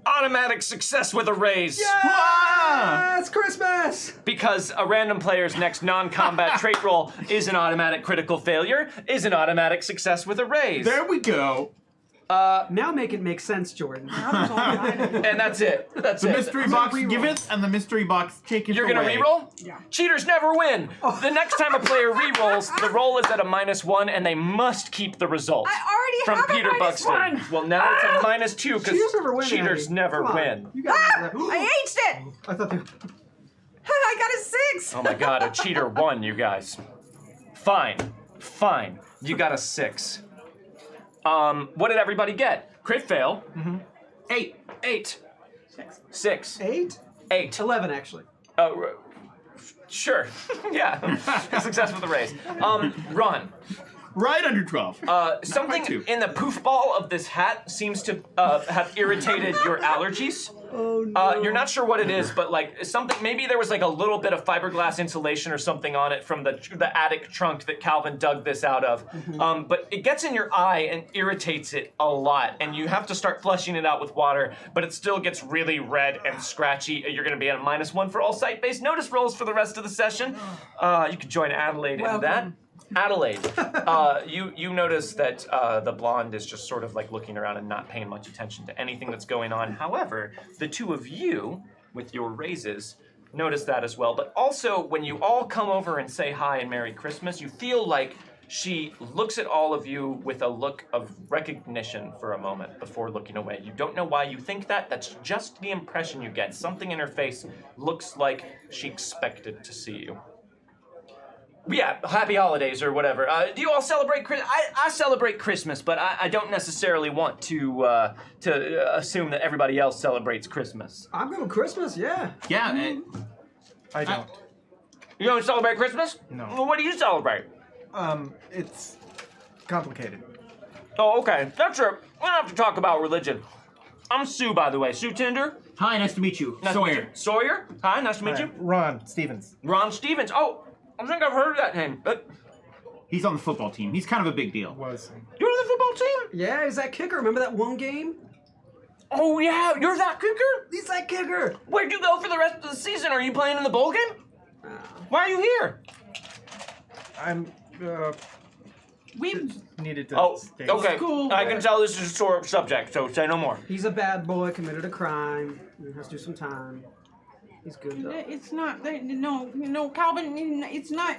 automatic success with a raise. Ah, it's Christmas. Because a random player's next non-combat trait roll is an automatic critical failure, is an automatic success with a raise. There we go. Now make it make sense, Jordan. And that's it. That's The it. mystery box giveth, and the mystery box taketh You're away. gonna re-roll? Yeah. Cheaters never win. The next time a player re-rolls, the roll is at a -1, and they must keep the result. I already From have Peter a Buxton. -1. Well, now it's a -2 because Cheaters never win, cheaters Andy. never Come on. win. You guys I aged it. I thought they I got a 6. Oh my god, a cheater won, you guys. Fine. You got a 6. What did everybody get? Crit fail. 8. 6. 8? 8. 11, actually. Sure. Yeah. Success with the raise. Run. Right under 12. Something two. in the poof ball of this hat seems to have irritated your allergies. Oh, no. You're not sure what it is, but like something. Maybe there was like a little bit of fiberglass insulation or something on it from the attic trunk that Calvin dug this out of. But it gets in your eye and irritates it a lot, and you have to start flushing it out with water. But it still gets really red and scratchy. You're going to be at a -1 for all site-based notice rolls for the rest of the session. You could join Adelaide in that. Welcome. Adelaide, you notice that the blonde is just sort of like looking around and not paying much attention to anything that's going on. However, the two of you, with your raises, notice that as well. But also, when you all come over and say hi and Merry Christmas, you feel like she looks at all of you with a look of recognition for a moment before looking away. You don't know why you think that. That's just the impression you get. Something in her face looks like she expected to see you. Yeah, happy holidays or whatever. Do you all celebrate Christmas? I celebrate Christmas, but I don't necessarily want to assume that everybody else celebrates Christmas. I'm good with Christmas, yeah. Yeah. I don't. You don't celebrate Christmas? No. Well, what do you celebrate? It's complicated. Oh, okay. That's right. We don't have to talk about religion. I'm Sue, by the way. Sue Tinder. Hi, nice to meet you. Nice to meet you. Sawyer. Hi, nice to meet you. Ron Stevens. Ron Stevens. Oh, I think I've heard of that name. But He's on the football team. He's kind of a big deal. Was. you're on the football team? Yeah, he's that kicker. Remember that one game? Oh, yeah. You're that kicker? He's that kicker. Where'd you go for the rest of the season? Are you playing in the bowl game? Why are you here? I'm We needed to. Oh, stay. okay. Cool. I can tell this is a sore subject, so say no more. He's a bad boy, committed a crime. He has to do some time. He's good though. It's not. No, Calvin. It's not.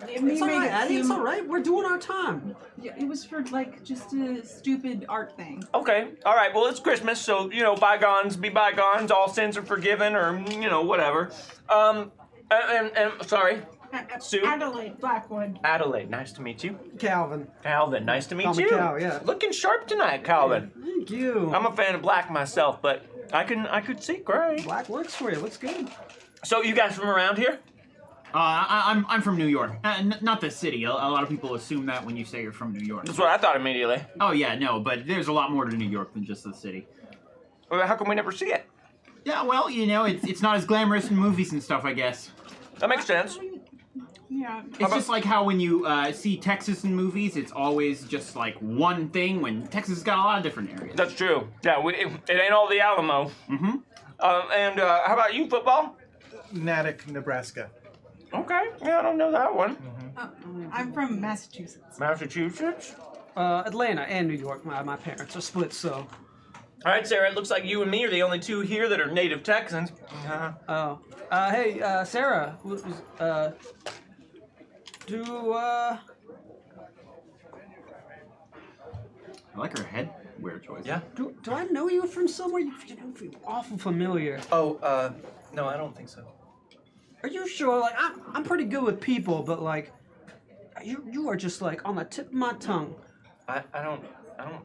It's all right, Addie. It's all right. We're doing our time. Yeah, it was for like just a stupid art thing. Okay, all right. Well, it's Christmas, so bygones be bygones. All sins are forgiven, or whatever. And sorry, Sue. Adelaide Blackwood. Adelaide, nice to meet you. Calvin. Calvin, nice to meet Call me you. Cal, yeah. Looking sharp tonight, Calvin. Thank you. I'm a fan of black myself, but I could see gray. Black works for you. Looks good. So you guys from around here? I'm from New York. Not the city. A lot of people assume that when you say you're from New York. That's what I thought immediately. Oh yeah, no, but there's a lot more to New York than just the city. Well, how come we never see it? Yeah, well, it's not as glamorous in movies and stuff, I guess. That makes sense. Yeah. It's just like how when you see Texas in movies, it's always just like one thing. When Texas has got a lot of different areas. That's true. Yeah, it ain't all the Alamo. Mm-hmm. And how about you, football? Natick, Nebraska. Okay. Yeah, I don't know that one. I'm from Massachusetts. Massachusetts. Atlanta and New York. My parents are split, so. All right, Sarah. It looks like you and me are the only two here that are native Texans. Oh. Hey, Sarah. I like her headwear choice. Yeah. Do I know you from somewhere? You feel awful familiar. Oh, no, I don't think so. Are you sure? Like, I'm pretty good with people, but like, you are just like on the tip of my tongue. I don't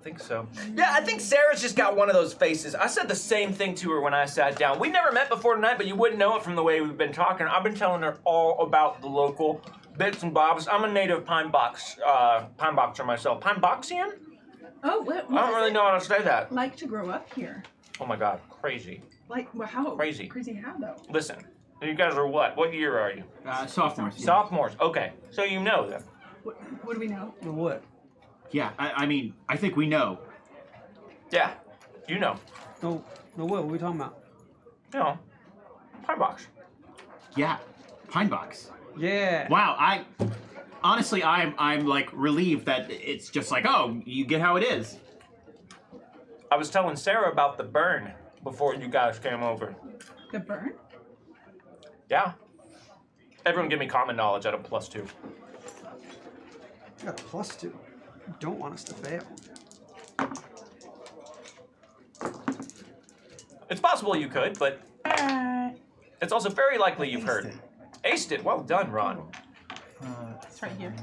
think so. Yeah, I think Sarah's just got one of those faces. I said the same thing to her when I sat down. We never met before tonight, but you wouldn't know it from the way we've been talking. I've been telling her all about the local bits and bobs. I'm a native pine boxer myself. Pine boxian? Oh, what I don't really know how to say that. Like to grow up here. Oh my God, crazy. Like, well, how? Crazy. Crazy how though? Listen, you guys are what? What year are you? Sophomores. Yeah. Sophomores. Okay, so you know them. What do we know? What? Yeah, I mean, I think we know. Yeah, you know. No, what are we talking about? You know, pine box. Yeah, pine box. Yeah. Wow, I'm like relieved that it's just like, oh, you get how it is. I was telling Sarah about the burn before you guys came over. The burn? Yeah. Everyone give me common knowledge out of +2. I got a +2. You don't want us to fail. It's possible you could, but it's also very likely you've heard. Aced it. Well done, Ron. It's right here.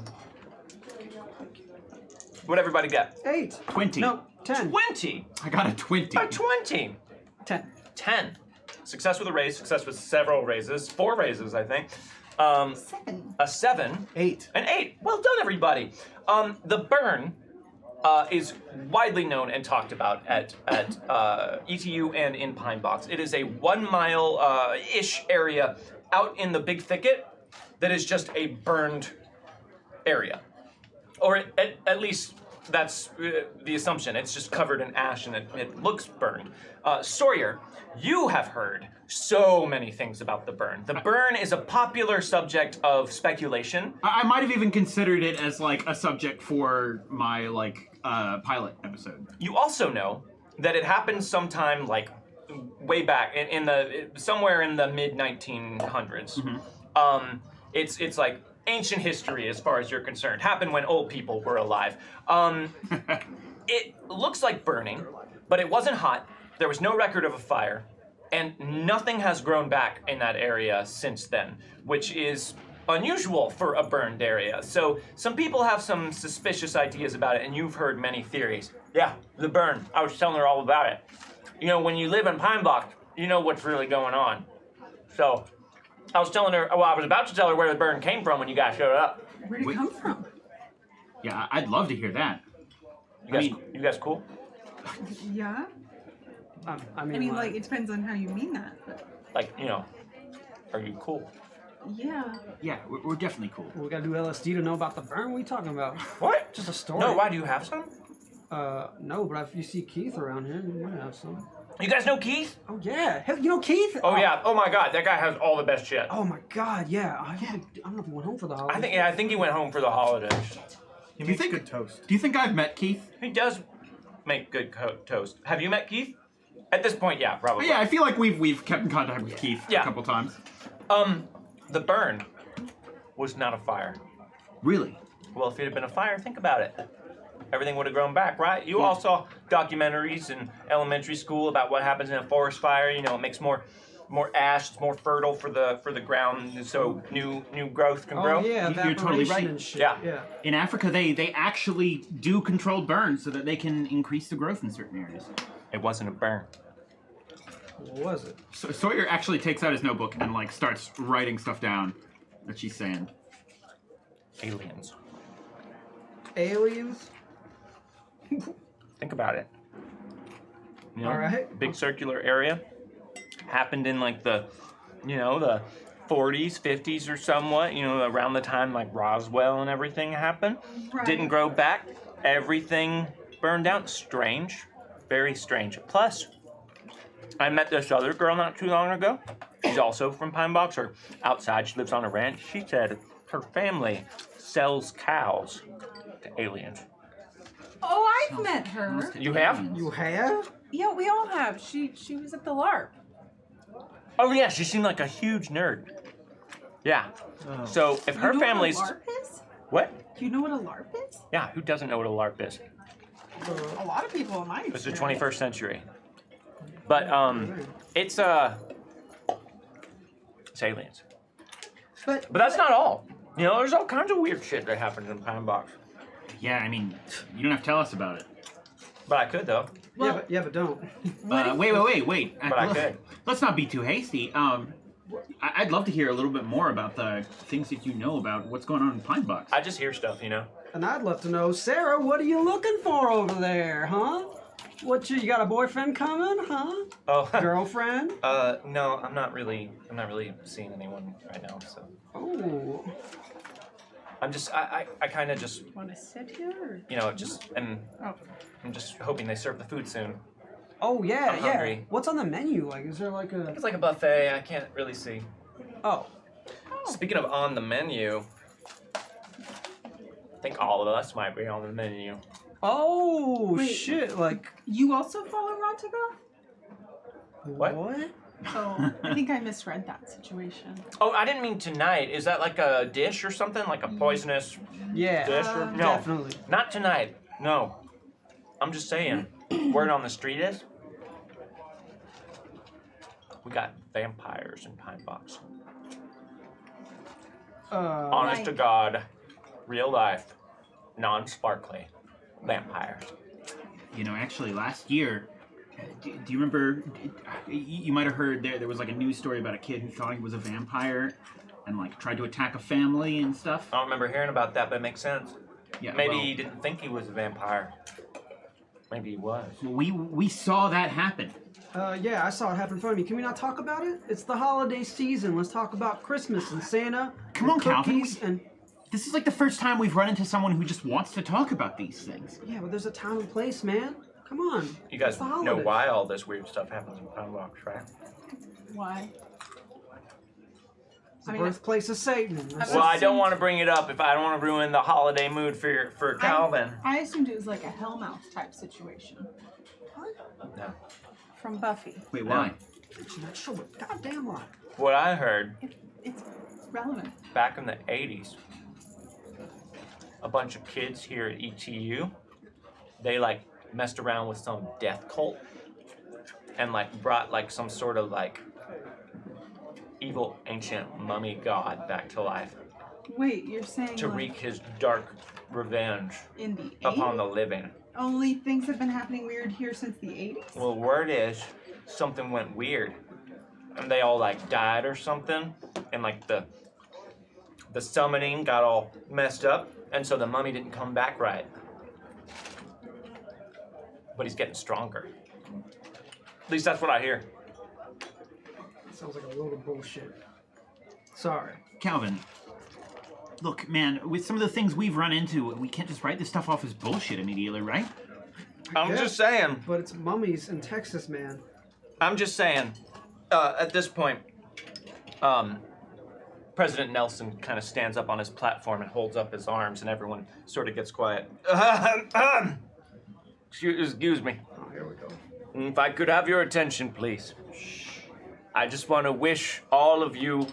What'd everybody get? 8. 20. No, 10. 20. I got a 20. A 20. 10. 10. Success with a raise. Success with several raises. 4 raises, I think. 7. A 7. 8. An 8. Well done, everybody. The burn is widely known and talked about at ETU and in Pine Box. It is a 1 mile ish area out in the big thicket that is just a burned area. Or at least that's the assumption. It's just covered in ash and it looks burned. Sawyer, you have heard so many things about the burn. The burn is a popular subject of speculation. I might have even considered it as like a subject for my pilot episode. You also know that it happened sometime like way back somewhere in the mid 1900s. It's like ancient history as far as you're concerned. Happened when old people were alive. It looks like burning, but it wasn't hot. There was no record of a fire, and nothing has grown back in that area since then, which is unusual for a burned area. So some people have some suspicious ideas about it, and you've heard many theories. Yeah, the burn. I was telling her all about it. You know, when you live in Pine Box, you know what's really going on. So I was telling her, well, I was about to tell her where the burn came from when you guys showed up. Where'd it come from? Yeah, I'd love to hear that. You guys cool? Yeah. I I mean, like, it depends on how you mean that. But Like, you know, are you cool? yeah. Yeah, we're definitely cool. we gotta do LSD to know about the burn. What are you talking about? What? Just a story. No, why do you have some? No, but if you see Keith around here, you might have some. You guys know Keith? Oh yeah, hell, you know Keith? Oh yeah. Oh my God, that guy has all the best shit. Oh my God, yeah. I don't know if he went home for the holidays. I think he went home for the holidays. He you makes think- good toast. Do you think I've met Keith? He does make good toast. Have you met Keith? At this point, yeah, probably. Yeah, I feel like we've kept in contact with Keith Yeah. a couple times. The burn was not a fire. Really? Well, if it had been a fire, think about it. Everything would have grown back, right? You all saw documentaries in elementary school about what happens in a forest fire. You know, it makes more ash, it's more fertile for the ground, and so new growth can grow. Oh yeah, You're totally evaporation right. and shit. Yeah. Yeah. In Africa, they actually do controlled burns so that they can increase the growth in certain areas. It wasn't a burn. What was it? So Sawyer actually takes out his notebook and like starts writing stuff down that she's saying. Aliens. Aliens? Think about it. You know, All right. Big circular area. Happened in like the 40s, 50s or somewhat, around the time like Roswell and everything happened. Right. Didn't grow back. Everything burned down. Strange. Very strange. Plus, I met this other girl not too long ago. She's also from Pine Box, or outside. She lives on a ranch. She said her family sells cows to aliens. Oh, I've met her. You have? You have? Yeah, we all have. She was at the LARP. Oh yeah, she seemed like a huge nerd. Yeah. Oh. So if her You know family's what a LARP is? what? Do you know what a LARP is? Yeah, who doesn't know what a LARP is? A lot of people in my It's the experience. 21st century. But it's aliens. But But that's not all. There's all kinds of weird shit that happens in Pine Box. Yeah, I mean, you don't have to tell us about it. But I could though. yeah, but don't. Wait. But I could. Let's not be too hasty. I'd love to hear a little bit more about the things that you know about what's going on in Pine Box. I just hear stuff, And I'd love to know, Sarah, what are you looking for over there, huh? What you got a boyfriend coming, huh? Oh. Girlfriend? No, I'm not really seeing anyone right now, so Oh. I'm just I kind of just Want to sit here? I'm just hoping they serve the food soon. Oh yeah, I'm yeah. hungry. What's on the menu? Like, is there like a? It's like a buffet. I can't really see. Oh. Speaking of on the menu, I think all of us might be on the menu. Oh Wait. shit! Like You also follow Rantaga? What? Oh, I think I misread that situation. Oh, I didn't mean tonight. Is that like a dish or something? Like a poisonous Yeah, dish? Or... No, definitely. not tonight. No. I'm just saying. Word on the street is we got vampires in Pine Box. Honest to God, real life, non-sparkly vampires. You know, actually, last year, do you remember? You might have heard there was like a news story about a kid who thought he was a vampire and like tried to attack a family and stuff. I don't remember hearing about that, but it makes sense. Yeah, Maybe well, he didn't think he was a vampire. Maybe he was. we saw that happen. Yeah, I saw it happen in front of me. Can we not talk about it? It's the holiday season. Let's talk about Christmas and Santa. Come and on, Calvin. cookies and This is like the first time we've run into someone who just wants to talk about these things. yeah, but there's a time and place, man. Come on. You guys It's the know holidays. why all this weird stuff happens in Pine Box, right? Why? It's the birthplace of Satan. Well, I don't want to bring it up if I don't want to ruin the holiday mood for Calvin. I assumed it was like a Hellmouth type situation No. from Buffy. Wait, why? Not sure what goddamn lie. What I heard It's relevant. back in the 80s, a bunch of kids here at ETU, they like messed around with some death cult and like brought like some sort of like evil ancient mummy god back to life Wait, you're saying to like wreak his dark revenge in the 80s? upon the living. Only things have been happening weird here since the 80s? Well, word is something went weird and they all like died or something, and like the summoning got all messed up, and so the mummy didn't come back right. But he's getting stronger. At least that's what I hear. Sounds like a load of bullshit. Sorry. Calvin, look, man, with some of the things we've run into, we can't just write this stuff off as bullshit immediately, right? I'm guess. just saying. But it's mummies in Texas, man. I'm just saying. At this point, President Nelson kind of stands up on his platform and holds up his arms, and everyone sort of gets quiet. Excuse me. Oh, here we go. If I could have your attention, please. I just want to wish all of you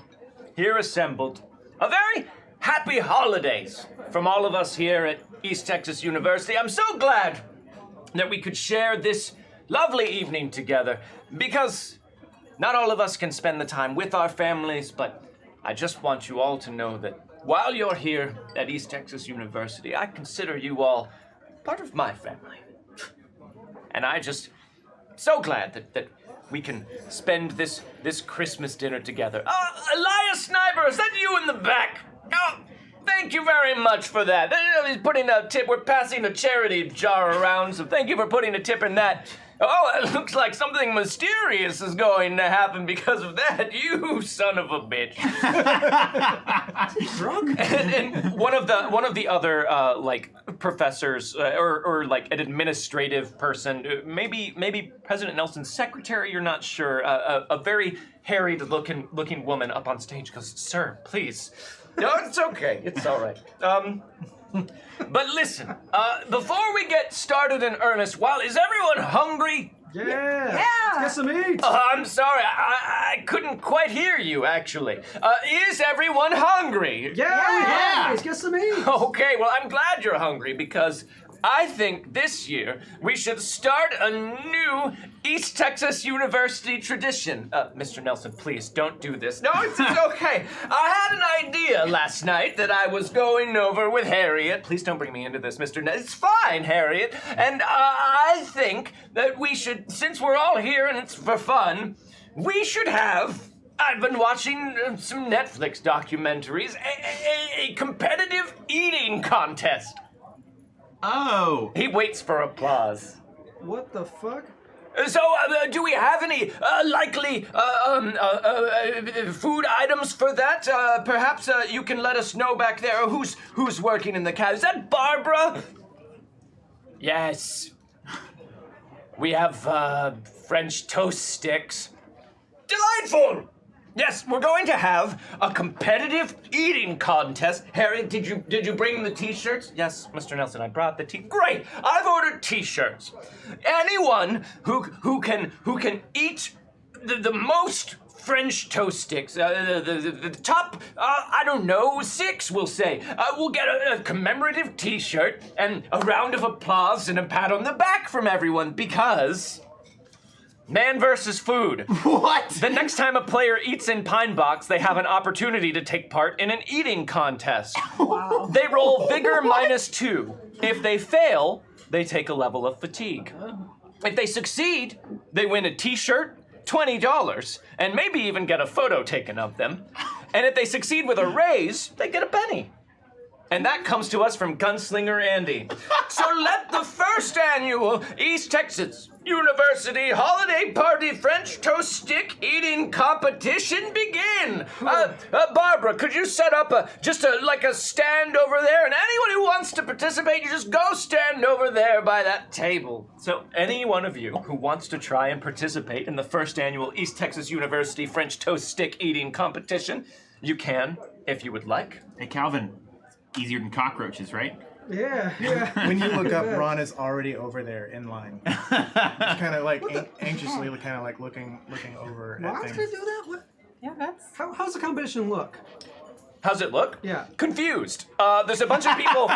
here assembled a very happy holidays from all of us here at East Texas University. I'm so glad that we could share this lovely evening together, because not all of us can spend the time with our families, but I just want you all to know that while you're here at East Texas University, I consider you all part of my family. And I just so glad that we can spend this Christmas dinner together. Elias Sniper, is that you in the back? Oh, thank you very much for that. He's putting a tip. We're passing a charity jar around, so thank you for putting a tip in that. Oh, it looks like something mysterious is going to happen because of that. You son of a bitch. Drunk? And one of the other like professors or like an administrative person, maybe President Nelson's secretary, you're not sure, a very harried looking woman up on stage goes, "Sir, please." No, it's okay. It's all right. But listen, before we get started in earnest, is everyone hungry? Yeah. Yeah. Let's get some meat. I'm sorry, I couldn't quite hear you, actually. Is everyone hungry? Yeah. Let's get some meat. Okay, well, I'm glad you're hungry, because I think this year we should start a new East Texas University tradition. Mr. Nelson, please don't do this. No, it's okay. I had an idea last night that I was going over with Harriet. Please don't bring me into this, Mr. Nelson. It's fine, Harriet. And I think that we should, since we're all here and it's for fun, we should have, I've been watching some Netflix documentaries, a competitive eating contest. Oh. He waits for applause. What the fuck? So, do we have any likely food items for that? Perhaps you can let us know back there who's working in the cab. Is that Barbara? Yes. We have French toast sticks. Delightful! Yes, we're going to have a competitive eating contest. Harry, did you bring the t-shirts? Yes, Mr. Nelson, I brought the Great! I've ordered t-shirts. Anyone who can eat the most French toast sticks, the top, I don't know, 6, we'll say, will get a commemorative t-shirt and a round of applause and a pat on the back from everyone because man versus food. What? The next time a player eats in Pine Box, they have an opportunity to take part in an eating contest. Wow. They roll vigor -2. If they fail, they take a level of fatigue. If they succeed, they win a t-shirt, $20, and maybe even get a photo taken of them. And if they succeed with a raise, they get a penny. And that comes to us from Gunslinger Andy. So let the first annual East Texas University Holiday Party French Toast Stick Eating Competition begin. Barbara, could you set up just a stand over there? And anyone who wants to participate, you just go stand over there by that table. So any one of you who wants to try and participate in the first annual East Texas University French Toast Stick Eating Competition, you can, if you would like. Hey, Calvin. Easier than cockroaches, right? Yeah. When you look up, Ron is already over there in line. He's kind of like anxiously, kind of like looking over at Ron's things. gonna do that? What? Yeah, that's. How's the competition look? How's it look? Yeah. Confused. There's a bunch of people.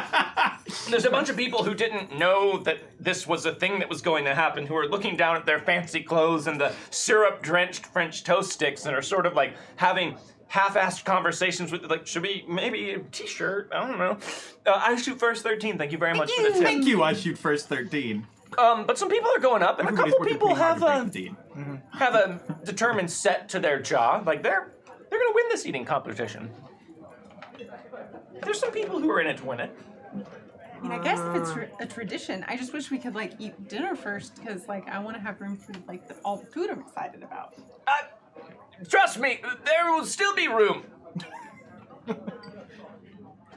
There's a bunch of people who didn't know that this was a thing that was going to happen, who are looking down at their fancy clothes and the syrup-drenched French toast sticks, and are sort of like having half-assed conversations with, like, should we maybe a t-shirt? I don't know. I shoot first 13. Thank you very much for the tip. Thank you, I shoot first 13. But some people are going up, and Everybody's a couple working people pretty hard have to break the dean. have a determined set to their jaw. Like they're gonna win this eating competition. There's some people who are in it to win it. I mean, I guess if it's a tradition, I just wish we could like eat dinner first because like I want to have room for like all the food I'm excited about. Trust me, there will still be room.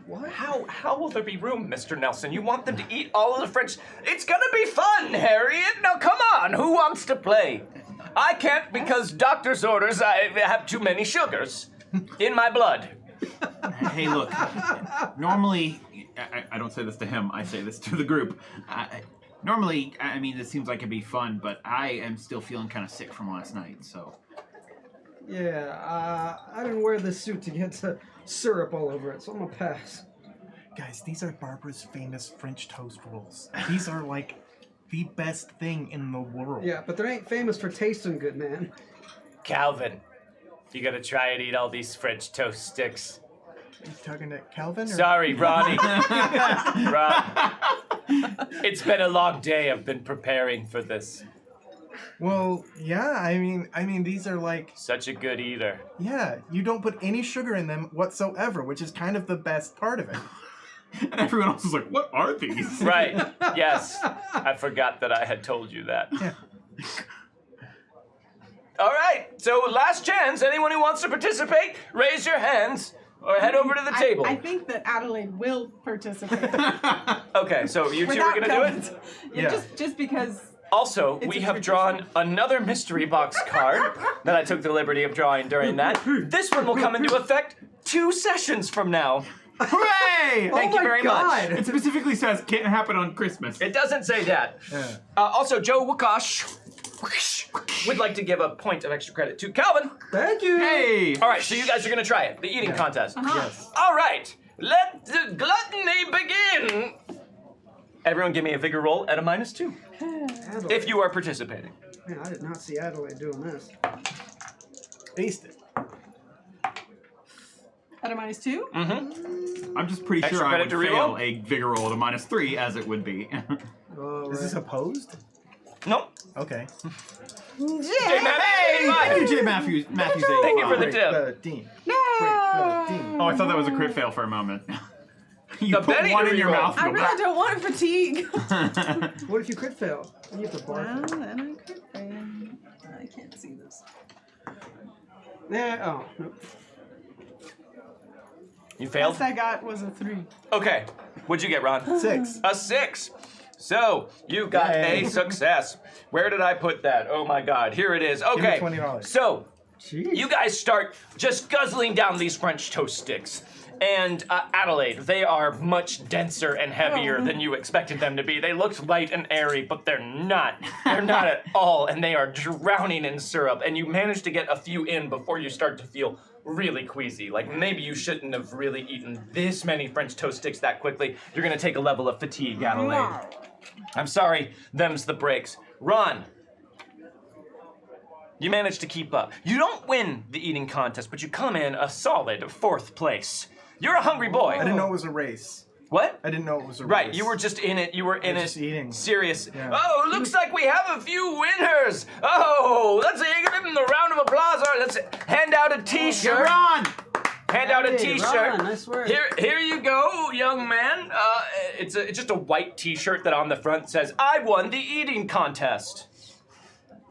What? How will there be room, Mr. Nelson? You want them to eat all of the French? It's gonna be fun, Harriet. Now come on, who wants to play? I can't because doctor's orders. I have too many sugars in my blood. Hey, look. Normally, I don't say this to him. I say this to the group. Normally, I mean, this seems like it'd be fun, but I am still feeling kind of sick from last night, so. Yeah, I didn't wear this suit to get syrup all over it, so I'm gonna pass. Guys, these are Barbara's famous French toast rolls. These are like the best thing in the world. Yeah, but they ain't famous for tasting good, man. Calvin, you gotta try and eat all these French toast sticks. Are you talking to Calvin? Or? Sorry, Ronnie. Ron. It's been a long day. I've been preparing for this. Well, yeah. I mean, these are like, Such a good eater. yeah. You don't put any sugar in them whatsoever, which is kind of the best part of it. And everyone else is like, what are these? Right. Yes. I forgot that I had told you that. Yeah. All right. So last chance. Anyone who wants to participate, raise your hands or head over to the table. I think that Adelaide will participate. Okay. So you two are without gonna do Calvin's- it. Yeah. Just because. Also, It's we a have tradition. drawn another mystery box card that I took the liberty of drawing during that. This one will come into effect 2 sessions from now. Hooray! Thank you very much. It specifically says can't happen on Christmas. It doesn't say that. Yeah. Also, Joe Wikosh would like to give a point of extra credit to Calvin. Thank you. Hey! All right, so you guys are going to try it, the eating contest. Yes. All right, let the gluttony begin. Everyone give me a vigor roll at a -2 Adelaide. if you are participating. Man, I did not see Adelaide doing this. Taste it. At a -2? I'm just pretty Extra sure I credit would to fail reroll? a vigor roll at a -3, as it would be. Oh, Is this opposed? Nope. Okay. J Matt, Hey! fine. Thank you, J. Matthews. Matthews Thank you for the 85. tip. Dean. No! Oh, I thought that was a crit fail for a moment. You The put Betty one in your reroll. mouth. I and go, really don't want fatigue. What if you crit fail? You have to barf. Well, then I could fail. I can't see this. Nah, oh, nope. You failed? Best I got was a 3. Okay. What'd you get, Ron? 6. A 6. So, you got Yay. a success. Where did I put that? Oh my god, here it is. Okay. $20. So, Jeez. You guys start just guzzling down these French toast sticks. And Adelaide, they are much denser and heavier than you expected them to be. They looked light and airy, but they're not. They're not at all, and they are drowning in syrup. And you manage to get a few in before you start to feel really queasy. Like maybe you shouldn't have really eaten this many French toast sticks that quickly. You're gonna take a level of fatigue, Adelaide. I'm sorry, them's the breaks. Ron. You managed to keep up. You don't win the eating contest, but you come in a solid 4th place. You're a hungry boy. I didn't know it was a race. What? I didn't know it was a race. Right, you were just in it. You were in it. Just eating. Serious. Yeah. Oh, looks like we have a few winners. Oh, let's give them the round of applause. All right, let's hand out a T-shirt. Ron! Hand out a Hey, T-shirt. Ron, nice work. Here you go, young man. It's just a white T-shirt that on the front says, "I won the eating contest."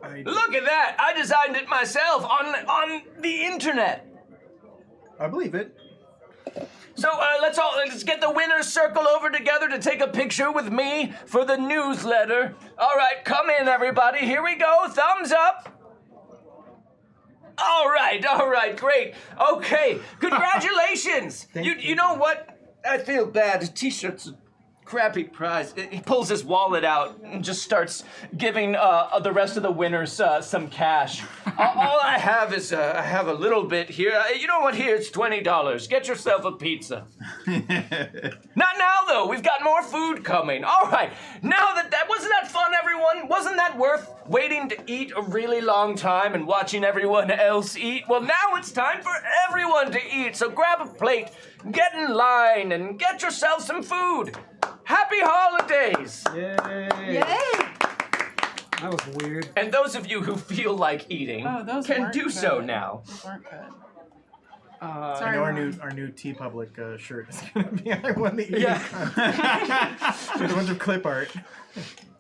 Look at that! I designed it myself on the internet. I believe it. So let's get the winners circle over together to take a picture with me for the newsletter. All right, come in, everybody. Here we go. Thumbs up. All right, great. Okay, congratulations. You know what? I feel bad. The T-shirt's a crappy prize. He pulls his wallet out and just starts giving the rest of the winners some cash. All I have is I have a little bit here. You know what? Here, it's $20. Get yourself a pizza. Not now, though. We've got more food coming. All right. Now that wasn't that fun, everyone? Wasn't that worth waiting to eat a really long time and watching everyone else eat? Well, now it's time for everyone to eat. So grab a plate, get in line, and get yourself some food. Happy holidays! Yay. Yay! That was weird. And those of you who feel like eating those can weren't do so good. now. Those weren't good. I Sorry, know Ron. our new T Public shirt is gonna be I won the eating Yeah. contest. With a bunch of clip art.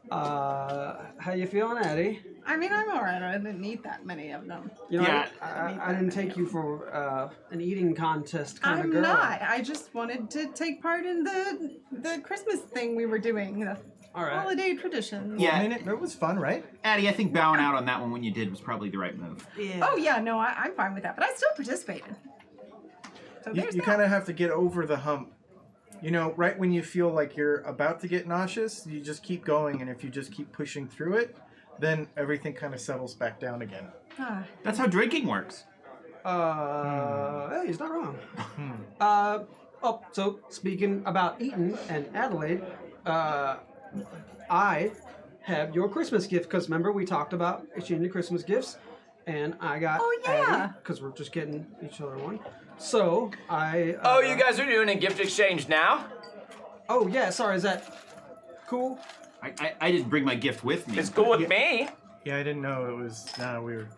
How you feeling, Eddie? I mean, I'm alright. I didn't eat that many of them. You know, Yeah. I didn't take you for an eating contest kind of I'm girl. not. I just wanted to take part in the Christmas thing we were doing. The All right. holiday traditions. Yeah. I mean, it was fun, right? Addie, I think bowing out on that one when you did was probably the right move. Yeah. Oh yeah, no, I'm fine with that, but I still participated. So You there's that. kind of have to get over the hump. You know, right when you feel like you're about to get nauseous, you just keep going, and if you just keep pushing through it, then everything kind of settles back down again. Ah. That's how drinking works. Hey, he's not wrong. So speaking about eating and Adelaide, I have your Christmas gift because remember we talked about exchanging Christmas gifts, and I got Oh, yeah. because we're just getting each other one. So I. Oh, you guys are doing a gift exchange now? Oh yeah, sorry. Is that cool? I didn't bring my gift with me. It's cool with me. Yeah, I didn't know it was weird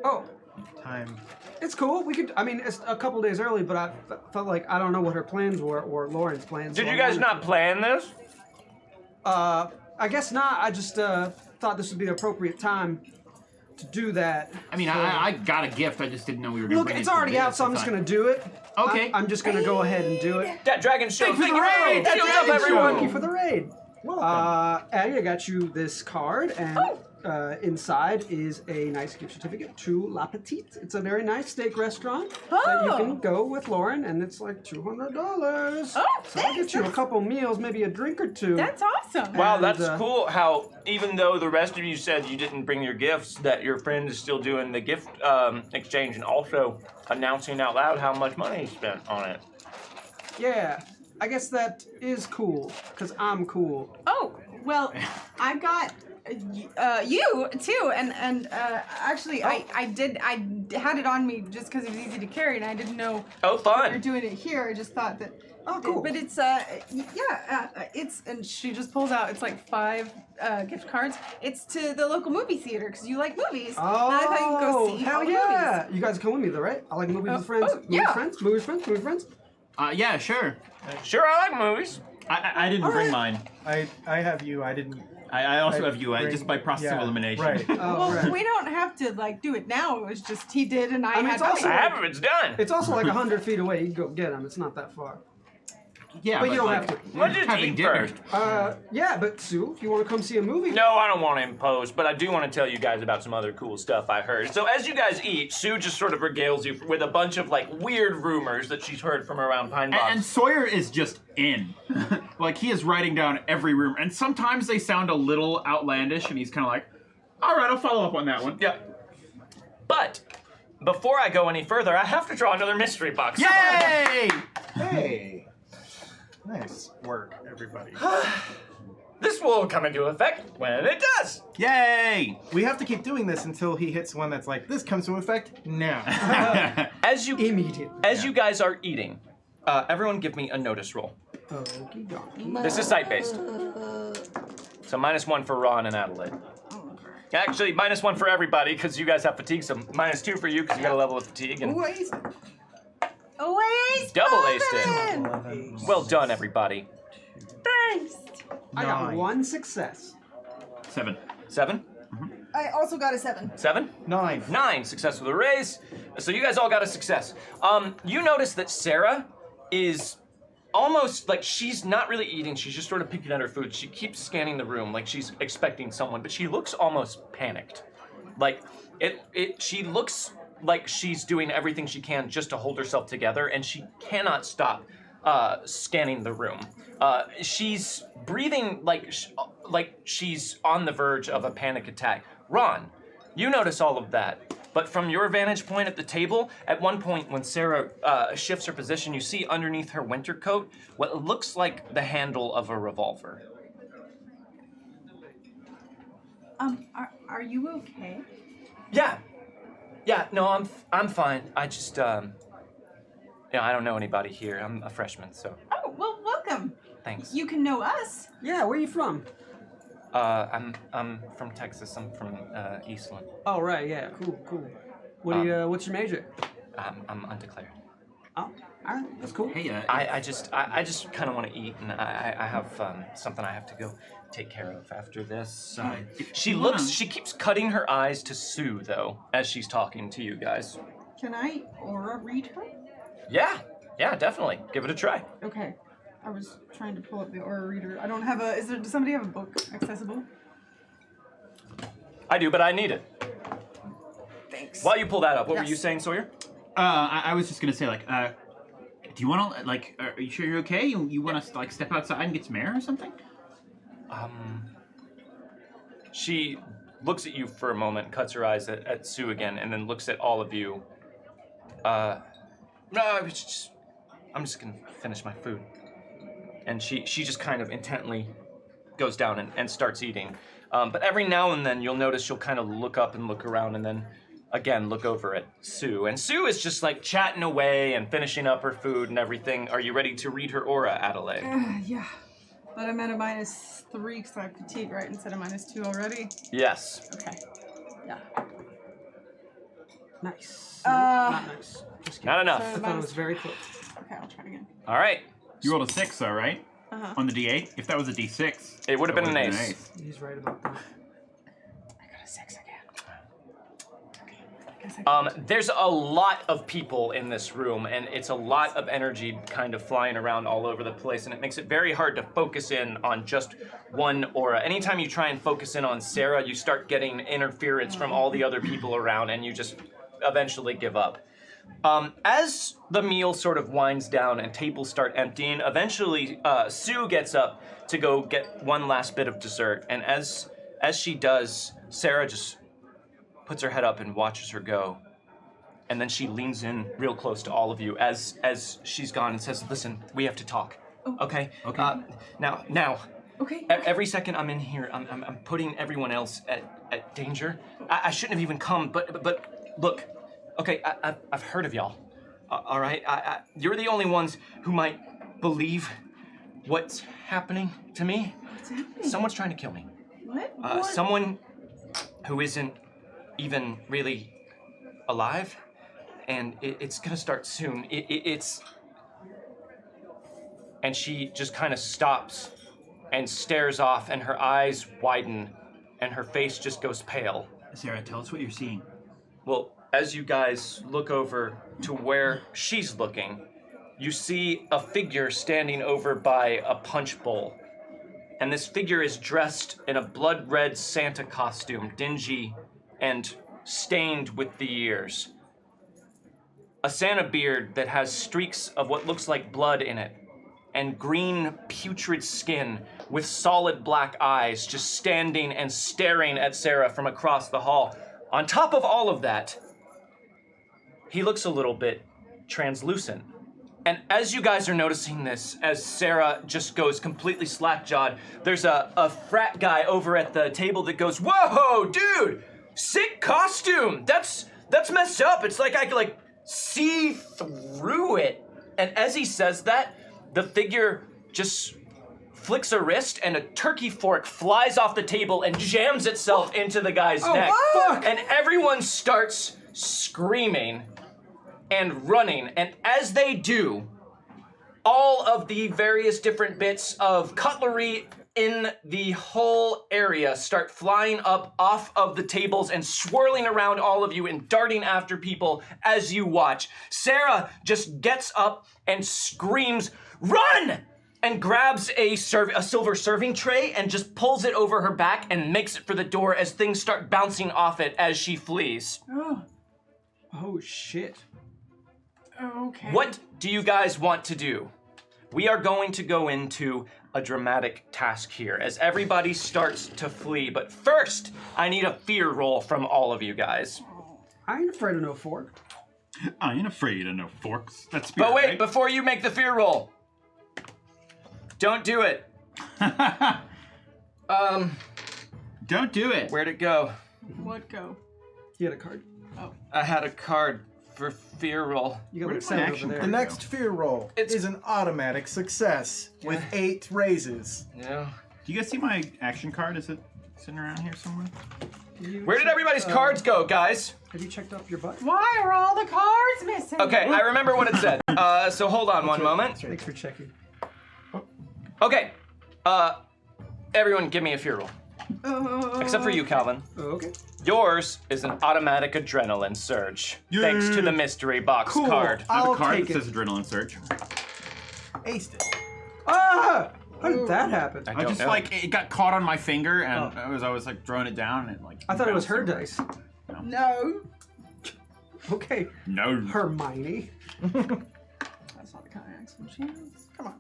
Oh, time. it's cool. We could. I mean, it's a couple days early, but I felt like I don't know what her plans were or Lauren's plans. Did so you I guys wanted not plan this? to- I guess not. I just thought this would be the appropriate time to do that. I mean, So- I got a gift. I just didn't know we were going to Look, bring it's it to already the out, so I'm just gonna do it. Okay. I'm just gonna go ahead and do it. That dragon show. Thank you Thank for you the for raid. Shields up, Dragon everyone. Thank you for the raid. Addie, I got you this card, and inside is a nice gift certificate to La Petite. It's a very nice steak restaurant that you can go with Lauren, and it's like $200. Oh, so I'll thanks. get you a couple meals, maybe a drink or two. That's awesome. Wow, And, that's cool how even though the rest of you said you didn't bring your gifts, that your friend is still doing the gift exchange and also announcing out loud how much money he spent on it. Yeah, I guess that is cool, because I'm cool. Oh, well, I've got you too, and actually, I had it on me just because it was easy to carry, and I didn't know Oh, you're fun. doing it here. I just thought that. Oh, cool. But it's it's and she just pulls out. It's like 5 gift cards. It's to the local movie theater because you like movies. Oh, and I thought you could go see hell all the yeah! movies. You guys come with me, though, right? I like movies with friends. oh, yeah. Movie friends. Yeah, sure. Sure, I like movies. I didn't bring mine. I have you. I didn't. I also I have you. bring- Just by process of yeah, elimination. Right. Oh, Well, right. we don't have to like do it now. It was just he did, and I mean, had it's also I mine. have it. It's done. It's also like 100 feet away. You can go get them. It's not that far. Yeah, But you don't like, have to. Let's just having eat dinner. first. Yeah, but Sue, if you want to come see a movie. No, I don't want to impose, but I do want to tell you guys about some other cool stuff I heard. So as you guys eat, Sue just sort of regales you with a bunch of like weird rumors that she's heard from around Pine Box. And Sawyer is just in. Like, he is writing down every rumor. And sometimes they sound a little outlandish, and he's kind of like, all right, I'll follow up on that one. Yeah. But before I go any further, I have to draw another mystery box. Yay! Hey. Nice work, everybody. This will come into effect when it does. Yay! We have to keep doing this until he hits one that's like, this comes into effect now. As you Immediately. you guys are eating, everyone give me a notice roll. Okie dokie. This is sight-based. So -1 for Ron and Adelaide. Actually, -1 for everybody because you guys have fatigue. So -2 for you because you got a level of fatigue and Always double aced it. Well done, everybody. Thanks. I got 9. 1 success. 7. 7, I also got a 7. 7, 9. 9. Success with a raise. So you guys all got a success. You notice that Sarah is almost like she's not really eating. She's just sort of picking at her food. She keeps scanning the room like she's expecting someone, but she looks almost panicked. Like she looks like she's doing everything she can just to hold herself together, and she cannot stop scanning the room. She's breathing like she's on the verge of a panic attack. Ron, you notice all of that. But from your vantage point at the table, at one point when Sarah shifts her position, you see underneath her winter coat what looks like the handle of a revolver. Are you okay? Yeah, no, I'm fine. I just, I don't know anybody here. I'm a freshman, so Oh, well, welcome. thanks. You can know us. Yeah, where are you from? I'm from Texas. I'm from Eastland. Oh, right, yeah, cool. What do you, what's your major? I'm undeclared. Oh, all right, that's cool. Hey, I just kind of want to eat, and I have something I have to go take care of after this. She keeps cutting her eyes to Sue though as she's talking to you guys. Can I aura read her? Yeah, definitely. Give it a try. Okay. I was trying to pull up the aura reader. I don't have a. Does somebody have a book accessible? I do, but I need it. Thanks. While you pull that up, what were Yes. you saying, Sawyer? I was just gonna say, like, do you want to, like, are you sure you're okay? You want to, like, step outside and get some air or something? She looks at you for a moment, cuts her eyes at Sue again, and then looks at all of you. No, I'm just gonna finish my food. And she just kind of intently goes down and starts eating. But every now and then you'll notice she'll kind of look up and look around and then again look over at Sue. And Sue is just like chatting away and finishing up her food and everything. Are you ready to read her aura, Adelaide? Yeah. But I'm at a -3 because I have fatigue, right? Instead of -2 already. Yes. Okay. Yeah. Nice. Uh, Not nice. Just kidding. Not enough. I thought it was very close. Okay, I'll try again. All right. You rolled a 6, though, right? Uh-huh. On the D8? If that was a D6, It would have been an would've ace. He's right about that. I got a 6 again. Okay. I guess I There's a lot of people in this room, and it's a lot of energy kind of flying around all over the place, and it makes it very hard to focus in on just one aura. Anytime you try and focus in on Sarah, you start getting interference from all the other people around, and you just eventually give up. As the meal sort of winds down and tables start emptying, eventually Sue gets up to go get one last bit of dessert, and as she does, Sarah just puts her head up and watches her go. And then she leans in real close to all of you as she's gone and says, "Listen, we have to talk. Okay? Okay. Now. Okay. Every second I'm in here, I'm putting everyone else at danger. I shouldn't have even come, but look, okay, I've heard of y'all. All right? You're the only ones who might believe what's happening to me. What's happening? Someone's trying to kill me. What? Someone who isn't even really alive, and it's gonna start soon. It's... And she just kind of stops and stares off, and her eyes widen, and her face just goes pale. Sarah, tell us what you're seeing. Well, as you guys look over to where she's looking, you see a figure standing over by a punch bowl. And this figure is dressed in a blood-red Santa costume, dingy and stained with the years. A Santa beard that has streaks of what looks like blood in it, and green, putrid skin with solid black eyes just standing and staring at Sarah from across the hall. On top of all of that, he looks a little bit translucent. And as you guys are noticing this, as Sarah just goes completely slack-jawed, there's a frat guy over at the table that goes, "Whoa, dude, sick costume. That's messed up. It's like I could see through it." And as he says that, the figure just flicks a wrist and a turkey fork flies off the table and jams itself into the guy's neck. Fuck! And everyone starts screaming and running, and as they do, all of the various different bits of cutlery in the whole area start flying up off of the tables and swirling around all of you and darting after people as you watch. Sarah just gets up and screams, "Run!" and grabs a silver serving tray and just pulls it over her back and makes it for the door as things start bouncing off it as she flees. Oh shit. Okay. What do you guys want to do? We are going to go into a dramatic task here as everybody starts to flee. But first, I need a fear roll from all of you guys. I ain't afraid of no fork. I ain't afraid of no forks. That's But wait, right? before you make the fear roll, don't do it. Don't do it. Where'd it go? What go? You had a card. I had a card for fear roll. You got Where one did my sound action over The there. next fear roll is an automatic success with 8 raises. Yeah. Do you guys see my action card? Is it sitting around here somewhere? Where did everybody's cards go, guys? Have you checked up your butt? Why are all the cards missing? Okay, I remember what it said. So hold on one moment. Thanks for checking. Okay. Everyone give me a fear roll. Except for you, Calvin. Oh, okay. Yours is an automatic adrenaline surge. Thanks to the mystery box Cool. card. There's I'll a card take that it. says adrenaline surge. Aced it. Ah! How did that happen? I I don't just know. it got caught on my finger and I was throwing it down and I thought it was bounced her over. dice. No. Okay. No. Hermione. That's not the kind of accent she has. Come on.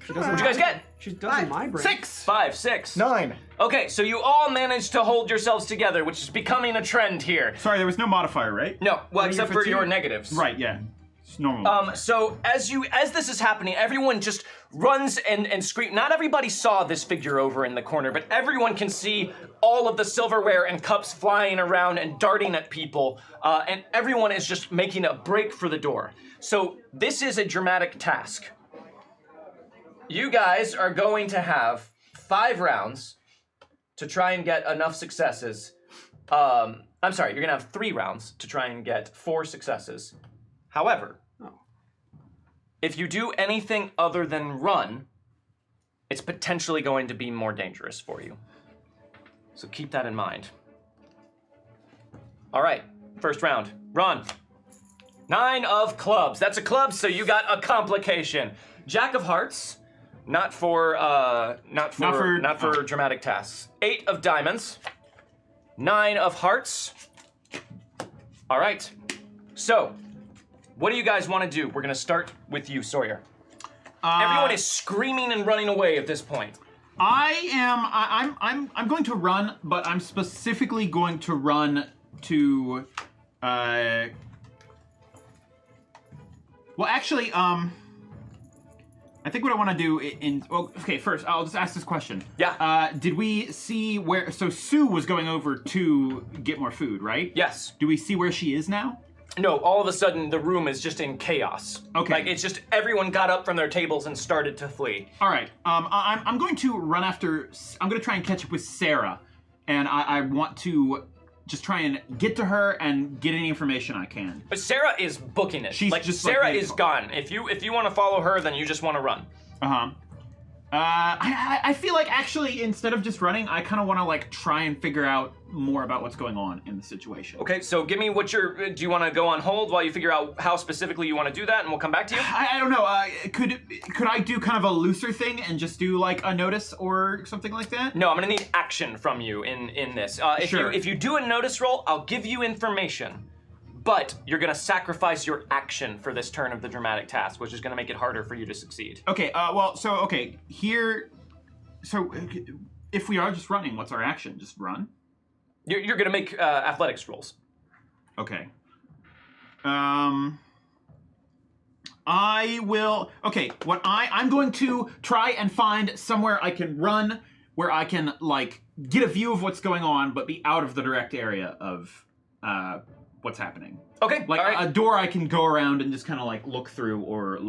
She doesn't. What'd you guys get? She does in my brain. 6. 5, 6. 9. Okay, so you all managed to hold yourselves together, which is becoming a trend here. Sorry, there was no modifier, right? No, well, Are you except for for two? your negatives. Right, yeah. It's normal. So as this is happening, everyone just runs and screams. Not everybody saw this figure over in the corner, but everyone can see all of the silverware and cups flying around and darting at people, and everyone is just making a break for the door. So this is a dramatic task. You guys are going to have 5 rounds to try and get enough successes. I'm sorry, you're gonna have 3 rounds to try and get 4 successes. However, if you do anything other than run, it's potentially going to be more dangerous for you. So keep that in mind. All right, first round, run. 9 of clubs. That's a club, so you got a complication. Jack of hearts, not for dramatic tasks. 8 of diamonds. 9 of hearts. All right. So, what do you guys want to do? We're gonna start with you, Sawyer. Everyone is screaming and running away at this point. I'm going to run, but I'm specifically going to run to well, actually, I think what I want to do okay, first, I'll just ask this question. Yeah. Did we see where, so Sue was going over to get more food, right? Yes. Do we see where she is now? No, all of a sudden the room is just in chaos. Okay. Like it's just everyone got up from their tables and started to flee. All right. I'm going to run after, I'm going to try and catch up with Sarah. And I want to just try and get to her and get any information I can. But Sarah is booking it. She's like just, like, Sarah ready to is go. gone. If you want to follow her, then you just want to run. Uh-huh. I feel like actually instead of just running, I kind of want to like try and figure out more about what's going on in the situation. Okay, so give me what your. Do you want to go on hold while you figure out how specifically you want to do that, and we'll come back to you? I don't know. Could I do kind of a looser thing and just do like a notice or something like that? No, I'm gonna need action from you in this. Sure. If you do a notice roll, I'll give you information, but you're gonna sacrifice your action for this turn of the dramatic task, which is gonna make it harder for you to succeed. Okay. Okay. Here. So if we are just running, what's our action? Just run. You're gonna make athletics rolls. Okay. I will. Okay. I'm going to try and find somewhere I can run, where I can like get a view of what's going on, but be out of the direct area of what's happening. Okay, Like all right. a door I can go around and just kind of like look through or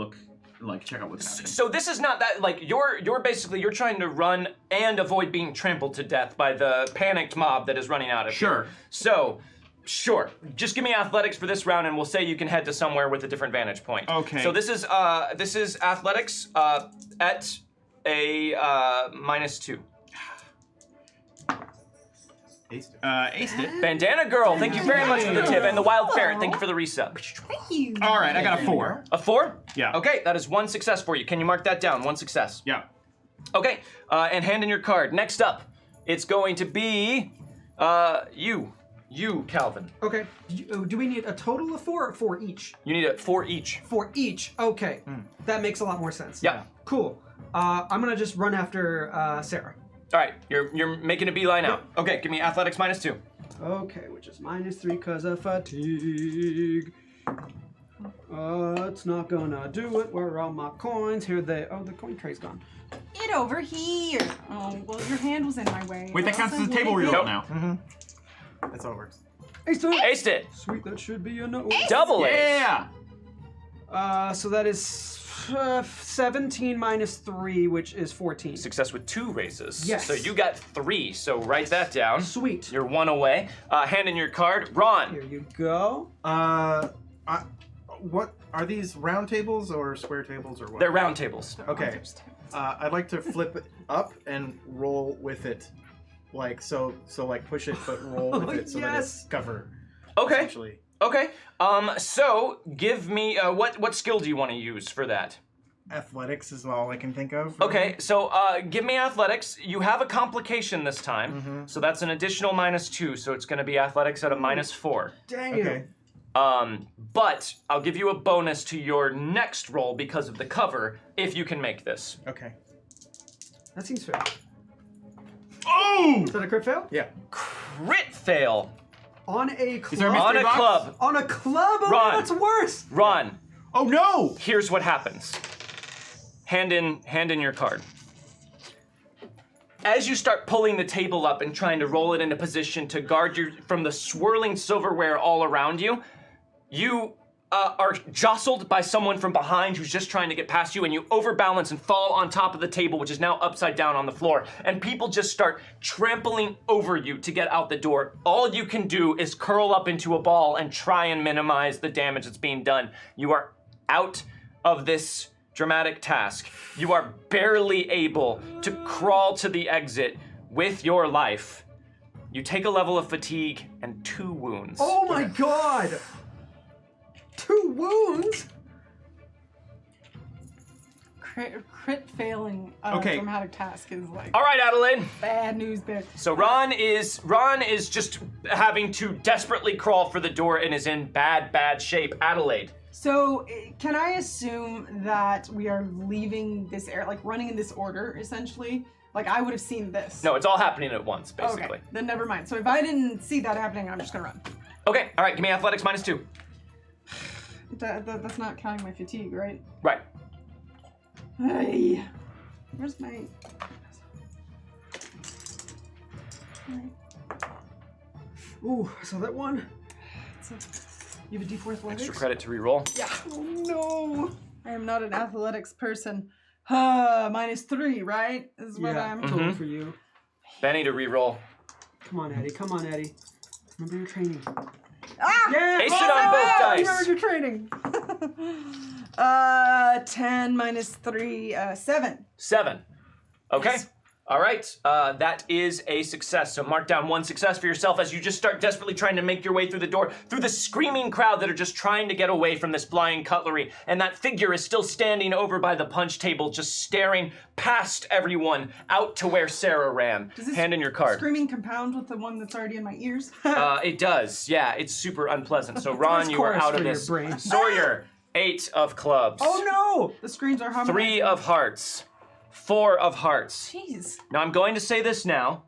check out what's happening. So this is not that, like, you're basically, you're trying to run and avoid being trampled to death by the panicked mob that is running out of Sure. here. So, sure, just give me athletics for this round and we'll say you can head to somewhere with a different vantage point. Okay. So this is athletics at a -2. Aced it. Bandana Girl, thank you very much for the tip, and the Wild Ferret, thank you for the resub. Thank you. All right, I got a 4. A 4? Yeah. Okay, that is 1 success for you. Can you mark that down? 1 success. Yeah. Okay, and hand in your card. Next up, it's going to be you, Calvin. Okay. Do we need a total of 4 or 4 each? You need 4 each. 4 each. Okay. That makes a lot more sense. Yeah. Cool. I'm gonna just run after Sarah. All right, you're making a beeline out. Okay, give me athletics -2. Okay, which is -3 because of fatigue. It's not gonna do it. Where are all my coins? Here they. Oh, the coin tray's gone. Get over here. Oh, well, your hand was in my way. Wait, that Or counts else as a I table would've reroll hit. now. That's how it works. Aced it. Aced it. Sweet, that should be a no. Double ace. Yeah. So that is 17 -3, which is 14. Success with 2 races. Yes. So you got 3. So write that down. Sweet. You're 1 away. Hand in your card, Ron. Here you go. What are these round tables or square tables or what? They're round tables. Okay. I'd like to flip it up and roll with it, like so like push it but roll with it so that it's cover. Okay. Essentially. Okay. So give me what skill do you want to use for that? Athletics is all I can think of. Okay, so give me athletics. You have a complication this time, so that's an additional -2. So it's going to be athletics at a -4. Dang Okay. it. But I'll give you a bonus to your next roll because of the cover if you can make this. Okay. That seems fair. Oh! Is that a crit fail? Yeah. Crit fail On a club. Is there a on mystery a box? club. On a club? Oh, Run. that's worse. Ron, Oh no! here's what happens. Hand in your card. As you start pulling the table up and trying to roll it into position to guard you from the swirling silverware all around you, you are jostled by someone from behind who's just trying to get past you, and you overbalance and fall on top of the table, which is now upside down on the floor, and people just start trampling over you to get out the door. All you can do is curl up into a ball and try and minimize the damage that's being done. You are out of this dramatic task. You are barely able to crawl to the exit with your life. You take a level of fatigue and 2 wounds. Oh my god. 2 wounds? Crit failing Okay. dramatic task is like All right, Adelaide. bad news bear. So Ron is just having to desperately crawl for the door and is in bad shape. Adelaide. So, can I assume that we are leaving this area, like running in this order, essentially? Like, I would have seen this. No, it's all happening at once, basically. Okay, then never mind. So if I didn't see that happening, I'm just gonna run. Okay, all right, give me athletics -2. That's not counting my fatigue, right? Right. Hey, where's my... Ooh, so that one. It's You have a D4 athletics? Extra credit to reroll. Yeah. Oh no. I am not an athletics person. -3, right? Is what Yeah, I'm... total for you. Benny to reroll. Come on, Eddie. Come on, Eddie. Remember your training. Ah! Yeah! Ace it on both dice. Remember your training. 10 -3, 7. 7. Okay. All right. That is a success. So mark down 1 success for yourself as you just start desperately trying to make your way through the door, through the screaming crowd that are just trying to get away from this flying cutlery. And that figure is still standing over by the punch table, just staring past everyone out to where Sarah ran. Does this Hand in your card. Screaming compound with the one that's already in my ears. It does. Yeah, it's super unpleasant. So Ron, you are chorus out of for your this. brain. Sawyer, 8 of clubs. Oh no! The screens are humming. 3 of hearts. 4 of hearts. Jeez. Now I'm going to say this now.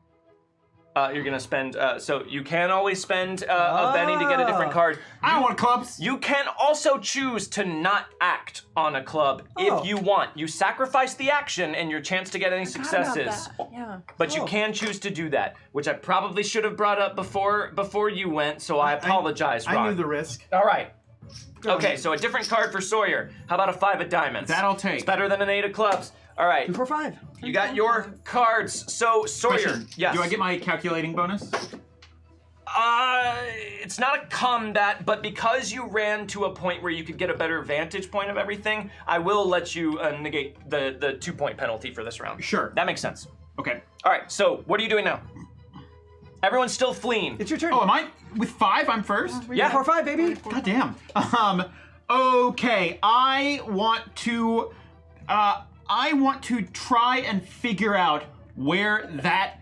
You're gonna spend, so you can always spend a Benny to get a different card. I don't want clubs. You can also choose to not act on a club if you want. You sacrifice the action and your chance to get any successes. Yeah. But you can choose to do that, which I probably should have brought up before you went, so I apologize, Ron. I knew the risk. All right. Okay, so a different card for Sawyer. How about a 5 of diamonds? That I'll take. It's better than an 8 of clubs. All right. 2, 4, 5. You got your cards. So Sawyer, Question. yes. Do I get my calculating bonus? It's not a combat, but because you ran to a point where you could get a better vantage point of everything, I will let you negate the 2-point penalty for this round. Sure. That makes sense. Okay. All right. So what are you doing now? Everyone's still fleeing. It's your turn. Oh, am I with 5? I'm first. Yeah. 4, 5, baby. God damn. Okay. I want to try and figure out where that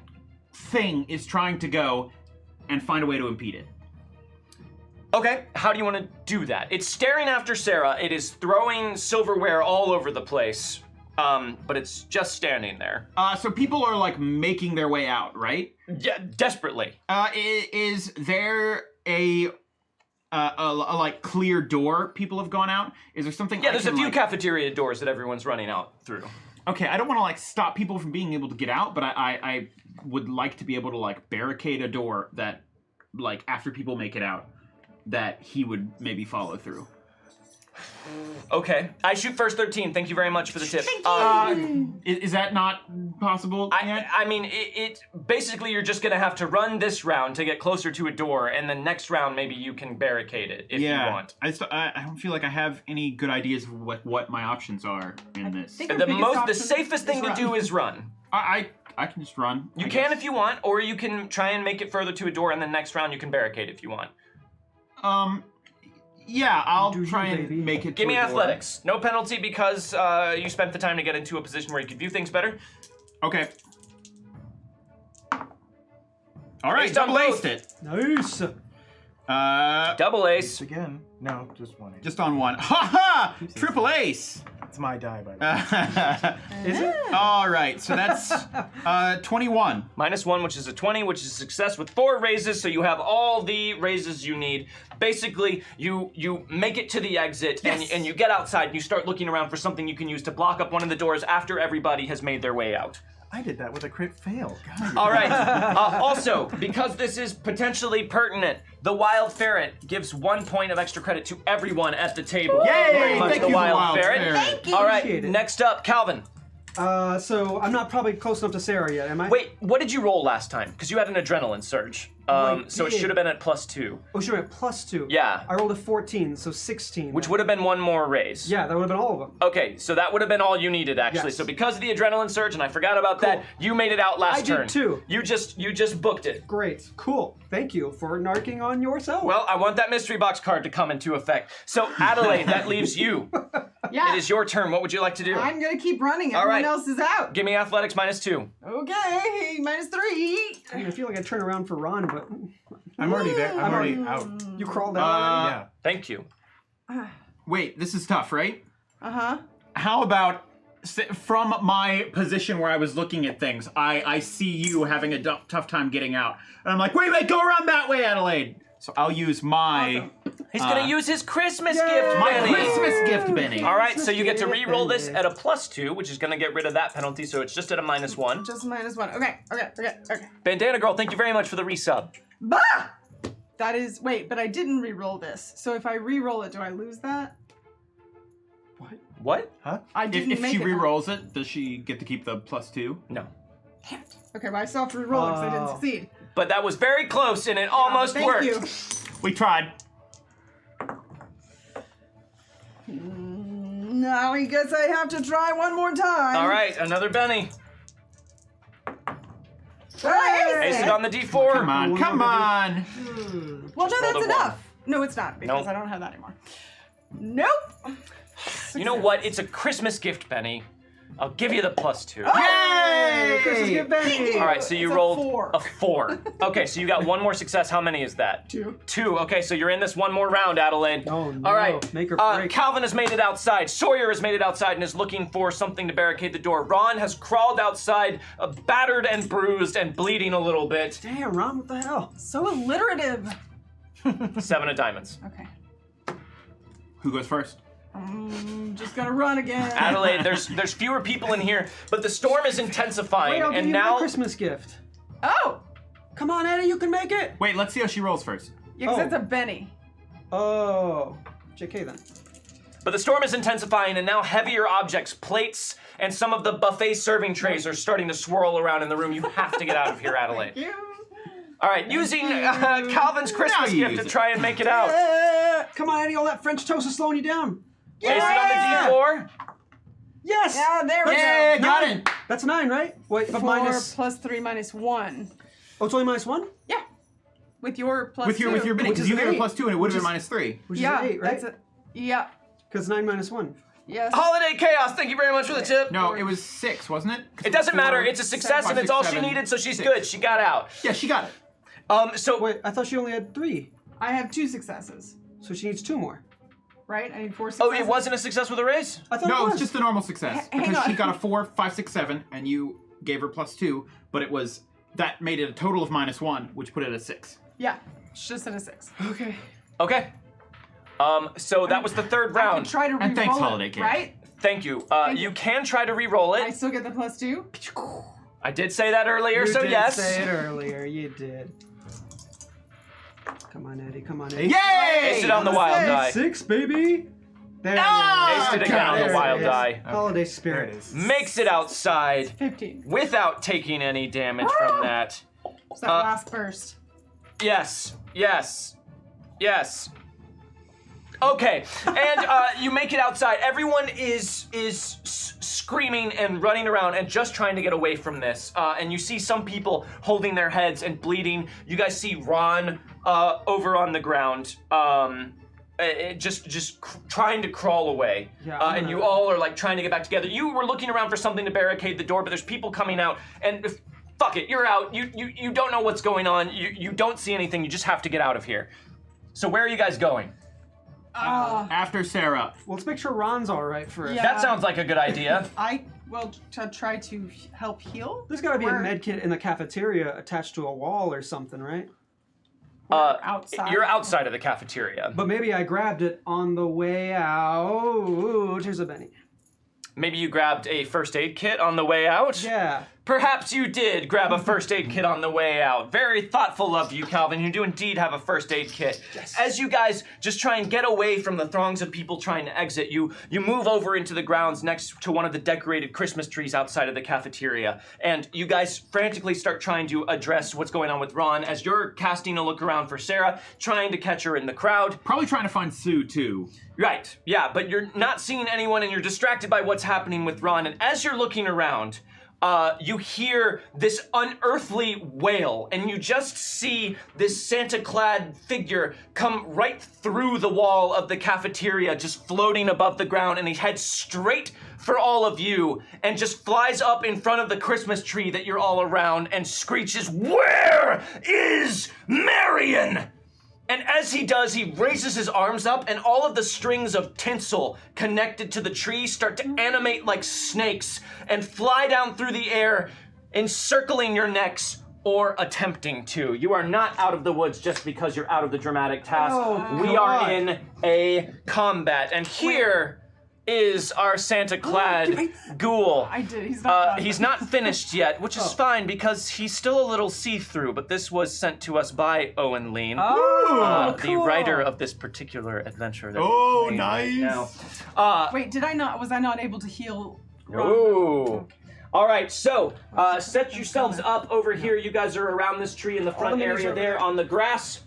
thing is trying to go and find a way to impede it. Okay, how do you want to do that? It's staring after Sarah. It is throwing silverware all over the place, but it's just standing there. So people are like making their way out, right? Yeah, desperately. Is there a like clear door people have gone out? Is there something? Yeah, I there's a can, few like... cafeteria doors that everyone's running out through. Okay, I don't want to like stop people from being able to get out, but I would like to be able to like barricade a door that, like, after people make it out, that he would maybe follow through. Okay, I shoot first 13. Thank you very much for the tip. Is that not possible yet? I mean, it basically you're just gonna have to run this round to get closer to a door, and then next round maybe you can barricade it if you want. I don't feel like I have any good ideas of what my options are in this. think- Our biggest The option safest thing is to do run. is run. I can just run. You I can guess. if you want, or you can try and make it further to a door, and then next round you can barricade if you want. Yeah, I'll Do you, try and baby? make it. Give to me a door. athletics. No penalty because you spent the time to get into a position where you could view things better. Okay. All right, Based on double both. aced it. Nice. Double ace. Again? No, just one. Just on one. Ha ha! Triple ace. It's my die, by the way. Is it? All right, so that's 21. -1, which is a 20, which is a success with 4 raises, so you have all the raises you need. Basically, you make it to the exit, and you get outside, and you start looking around for something you can use to block up one of the doors after everybody has made their way out. I did that with a crit fail. God. All right. Also, because this is potentially pertinent, the Wild Ferret gives 1 point of extra credit to everyone at the table. Yay! Very much Thank the you, Wild Ferret. Thank you. All right, Appreciate it. next up, Calvin. So I'm not probably close enough to Sarah yet, am I? Wait, what did you roll last time? Because you had an adrenaline surge. So it did. should have been at +2. Oh, sure, at +2. Yeah. I rolled a 14, so 16. Which would have been 1 more raise. Yeah, that would have been all of them. Okay, so that would have been all you needed, actually. Yes. So because of the adrenaline surge, and I forgot about that, you made it out last I did turn. too. You just booked it. Great. Cool. Thank you for narking on yourself. Well, I want that mystery box card to come into effect. So Adelaide, that leaves you. Yeah. It is your turn. What would you like to do? I'm gonna keep running. All Everyone right. else is out. Give me athletics -2. Okay, -3. I mean, I feel like I turn around for Ron, but I'm already there. I'm already out. you crawled out. Yeah. Thank you. Wait, this is tough, right? Uh-huh. How about from my position where I was looking at things, I see you having a tough time getting out. And I'm like, wait, go around that way, Adelaide. So I'll use my He's gonna use his Christmas gift, my Benny. Christmas gift, Benny. All right, so you get to re-roll this at a +2, which is gonna get rid of that penalty, so it's just at a -1. Just -1. Okay. Bandana Girl, thank you very much for the resub. Bah! That is, wait, but I didn't re-roll this. So if I re-roll it, do I lose that? What? I didn't If make she it. re-rolls it, does she get to keep the +2? No. Damn it. Okay, well I still have to re-roll it because I didn't succeed. But that was very close, and it almost Thank worked. you. We tried. Now I guess I have to try one more time. All right, another Benny. Ace it on the D4. Come on, come on. Well, no, rolled that's a enough. No, it's not because Nope. I don't have that anymore. Nope. You know what? It's a Christmas gift, Benny. I'll give you the +2. Yay! Christmas gift, Benny. All right, so you It's a rolled 4. a 4. Okay, so you got one more success. How many is that? 2. 2. Okay, so you're in this one more round, Adelaide. Oh, no. All right. Make or break. Calvin has made it outside. Sawyer has made it outside and is looking for something to barricade the door. Ron has crawled outside, battered and bruised and bleeding a little bit. Damn, Ron, what the hell? So alliterative. 7 of diamonds. Okay. Who goes first? Just gonna run again. Adelaide, there's fewer people in here, but the storm is intensifying, Wait, I'll give and you now my Christmas gift. Oh! Come on, Eddie, you can make it. Wait, let's see how she rolls first. Yeah, because Oh. that's a Benny. Oh, JK then. But the storm is intensifying, and now heavier objects, plates, and some of the buffet serving trays are starting to swirl around in the room. You have to get out of here, Adelaide. All right, using Calvin's Christmas you gift use to it. try and make it out. Come on, Eddie, all that French toast is slowing you down. Ace it on the D4. Yes. Yeah, there we Yeah, go. got it. That's 9, right? Wait, but 4 minus. plus 3 minus 1. Oh, it's only -1, Yeah. With your plus With your 2. Benny, Which because is you gave an her +2 and it would have been is- -3. which Yeah, is 8, right? that's it. Yeah. Because 9 minus 1. Yes. Holiday Chaos, thank you very much for the tip. No, it was 6, wasn't it? 'Cause It doesn't matter. 4, It's a success, 5, and it's 6, all she 7, needed, so she's 6. good. She got out. Yeah, she got it. So Wait, I thought she only had 3, I have 2 successes. so she needs 2 more. Right? I need 4 oh, successes. it wasn't a success with a raise. I thought No, it it's was. just a normal success Hang because she on. got a 4, 5, 6, 7, and you gave her +2, but it was that made it a total of -1, which put it at 6. Yeah. It's just at a 6. Okay. Okay. So that was the third I can round. try to And thanks, re-roll Holiday it, Kid. right? Thank you. You can try to re-roll I it. still get the plus 2. I did say that earlier, You so did yes. say it earlier. You did. Come on, Eddie. Come on, Eddie. Yay! Ace it on the wild die. 6, baby. There Ah! Aced it again Got on it. the wild it is. die. Holiday There spirit. it is. Makes it outside 15. without taking any damage from that. It's that last burst. Yes, yes, yes. Okay, and you make it outside. Everyone is screaming and running around and just trying to get away from this. And you see some people holding their heads and bleeding. You guys see Ron over on the ground, trying to crawl away. Yeah, and you all are like trying to get back together. You were looking around for something to barricade the door, but there's people coming out and. Fuck it, you're out. You don't know what's going on. You don't see anything. You just have to get out of here. So where are you guys going? After Sarah. Well, let's make sure Ron's all right first. Yeah. That sounds like a good idea. I will try to help heal. There's got to be Where- a med kit in the cafeteria attached to a wall or something, right? outside. You're outside of the cafeteria. But maybe I grabbed it on the way out. Here's a Benny. Maybe you grabbed a first aid kit on the way out? Yeah. Perhaps you did grab a first aid kit on the way out. Very thoughtful of you, Calvin. You do indeed have a first aid kit. Yes. As you guys just try and get away from the throngs of people trying to exit, you move over into the grounds next to one of the decorated Christmas trees outside of the cafeteria. And you guys frantically start trying to address what's going on with Ron as you're casting a look around for Sarah, trying to catch her in the crowd. Probably trying to find Sue, too. Right, yeah, but you're not seeing anyone and you're distracted by what's happening with Ron. And as you're looking around, you hear this unearthly wail, and you just see this Santa-clad figure come right through the wall of the cafeteria, just floating above the ground, and he heads straight for all of you, and just flies up in front of the Christmas tree that you're all around, and screeches, "Where is Marion?" And as he does, he raises his arms up, and all of the strings of tinsel connected to the tree start to animate like snakes and fly down through the air, encircling your necks or attempting to. You are not out of the woods just because you're out of the dramatic task. Oh, we God. are in a combat, and here is our Santa-clad ghoul. I did. He's not done. He's not finished yet, which is fine because he's still a little see-through, but this was sent to us by Owen Lean, Oh, the writer of this particular adventure. That Oh, we're playing right nice. now. Wait, was I not able to heal? Ooh. All right, so set yourselves up over here. You guys are around this tree in the front the minis area are there on the grass.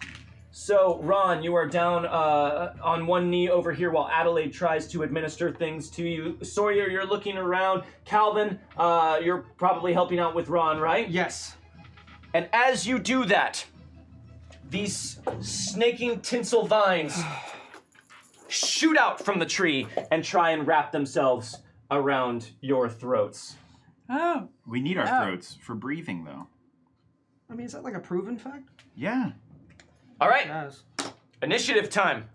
So, Ron, you are down on one knee over here while Adelaide tries to administer things to you. Sawyer, you're looking around. Calvin, you're probably helping out with Ron, right? Yes. And as you do that, these snaking tinsel vines shoot out from the tree and try and wrap themselves around your throats. Oh. We need our Oh. throats for breathing, though. I mean, is that like a proven fact? Yeah. All right, Yes. initiative time.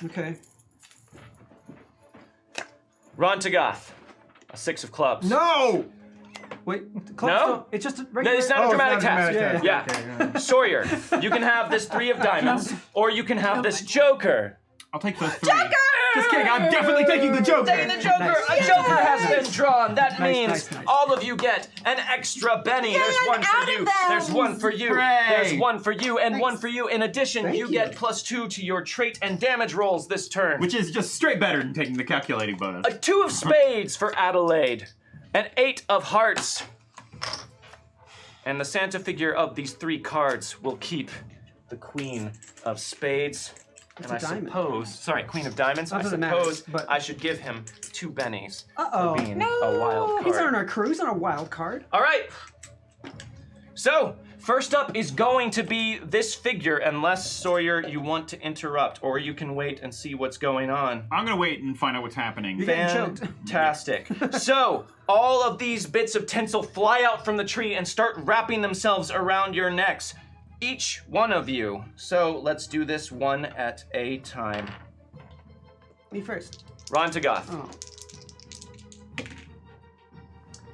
Okay. Ron Tagath, a 6 of clubs. No! Wait. No? It's just a No, regular. it's not a dramatic it's not task. dramatic Yeah, task. yeah. Okay, Sawyer, you can have this 3 of diamonds, or you can have this joker. I'll take those 3. Just kidding. I'm definitely taking the Joker. Taking the joker. Nice. A joker has been drawn. That Nice, means nice. all of you get an extra Benny. There's I'm one out for of you. those. There's one for you. Hooray. There's one for you, and one for you. In addition, Thank you you. get +2 to your trait and damage rolls this turn. Which is just straight better than taking the calculating bonus. A 2 of spades for Adelaide. An 8 of hearts. And the Santa figure of these 3 cards will keep the Queen of Spades. And I a diamond. suppose, sorry, Queen of Diamonds. Not I that it matters, suppose but- I should give him 2 bennies Uh-oh. for being a wild card. He's on our cruise on a wild card. All right. So, first up is going to be this figure, unless, Sawyer, you want to interrupt, or you can wait and see what's going on. I'm gonna wait and find out what's happening. You're getting choked. Fantastic. So, all of these bits of tinsel fly out from the tree and start wrapping themselves around your necks. Each one of you. So, let's do this one at a time. Me first. Ron Tagath. Oh.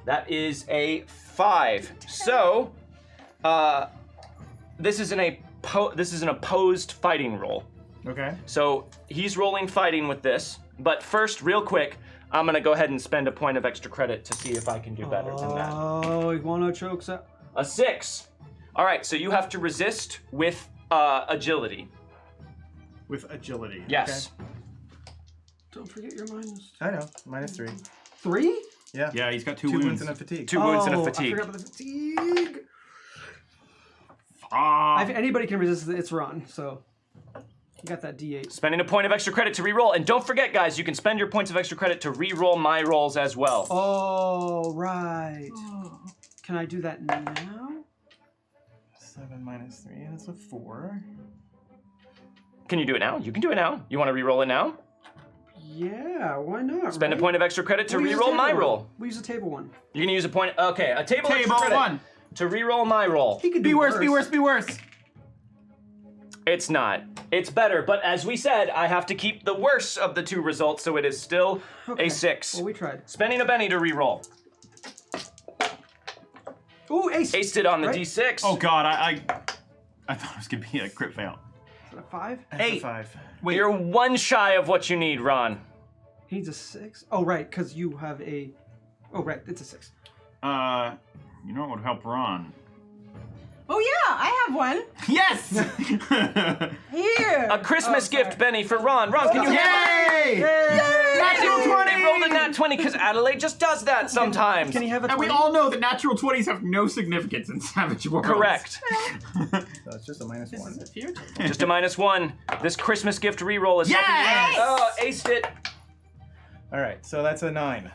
That is a 5. So, this is an opposed fighting roll. Okay. So he's rolling fighting with this. But first, real quick, I'm gonna go ahead and spend a point of extra credit to see if I can do better than that. Oh, you wanna choke up? A 6. All right, so you have to resist with agility. With agility. Yes. Don't forget your minus. Okay. I know. -3. 3? Yeah. Yeah, he's got 2 2 wounds and a fatigue. 2 wounds and a I fatigue. forgot about the fatigue. Ah. If anybody can resist it, it's Ron. So you got that D8. Spending a point of extra credit to re-roll, and don't forget, guys, you can spend your points of extra credit to re-roll my rolls as well. Oh, right. Oh. Can I do that now? 7 -3. That's a 4. Can you do it now? You can do it now. You want to re-roll it now? Yeah, why not? Spend a right? point of extra credit to We'll use a re-roll my table roll. one. We use a table one. You can use a point. Okay, a table extra Table credit 1. to re-roll my roll. He could Be do worse, be worse, be worse. It's not. It's better, but as we said, I have to keep the worst of the 2 results, so it is still Okay. a 6. Well, we tried. Spending a Benny to re-roll. Ooh, ace. Aced it on the Right? D6. Oh god, I thought it was gonna be a crit fail. Is that a 5? That's a 8. 5. You're 1 shy of what you need, Ron. He needs a 6. Oh, right, because you have a. Oh, right, it's a 6. You know what would help Ron? Oh yeah, I have one. Yes! Here. A Christmas gift, Benny, for Ron. Ron, can you Yay! Natural 20! They rolled a nat 20 because Adelaide just does that sometimes. Can he have a And 20? we all know that natural 20s have no significance in Savage Worlds. Correct. So it's just a -1. Just a -1. This Christmas gift re-roll is helping Yes! you out. Oh, aced it. All right. So that's a 9.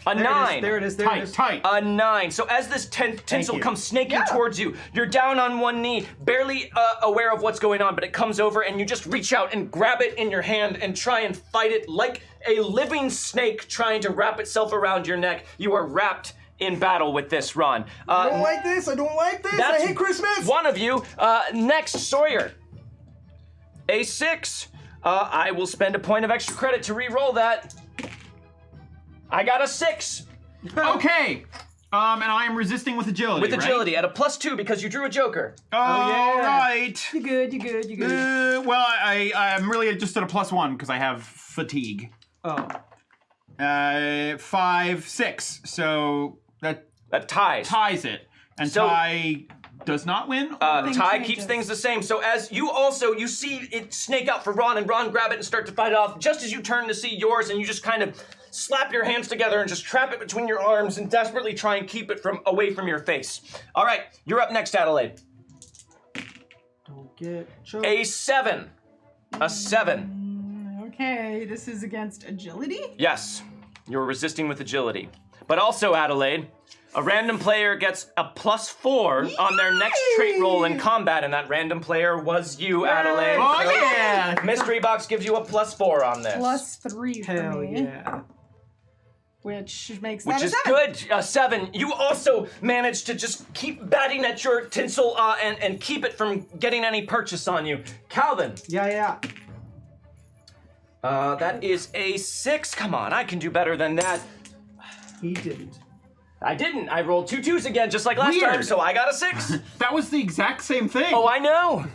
A There 9. There it is. There it Tight, is. tight. A 9. So as this tinsel you. comes snaking towards you, you're down on one knee, barely aware of what's going on, but it comes over and you just reach out and grab it in your hand and try and fight it like a living snake trying to wrap itself around your neck. You are wrapped in battle with this, Ron. I don't like this. I don't like this. That's I hate Christmas. one of you. Next, Sawyer. A 6. I will spend a point of extra credit to re-roll that. I got a 6. Okay. And I am resisting with agility. With right? agility at a +2 because you drew a joker. All yeah. right. You good, you good, you good. Well, I'm really just at a +1 because I have fatigue. Oh. 5, 6. So that That ties. ties it. And So- tie does not win? Ty changes. keeps things the same. So as you see it snake out for Ron, and Ron grab it and start to fight it off. Just as you turn to see yours, and you just kind of slap your hands together and just trap it between your arms and desperately try and keep it away from your face. All right, you're up next, Adelaide. Don't get choked. A 7. A 7. Okay, this is against agility. Yes. You're resisting with agility. But also, Adelaide, a random player gets a +4 on their next trait roll in combat, and that random player was you, Adelaide. Oh, So yeah. Mystery box gives you a +4 on this. +3 for Hell me. yeah. Which makes Which that a is 7. good. 7. You also managed to just keep batting at your tinsel and keep it from getting any purchase on you. Calvin, Yeah. that is a 6. Come on, I can do better than that. He didn't. I didn't. I rolled 2 2s again, just like last time, Weird. so I got a 6. That was the exact same thing. Oh, I know.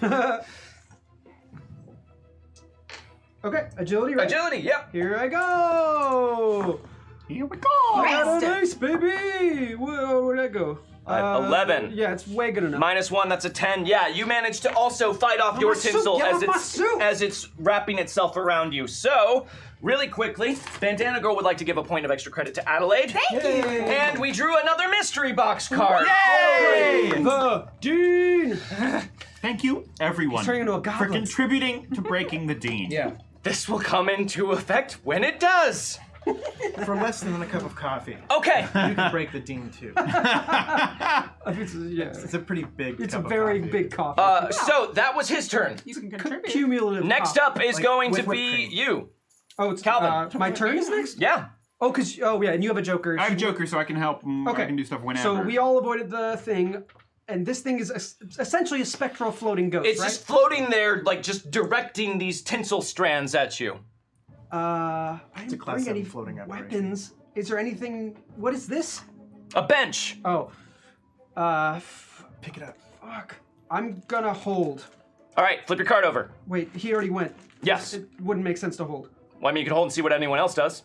Okay, agility, right? Agility, yep. Here I go! Here we go. I got Rest. an ace, baby! Where'd that go? 11. Yeah, it's way good enough. -1, that's a 10. Yeah, you managed to also fight off your my soup, tinsel get off my soup. as it's wrapping itself around you. So, really quickly, Bandana Girl would like to give a point of extra credit to Adelaide. Thank you. And we drew another mystery box card. Yay! The Dean! Thank you, everyone, He's turning into a for goblin. contributing to breaking the dean. Yeah. This will come into effect when it does. For less than a cup of coffee, Okay. you can break the dean too. It's a pretty big. It's a cup of very coffee. big coffee. So that was his turn. You can contribute. Cumulative. Next coffee. up is Like, going to with whipped be cream. you. Oh, it's Calvin. my turn is next? Yeah. Oh, yeah, and you have a joker. I have Joker, so I can help. Okay. I can do stuff whenever. So we all avoided the thing, and this thing is essentially a spectral floating ghost, It's right? just floating there, like just directing these tinsel strands at you. I didn't a class bring any 7 floating operation. weapons. Is there anything? What is this? A bench. Oh, Pick it up. fuck. I'm gonna hold. All right, flip your card over. Wait, he already went. Yes. It wouldn't make sense to hold. Well, I mean, you can hold and see what anyone else does.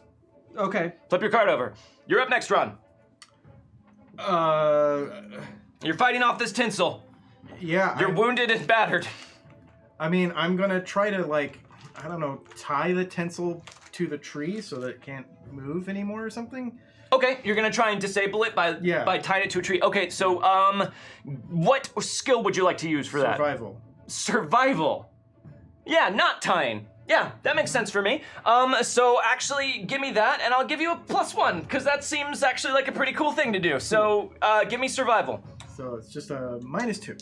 Okay. Flip your card over. You're up next, Ron. You're fighting off this tinsel. Yeah. You're wounded and battered. I mean, I'm gonna try to I don't know, tie the tinsel to the tree so that it can't move anymore or something. Okay, you're gonna try and disable it by tying it to a tree. Okay, so what skill would you like to use for that? Survival. Survival. Yeah, not tying. Yeah, that makes sense for me. So actually, give me that, and I'll give you a +1, because that seems actually like a pretty cool thing to do. So, give me survival. So it's just a -2.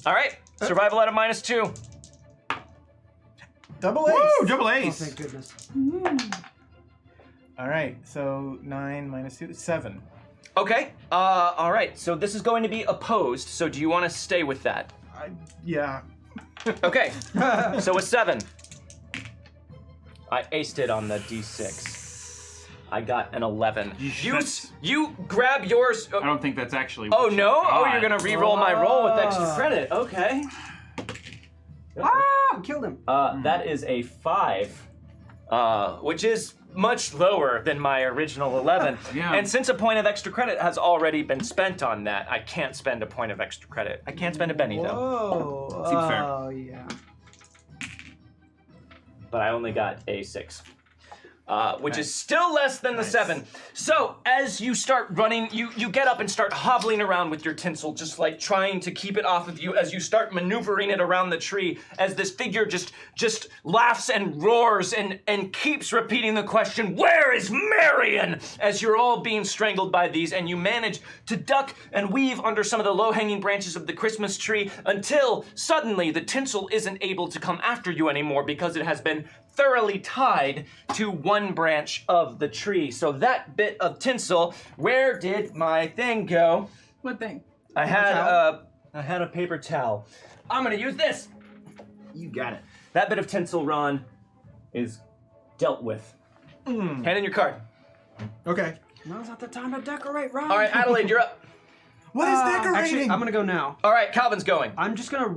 All right, survival at a -2. Double ace. Woo! Double Oh, ace. thank goodness. All right, so 9 - 2, 7. Okay, all right, so this is going to be opposed, so do you want to stay with that? Yeah. Okay, so a 7. I aced it on the d6. I got an 11. You grab yours. I don't think that's actually. Oh what you no! Oh, got. you're gonna re-roll my roll with extra credit. Okay. Ah! Killed him. That is a 5, which is much lower than my original 11. Yeah. And since a point of extra credit has already been spent on that, I can't spend a point of extra credit. I can't spend a penny though. Whoa. Seems fair. Oh, yeah. But I only got a 6. Which is still less than the 7. So as you start running, you get up and start hobbling around with your tinsel, just like trying to keep it off of you as you start maneuvering it around the tree, as this figure just laughs and roars and keeps repeating the question, "Where is Marion?" As you're all being strangled by these, and you manage to duck and weave under some of the low-hanging branches of the Christmas tree until suddenly the tinsel isn't able to come after you anymore because it has been thoroughly tied to one branch of the tree. So that bit of tinsel, where did my thing go? What thing? I had a paper towel. I'm gonna use this. You got it. That bit of tinsel, Ron, is dealt with. Hand in your card. Okay. Now's not the time to decorate, Ron. All right, Adelaide, you're up. What is decorating? Actually, I'm gonna go now. All right, Calvin's going. I'm just gonna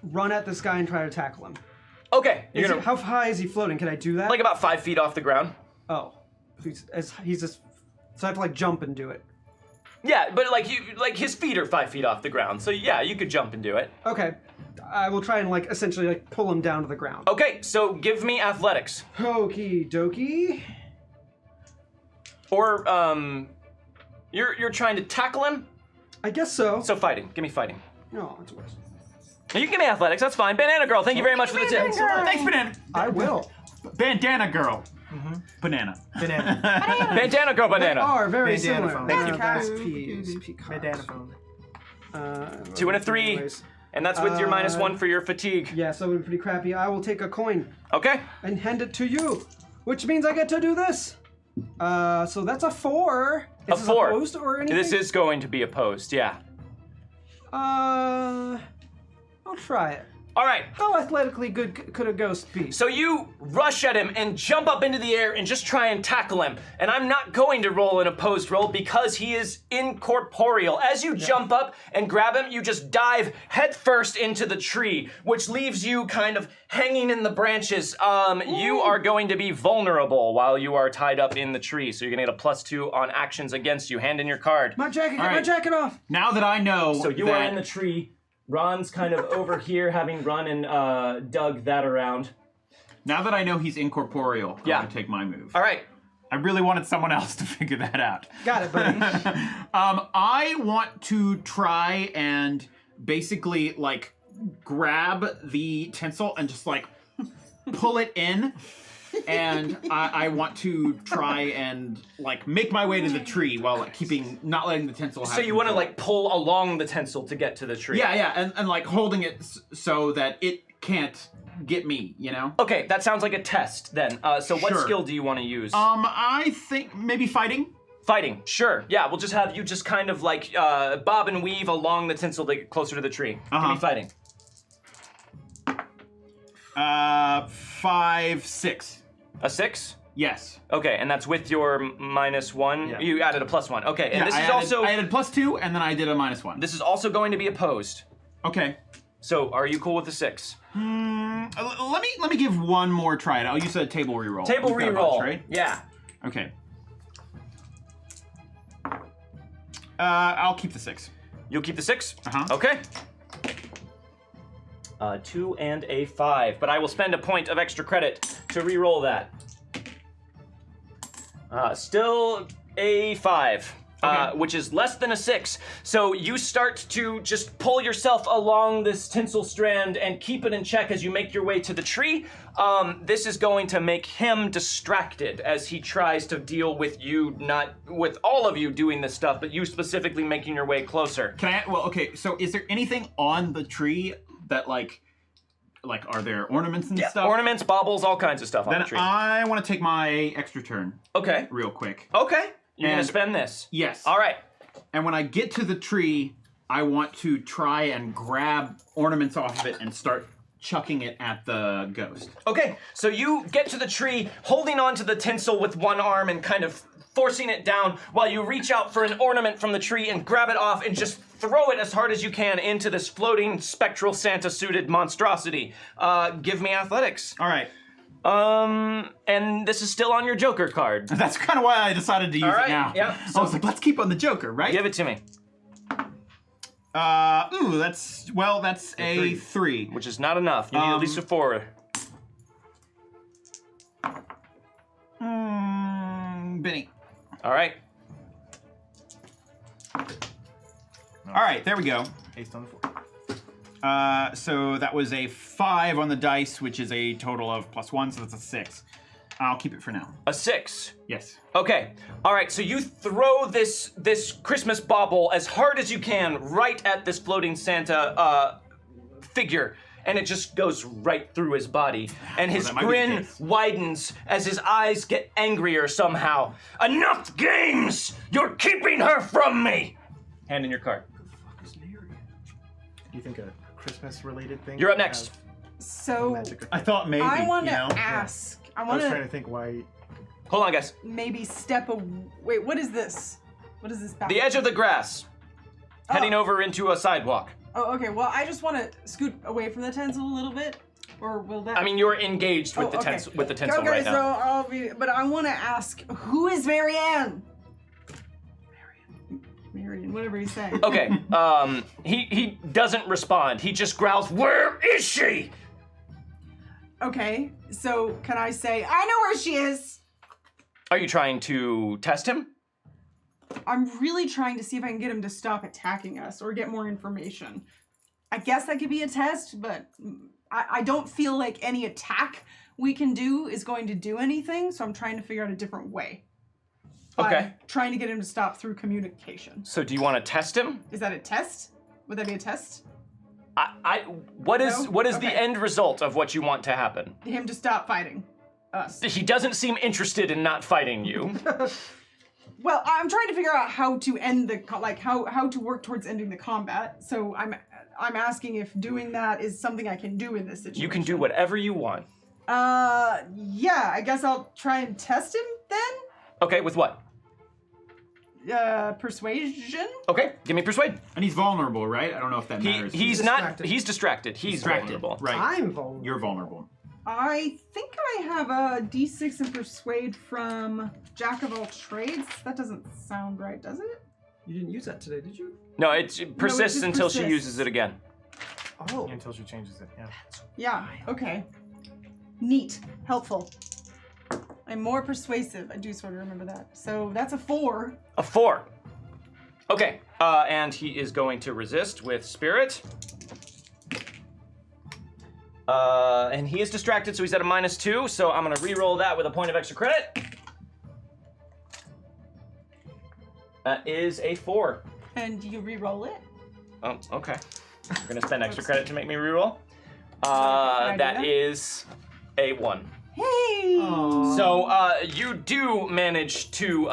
run at this guy and try to tackle him. Okay, you're gonna How high is he floating? Can I do that? like about 5 feet off the ground. Oh, he's just. So I have to like jump and do it. Yeah, but like his feet are 5 feet off the ground, so yeah, you could jump and do it. Okay, I will try and like essentially like pull him down to the ground. Okay, so give me athletics. Okie dokie. Or you're trying to tackle him. I guess so. So fighting. Give me fighting. No, it's worse. You can give me athletics. That's fine. Bandana Girl, thank you very much for the tip. Thanks, Banana. I will. Bandana Girl. Banana. Banana. Bandana go They banana. are very Bandana similar. phone. Thank you, Best Kyle. peas, peacocks. Bandana phone. 2 and a 3. Anyways. And that's with your -1 for your fatigue. Yeah, so it would be pretty crappy. I will take a coin Okay. and hand it to you, which means I get to do this. So that's a 4. Is this 4. opposed or anything? This is going to be opposed, yeah. I'll try it. All right. How athletically good could a ghost be? So you rush at him and jump up into the air and just try and tackle him. And I'm not going to roll an opposed roll because he is incorporeal. As you jump up and grab him, you just dive headfirst into the tree, which leaves you kind of hanging in the branches. You are going to be vulnerable while you are tied up in the tree. So you're gonna get a +2 on actions against you. Hand in your card. My jacket, get my right. jacket off. Now that I know So you that, are in the tree. Ron's kind of over here, having run and dug that around. now that I know he's incorporeal, I'm Yeah. gonna take my move. All right. I really wanted someone else to figure that out. Got it, buddy. I want to try and basically like grab the tinsel and just like pull it in. And I want to try and like make my way to the tree while like not letting the tinsel have So you want to control. like pull along the tinsel to get to the tree? Yeah, and like holding it so that it can't get me, you know? Okay, that sounds like a test then. So what Sure. skill do you want to use? I think maybe fighting. Fighting, sure. Yeah, we'll just have you just kind of like bob and weave along the tinsel to get closer to the tree. Give me fighting. 5, 6. A 6? Yes. Okay, and that's with your -1. Yeah. You added a +1. Okay, and Yeah, this I is added, also I added +2 and then I did a -1. this is also going to be opposed. Okay. So are you cool with the 6? Let me give one more try. I'll use a table reroll. Table We've got a reroll. bunch, right? Yeah. Okay. I'll keep the 6. You'll keep the 6? Uh-huh. Okay. 2 and a 5, but I will spend a point of extra credit to re-roll that. Still a 5, Okay. which is less than a 6. So you start to just pull yourself along this tinsel strand and keep it in check as you make your way to the tree. This is going to make him distracted as he tries to deal with you, not with all of you doing this stuff, but you specifically making your way closer. Can I? Well, okay. So, is there anything on the tree that like are there ornaments and stuff? Ornaments, baubles, all kinds of stuff on Then the tree. I want to take my extra turn Okay. real quick. Okay. You're gonna And- spend this. Yes. All right. And when I get to the tree, I want to try and grab ornaments off of it and start chucking it at the ghost. Okay. So you get to the tree, holding on to the tinsel with one arm and kind of forcing it down while you reach out for an ornament from the tree and grab it off and just throw it as hard as you can into this floating spectral Santa-suited monstrosity. Give me athletics. All right. And this is still on your Joker card. That's kind of why I decided to use All right, it now. yeah, I was like, let's keep on the Joker, right? Give it to me. Ooh, that's a 3. Which is not enough. You need at least a 4. Benny. All right. All right, there we go. Based on the 4. So that was a 5 on the dice, which is a total of +1, so that's a 6. I'll keep it for now. A 6. Yes. Okay. All right. So you throw this Christmas bauble as hard as you can right at this floating Santa figure, and it just goes right through his body. And his that might be the grin case. widens as his eyes get angrier somehow. Enough games! You're keeping her from me. Hand in your card. Do you think a Christmas-related thing? You're up would next. have So magic I thought maybe. I want to you know? ask. I I want was trying to to think why. Hold on, guys. maybe step a. Wait, what is this? What is this? Back? The edge of the grass, heading over into a sidewalk. Oh, okay. Well, I just want to scoot away from the tinsel a little bit, or will that? I mean, you're engaged with Oh, the okay. tinsel Okay, right so now. I'll be. But I want to ask, who is Marianne? Marianne, whatever he's saying. Okay. He doesn't respond. He just growls, "Where is she?" Okay, so can I say, I know where she is? Are you trying to test him? I'm really trying to see if I can get him to stop attacking us or get more information. I guess that could be a test, but I don't feel like any attack we can do is going to do anything, so I'm trying to figure out a different way. Okay. Trying to get him to stop through communication. So do you want to test him? Is that a test? Would that be a test? What is No? the Okay. end result of what you want to happen? Him to stop fighting us. He doesn't seem interested in not fighting you. Well, I'm trying to figure out how to end the how to work towards ending the combat. So I'm asking if doing that is something I can do in this situation. You can do whatever you want. Yeah, I guess I'll try and test him then. Okay, with what? Persuasion. Okay, give me persuade. And he's vulnerable, right? I don't know if that matters. He's not. He's distracted. He's distracted. vulnerable. Right. I'm vulnerable. You're vulnerable. I think I have a D6 in persuade from Jack of all trades. That doesn't sound right, does it? You didn't use that today, did you? No, it persists just until she persists. uses it again. Oh. Until she changes it, yeah. Yeah. Okay. Neat. Helpful. I'm more persuasive. I do sort of remember that. So that's a 4. A 4. Okay, and he is going to resist with spirit. And he is distracted, so he's at a -2. So I'm gonna re-roll that with a point of extra credit. That is a 4. And you re-roll it. Oh, okay. We're gonna spend extra credit to make me re-roll. I do That that? is a 1. Hey. So you do manage to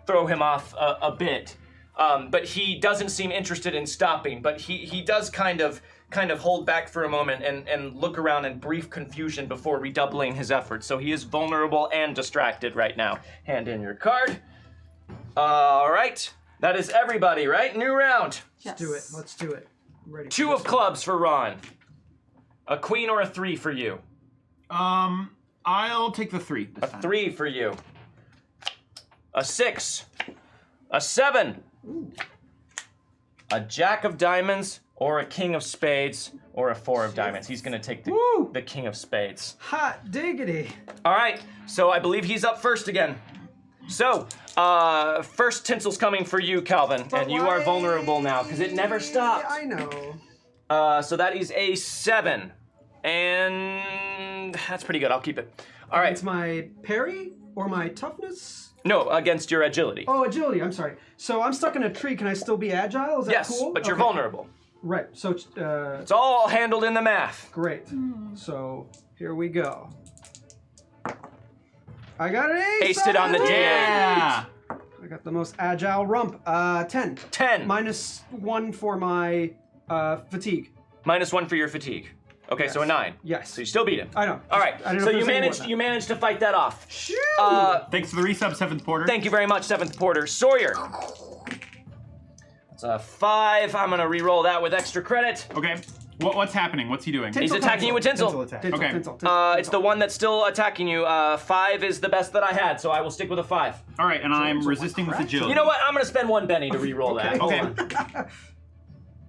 throw him off a bit, but he doesn't seem interested in stopping. But he does kind of hold back for a moment and look around in brief confusion before redoubling his efforts. So he is vulnerable and distracted right now. Hand in your card. All right, that is everybody, right? New round. Yes. Do it. Let's do it. I'm ready. 2 of clubs for Ron. A queen or a 3 for you. I'll take the 3 this A time. 3 for you. A 6. A 7. A jack of diamonds or a king of spades or a 4 of diamonds. He's going to take the king of spades. Hot diggity. All right, so I believe he's up first again. So, first tinsel's coming for you, Calvin, and you are vulnerable now because it never stops. I know. So that is a 7. And that's pretty good. I'll keep it. All right. It's my parry or my toughness? No, against your agility. Oh, agility. I'm sorry. So I'm stuck in a tree. Can I still be agile? Is that Yes, cool? but you're Okay. vulnerable. Right. So It's all handled in the math. great. So here we go. I got an ace. Aced it on the D8. Yeah. I got the most agile rump. 10. 10. -1 for my fatigue. -1 for your fatigue. Okay, so a 9. Yes. So you still beat him. I know. All right. I didn't know So if you there was any more managed than you managed to fight that off. Shoo! Thanks for the resub, 7th Porter. Thank you very much, 7th Porter. Sawyer. That's a 5. I'm gonna re-roll that with extra credit. Okay. What's happening? What's he doing? He's attacking you with tinsel. Tinsel attack. Tinsel, Okay. tinsel, tinsel, It's the one that's still attacking you. 5 is the best that I had, so I will stick with a 5. All right, and I'm resisting with agility. You know what? I'm gonna spend 1 Benny to re-roll that. Hold Okay. on.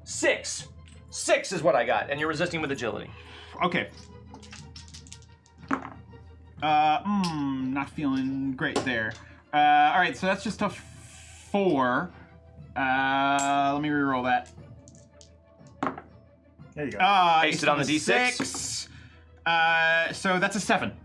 6. 6 is what I got, and you're resisting with agility. Okay. Not feeling great there. All right, so that's just a 4. Let me re-roll that. There you go. Aced it on the D6. 6. So that's a 7.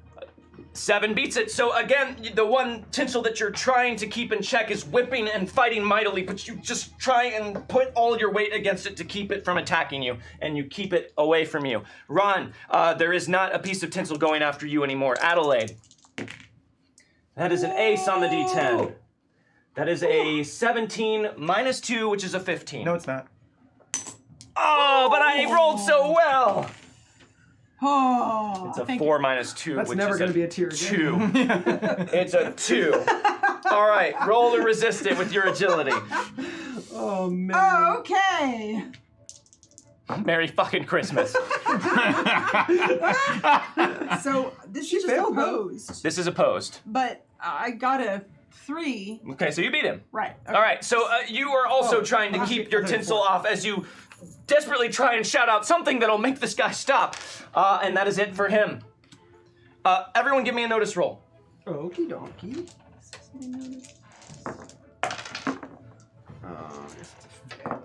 7 beats it. So again, the one tinsel that you're trying to keep in check is whipping and fighting mightily, but you just try and put all your weight against it to keep it from attacking you, and you keep it away from you. Ron, there is not a piece of tinsel going after you anymore. Adelaide. That is an ace on the D10. That is a 17 -2, which is a 15. No, it's not. Oh, but I rolled so well. Oh. It's a thank 4 -2, That's which never is going to be a tier again. 2. It's a 2. All right, roll to resist it with your agility. Oh, man. Oh, okay. Merry fucking Christmas. So this is just failed, though. opposed, This is opposed. but I got a 3. Okay, so you beat him. Right. All right, so you are also trying to keep your tinsel off as you desperately try and shout out something that'll make this guy stop. And that is it for him. Everyone give me a notice roll. Okie dokie. It's a failure.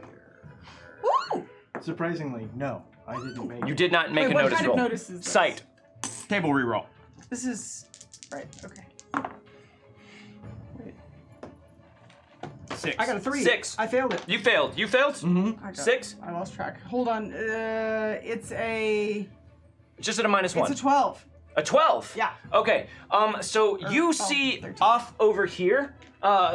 Woo! Surprisingly, no. I didn't make You it. did not make Wait, a what notice kind roll. of notice is this? Sight. Table reroll. This is right. Okay. Wait. 6. I got a 3. 6. I failed it. You failed. You failed? Mm-hmm. I got 6? I lost track. Hold on. It's a Just at a -1. it's a 12. A 12? Yeah. Okay. So you 12, see 13. off over here,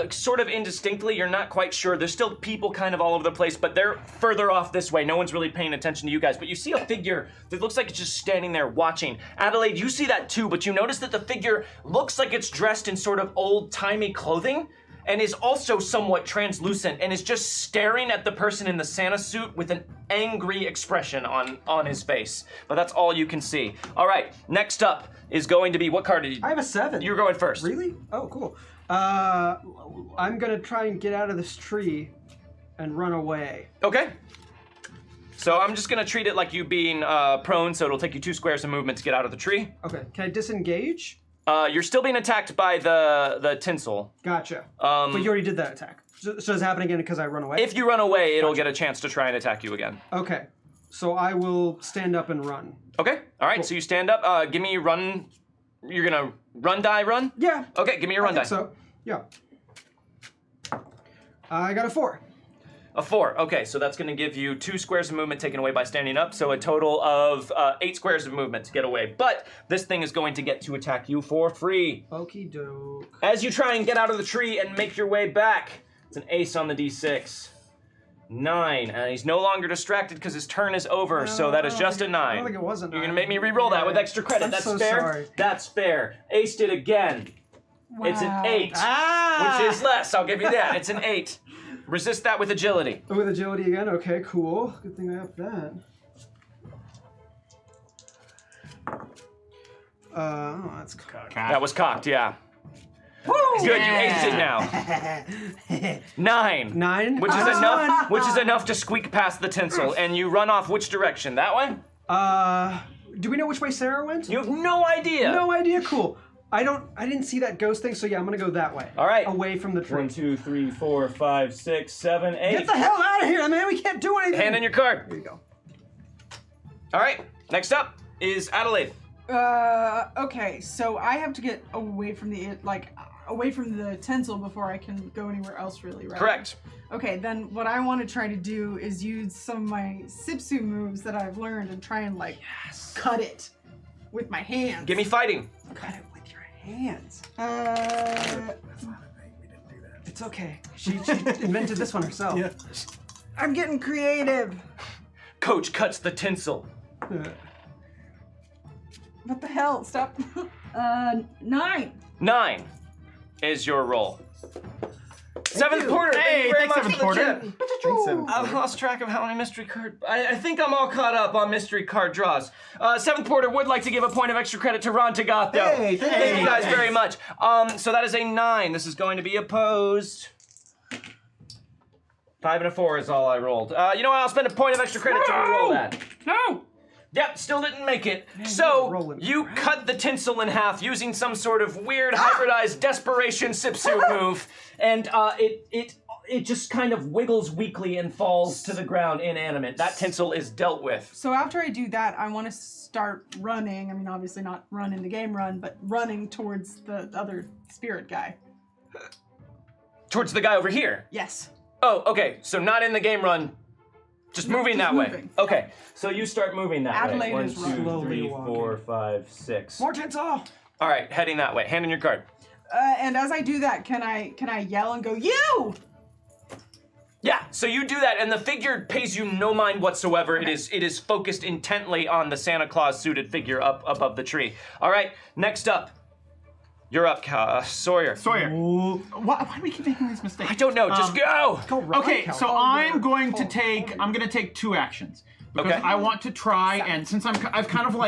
sort of indistinctly, you're not quite sure. There's still people kind of all over the place, but they're further off this way. No one's really paying attention to you guys. But you see a figure that looks like it's just standing there watching. Adelaide, you see that too, but you notice that the figure looks like it's dressed in sort of old-timey clothing and is also somewhat translucent and is just staring at the person in the Santa suit with an angry expression on his face. But that's all you can see. All right, next up is going to be, what card did you? I have a 7. You're going first. Really? Oh, cool. I'm gonna try and get out of this tree and run away. Okay. So I'm just gonna treat it like you being prone, so it'll take you 2 squares of movement to get out of the tree. Okay. Can I disengage? You're still being attacked by the tinsel. Gotcha. But you already did that attack. So does it happen again because I run away? If you run away, it'll get a chance to try and attack you again. Okay. So I will stand up and run. Okay. All right. So you stand up. Give me run. You're gonna run, die, run. Yeah. Okay. Give me your run die. So, yeah. I got a 4. A 4. Okay. So that's gonna give you 2 squares of movement taken away by standing up. So a total of 8 squares of movement to get away. But this thing is going to get to attack you for free. Okie doke. As you try and get out of the tree and make your way back, it's an ace on the d6. 9. And he's no longer distracted because his turn is over, so that is just a 9. I don't think it was a 9. You're gonna make me re-roll that with extra credit. I'm That's so fair. sorry. That's fair. Aced it again. It's an Wow. 8, which is less. I'll give you that. It's an 8. Resist that with agility. Oh, with agility again? Okay, cool. Good thing I have that. Oh, that's cocked. That was cocked, yeah. Good, you aced it now. 9. 9? Which is enough. Which is enough to squeak past the tinsel, and you run off which direction? That way? Do we know which way Sarah went? You have no idea. No idea. Cool. I didn't see that ghost thing, so yeah, I'm gonna go that way. All right. Away from the tree. 1, 2, 3, 4, 5, 6, 7, 8. Get the hell out of here, man! We can't do anything. Hand in your card. There you go. All right. Next up is Adelaide. Okay, so I have to get away from away from the tinsel before I can go anywhere else, really, right? Correct. Okay, then what I want to try to do is use some of my Sipsu moves that I've learned and try and cut it with my hands. Give me fighting. Cut it with your hands. It's okay. She invented this one herself. Yeah. I'm getting creative. Coach cuts the tinsel. What the hell? Stop. 9. 9 is your roll. Seventh you. Porter. Thank you very thanks, much Seventh for the Porter. tip. Thanks, Seven. I've lost track of how many mystery card. I think I'm all caught up on mystery card draws. Seventh Porter would like to give a point of extra credit to Ron Tagath, though. Hey, Thank you guys very much. So that is a 9. This is going to be opposed. 5 and a 4 is all I rolled. You know what? I'll spend a point of extra credit to re-roll that. No. Yep, still didn't make it. So, rolling you cut the tinsel in half using some sort of weird hybridized desperation Sipsu move, and it just kind of wiggles weakly and falls to the ground inanimate. That tinsel is dealt with. So after I do that, I want to start running. I mean, obviously not run in the game run, but running towards the other spirit guy. Towards the guy over here. Yes. Oh, okay, so not in the game run, just moving just that way. moving. Okay, so you start moving that Adelaide way. 1, is 2, slowly 3, walking. 4, 5, 6. More tinsel. All right, heading that way. Hand in your card. And as I do that, can I yell and go, you? Yeah, so you do that, and the figure pays you no mind whatsoever. It is focused intently on the Santa Claus suited figure up above the tree. All right, next up, you're up, Sawyer. Sawyer. Why do we keep making these mistakes? I don't know. Just go. Go right, Okay, Cal. so I'm going to take 2 actions because Okay. I want to try, and since I've kind of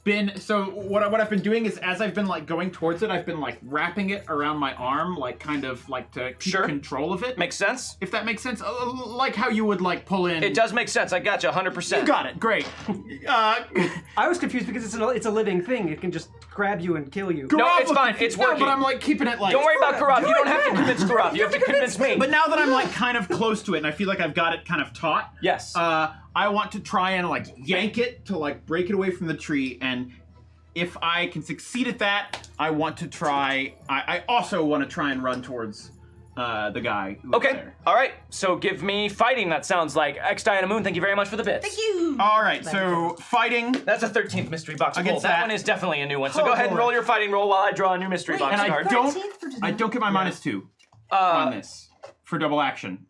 been, so what I've been doing is as I've been going towards it, I've been wrapping it around my arm, to keep Sure. control of it. Makes sense. If that makes sense, like how you would pull in. It does make sense. I got you 100%. You got it. Great. I was confused because it's a living thing. It can just grab you and kill you. No, Gaurav it's was fine. confused. It's working. No, but I'm keeping it Don't worry about Gaurav. You don't have to convince Gaurav. You have to convince me. But now that I'm kind of close to it, and I feel like I've got it kind of taut. Yes. I want to try and like yank it to like break it away from the tree, and if I can succeed at that, I want to try. I also want to try and run towards the guy. Who's Okay. There. All right. So give me fighting. That sounds like X Diana Moon. Thank you very much for the bits. Thank you. All right. So fighting. That's a 13th mystery box Against roll. That that. one is definitely a new one. So Oh, go ahead and boy. roll your fighting roll while I draw a new mystery box And I card. don't. 13th for today. I don't get my -2 on this for double action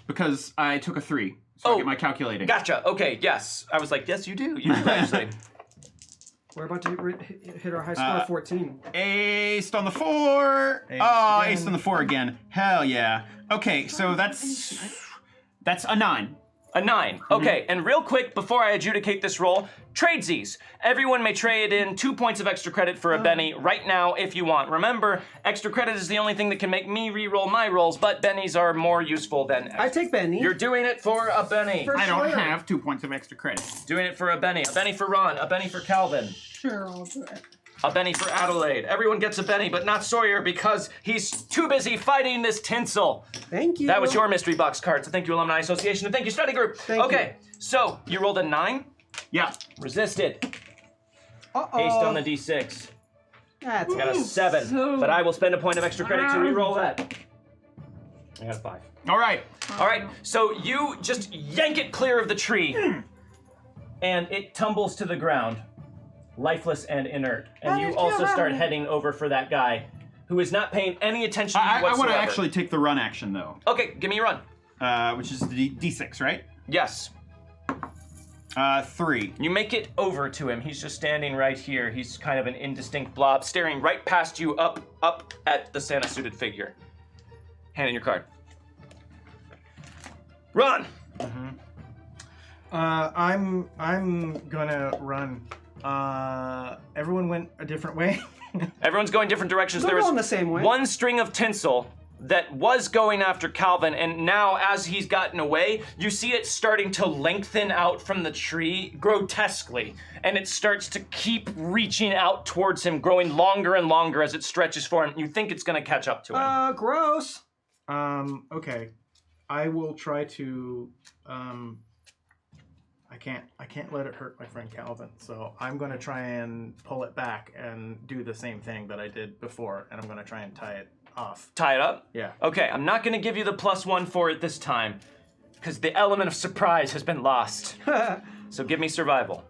because I took a 3. So I Oh, get my calculating. Gotcha. Okay. Yes. I was like, yes, you do. You do actually. We're about to hit our high score of 14. Aced on the 4. Aced Oh, again. aced on the 4 again. Hell yeah. Okay, so that's a 9. A 9. Okay, and real quick, before I adjudicate this roll, tradesies. Everyone may trade in 2 points of extra credit for a Benny right now if you want. Remember, extra credit is the only thing that can make me re-roll my rolls, but Bennies are more useful than I take Benny. You're doing it for a Benny. For I don't sure. have 2 points of extra credit. Doing it for a Benny for Ron, a Benny for Calvin, Sure, I'll do it. a Benny for Adelaide. Everyone gets a Benny, but not Sawyer because he's too busy fighting this tinsel. Thank you. That was your mystery box card, so thank you, Alumni Association, and thank you, study group. Thank okay, so you rolled a 9, Yeah. resisted, Uh-oh. aced on the d6. That's I got a 7, So- but I will spend a point of extra credit to re-roll that. I got a 5. All right. All right, so you just yank it clear of the tree, and it tumbles to the ground, lifeless and inert. And you also start heading over for that guy, who is not paying any attention to you I whatsoever. want to actually take the run action though, Okay, give me a run. which is the D6, right? Yes. 3. You make it over to him. He's just standing right here. He's kind of an indistinct blob, staring right past you, up at the Santa-suited figure. Hand in your card. Run! I'm gonna run. Everyone went a different way. Everyone's going different directions. They're There was going the same way. one string of tinsel that was going after Calvin, and now as he's gotten away, you see it starting to lengthen out from the tree grotesquely, and it starts to keep reaching out towards him, growing longer and longer as it stretches for him. You think it's going to catch up to him. Gross. Okay. I will try to. I can't let it hurt my friend Calvin. So I'm gonna try and pull it back and do the same thing that I did before, and I'm gonna try and tie it off. Tie it up? Yeah. Okay, I'm not going to give you the +1 for it this time, because the element of surprise has been lost. So give me survival.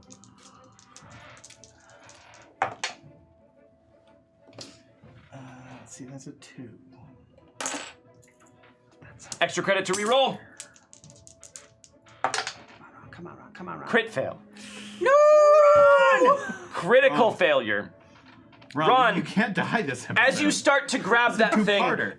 Let's see, that's a 2. Extra credit to reroll. Come on, Ron. Come on, Ron. Crit fail. No! Critical failure. Ron, you can't die this episode. As you start to grab that thing two-parter.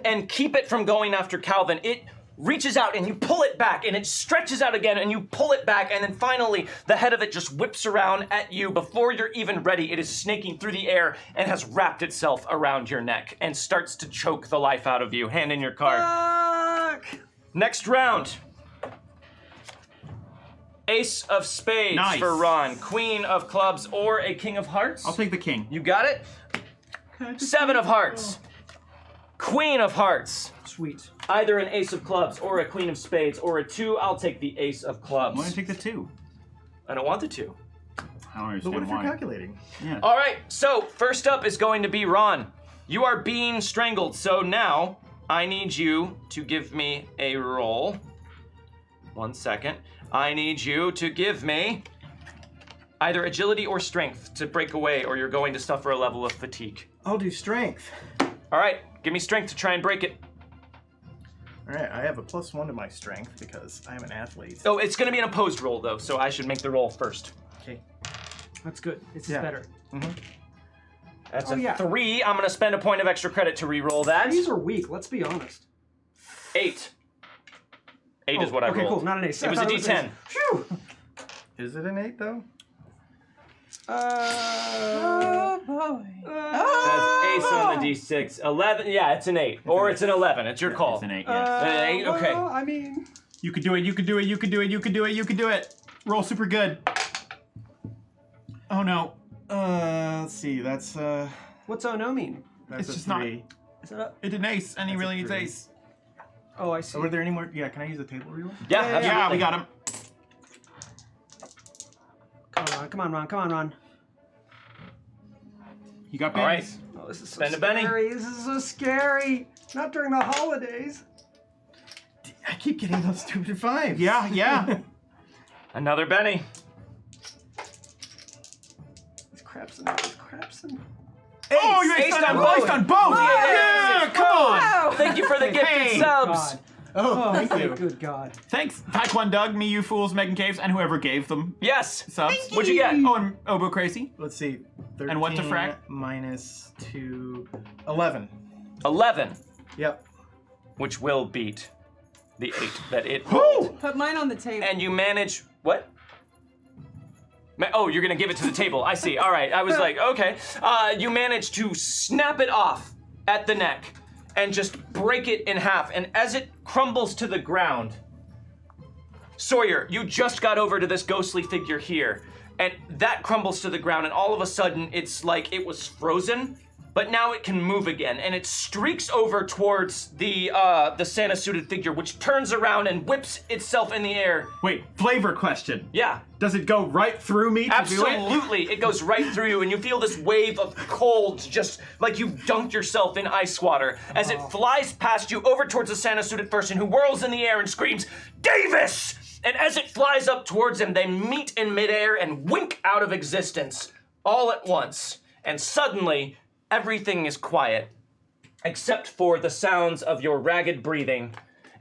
and keep it from going after Calvin, it reaches out and you pull it back and it stretches out again and you pull it back, and then finally the head of it just whips around at you. Before you're even ready, it is snaking through the air and has wrapped itself around your neck and starts to choke the life out of you. Hand in your card. Fuck. Next round. Ace of spades Nice. for Ron, Queen of clubs, or a King of hearts. I'll take the king. You got it? 7 of hearts. Queen of hearts. Sweet. Either an ace of clubs or a queen of spades or a 2. I'll take the ace of I'm clubs. gonna take the 2. I don't want the 2. I don't But understand what if you're why. calculating? Yeah. All right, so first up is going to be Ron. You are being strangled, so now I need you to give me a roll. 1 second. I need you to give me either agility or strength to break away, or you're going to suffer a level of fatigue. I'll do strength. All right, give me strength to try and break it. All right, I have a +1 to my strength because I'm an athlete. Oh, it's going to be an opposed roll, though, so I should make the roll first. Okay. That's good. It's Yeah. better. That's Oh, a yeah. 3. I'm going to spend a point of extra credit to re-roll that. These are weak. Let's be honest. 8. 8 is what I okay, rolled. cool. Not an ace. It was I a thought D10. ace. Phew. Is it an 8 though? Oh boy. Says ace on the D6. 11. Yeah, it's an 8. Or it's an 11. It's your call. It's an 8, yes. An 8, okay. Well, I mean, You could do it, you could do it, you could do it, you could do it, you could do it. Roll super good. Oh no. Let's see. That's what's oh no mean? that's It's a just not- 3. Is that a... It did an ace, and he That's a really needs 3. ace. Oh, I see. Are there any more? Yeah, can I use the table reroll? Yeah, Yeah, absolutely. Yeah, we got him. Come on, Ron. You got All right. pennies? Oh, this is so Spend a penny. scary. This is so scary. Not during the holidays. I keep getting those stupid 5s. Yeah. Another Benny. It's crapsing. Oh, you Aced aced on on both. both. On both. Yeah, come on. Wow. Thank you for the gifted Hey. subs. God. Oh, thank you. Good God. Thanks, Taekwondo Doug, me, you fools, Meghan Caves, and whoever gave them Yes. subs. What'd you get? Oh, and Obo Crazy. Let's see. 13 And what to frag? minus 2, 11. 11, Yep. which will beat the 8 that it rolled. Put mine on the table. And you manage what? Oh, you're gonna give it to the table. I see. All right. I was like, okay. You manage to snap it off at the neck and just break it in half. And as it crumbles to the ground, Sawyer, you just got over to this ghostly figure here, and that crumbles to the ground. And all of a sudden, it's like it was frozen, but now it can move again, and it streaks over towards the Santa-suited figure, which turns around and whips itself in the air. Wait, flavor question. Yeah. Does it go right through me to do it? Absolutely, it goes right through you, and you feel this wave of cold, just like you dunked yourself in ice water, as it flies past you over towards the Santa-suited person, who whirls in the air and screams, "Davis!" And as it flies up towards him, they meet in midair and wink out of existence, all at once. And suddenly, everything is quiet, except for the sounds of your ragged breathing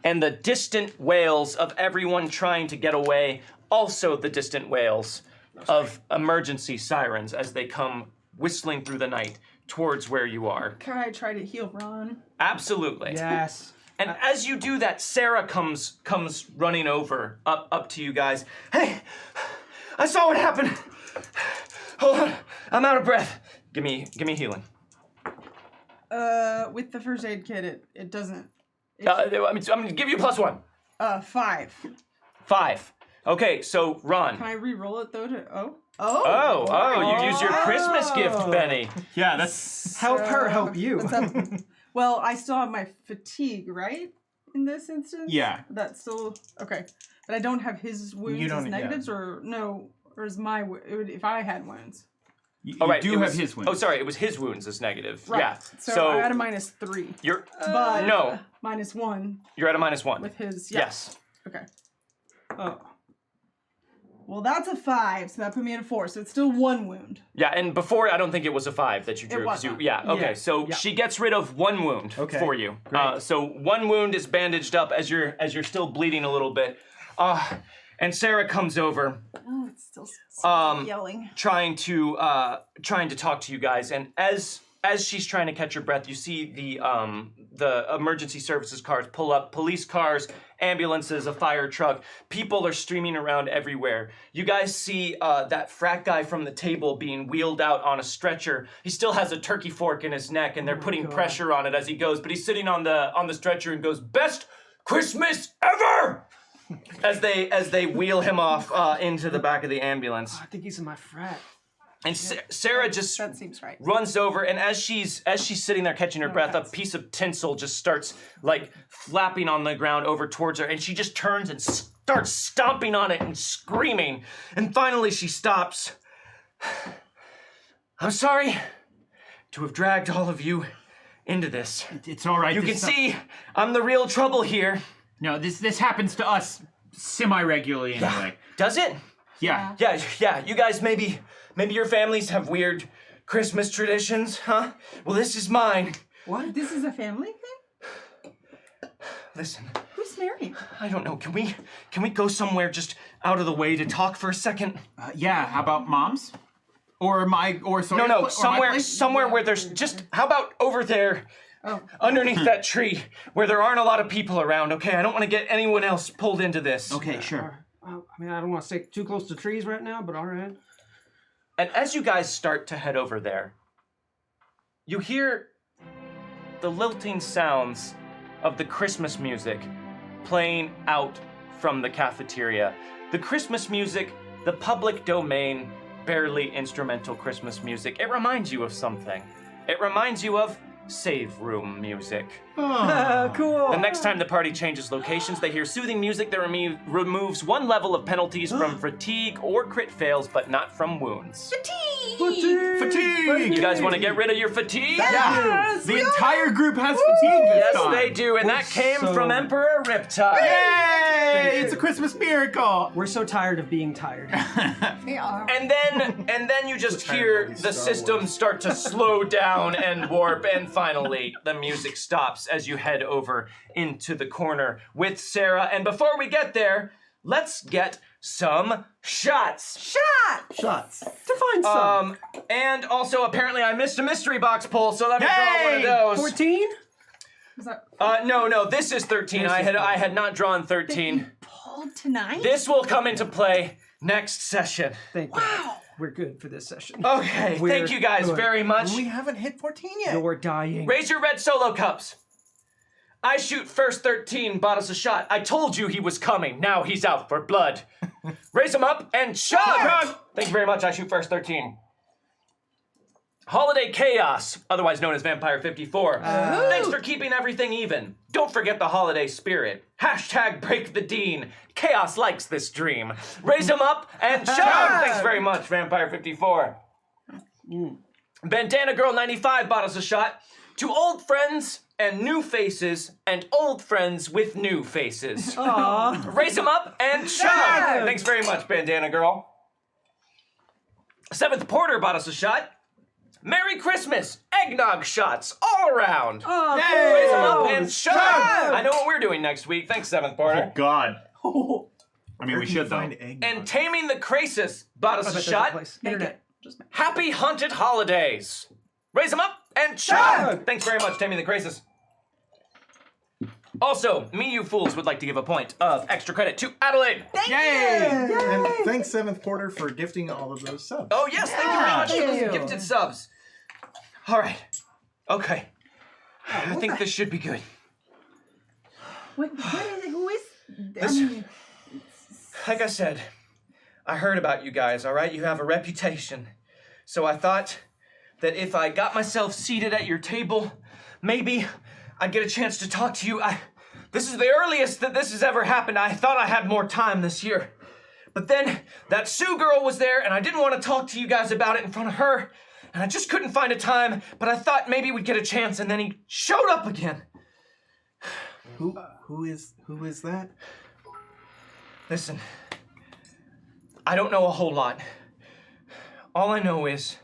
and the distant wails of everyone trying to get away. Also the distant wails of emergency sirens as they come whistling through the night towards where you are. Can I try to heal Ron? Absolutely. Yes. And as you do that, Sarah comes running over up to you guys. Hey, I saw what happened. Hold on, I'm out of breath. Give me healing. With the first aid kit, it doesn't. I'm gonna give you +1. 5. 5. Okay, so Ron. Can I re-roll it though? Oh, you used your Christmas gift, Benny. Yeah, that's... Help her help you. What's up? Well, I still have my fatigue, right? In this instance? Yeah. That's still okay. But I don't have his wounds You don't- as negatives, or no, or is my if I had wounds? You, Oh, right, do it have was- his wounds. Oh, sorry, it was his wounds as negative. Right. Yeah. So I had a -3, You're but no, -1 you're at a -1. with his. Yes. Okay. Oh. Well, that's a 5, so that put me at a 4. So it's still 1 wound. Yeah, and before I don't think it was a 5 that you drew. 'Cause wasn't. yeah. Okay, Yeah, so yeah. she gets rid of 1 wound Okay, for you. great. So 1 wound is bandaged up as you're still bleeding a little bit. And Sarah comes over, Oh, it's still yelling. trying to talk to you guys, and as she's trying to catch her breath, you see the emergency services cars pull up, police cars, ambulances, a fire truck. People are streaming around everywhere. You guys see that frat guy from the table being wheeled out on a stretcher. He still has a turkey fork in his neck, and they're putting God. pressure on it as he goes. But he's sitting on the stretcher and goes, "Best Christmas ever!" as they wheel him off into the back of the ambulance. I think he's in my frat. And Sarah just That seems right. runs over, and as she's sitting there catching her breath, a piece of tinsel just starts like flapping on the ground over towards her, and she just turns and starts stomping on it and screaming. And finally she stops. "I'm sorry to have dragged all of you into this. It's all right. You can see I'm the real trouble here." No, this happens to us semi-regularly anyway. Does it? Yeah. Yeah, you guys maybe your families have weird Christmas traditions, huh? Well, this is mine. What? This is a family thing? Listen, Who's married? I don't know. Can we go somewhere just out of the way to talk for a second? Yeah, how about mom's? Or Sawyer's No, pla- or my place? somewhere where there's just, how about over there, underneath that tree, where there aren't a lot of people around, okay? I don't want to get anyone else pulled into this. Okay, sure. I mean, I don't want to stay too close to trees right now, but all right. And as you guys start to head over there, you hear the lilting sounds of the Christmas music playing out from the cafeteria. The Christmas music, the public domain, barely instrumental Christmas music. It reminds you of something. It reminds you of save room music. Cool. The next time the party changes locations, they hear soothing music that removes one level of penalties from fatigue or crit fails, but not from wounds. Fatigue! You guys want to get rid of your fatigue? Yeah. The entire group has fatigue this Yes, time. they do, and that came so- from Emperor Riptide. Yay! It's a Christmas miracle. We're so tired of being tired. They are. And then you just hear the system start to slow down and warp, and finally the music stops as you head over into the corner with Sarah. And before we get there, let's get some shots. Shots. Define some. And also apparently I missed a mystery box pull, so let me draw one of those. 14? Is that No, this is 13. I had not drawn 13. pulled tonight? This will come into play next session. Thank you. We're good for this session. Okay, We're thank you guys good. very much. We haven't hit 14 yet. You're dying. Raise your red solo cups. I shoot first 13, bought us a shot. I told you he was coming. Now he's out for blood. Raise him up and shove! Thank you very much. I shoot first 13. Holiday Chaos, otherwise known as Vampire 54. Thanks for keeping everything even. Don't forget the holiday spirit. Hashtag break the dean. Chaos likes this dream. Raise him up and shove! Thanks very much, Vampire 54. Bandana Girl 95 bought us a shot. To old friends and new faces, and old friends with new faces. Raise him up and shove! Thanks very much, Bandana Girl. Seventh Porter bought us a shot. Merry Christmas! Eggnog shots all around. Raise them up and shove! I know what we're doing next week. Thanks, Seventh Porter. God. I mean, we should though. find egg. And Taming the Crisis bought us a There's shot. place. Internet. Happy Haunted Holidays. Raise them up and shove! Thanks very much, Taming the Crisis. Also, me you fools would like to give a point of extra credit to Adelaide. Yay! And thanks, Seventh Porter, for gifting all of those subs. Oh yes, thank you very much for Thank those you. gifted subs. All right. Okay. I think this should be good. Who is? This- Like I said, I heard about you guys, all right? You have a reputation. So I thought that if I got myself seated at your table, maybe I'd get a chance to talk to you. This is the earliest that this has ever happened. I thought I had more time this year. But then that Sue girl was there, and I didn't want to talk to you guys about it in front of her, and I just couldn't find a time, but I thought maybe we'd get a chance, and then he showed up again. Who is that? Listen, I don't know a whole lot. All I know is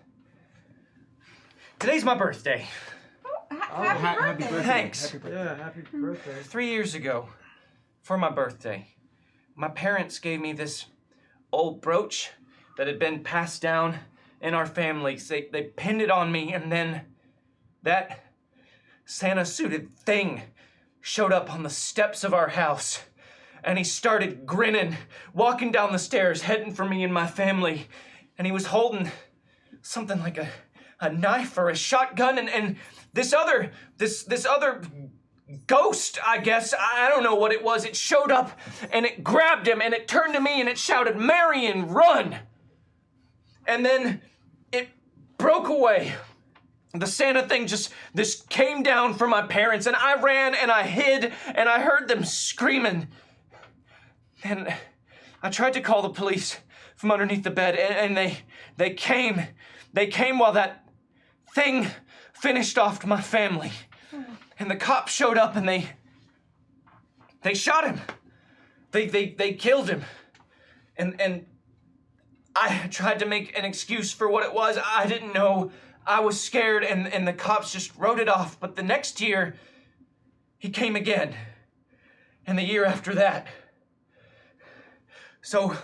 today's my birthday. Happy birthday. Thanks. Yeah, happy birthday. 3 years ago, for my birthday, my parents gave me this old brooch that had been passed down in our family. They pinned it on me, and then that Santa-suited thing showed up on the steps of our house. And he started grinning, walking down the stairs, heading for me and my family. And he was holding something like a knife or a shotgun, and this other ghost, I guess, I don't know what it was, it showed up and it grabbed him and it turned to me and it shouted, "Marion, run!" And then it broke away. The Santa thing just came down for my parents, and I ran and I hid and I heard them screaming. And I tried to call the police from underneath the bed, and they came. They came while that thing finished off my family. And the cops showed up and they shot him. They killed him. And I tried to make an excuse for what it was. I didn't know. I was scared, and the cops just wrote it off. But the next year, he came again. And the year after that. So,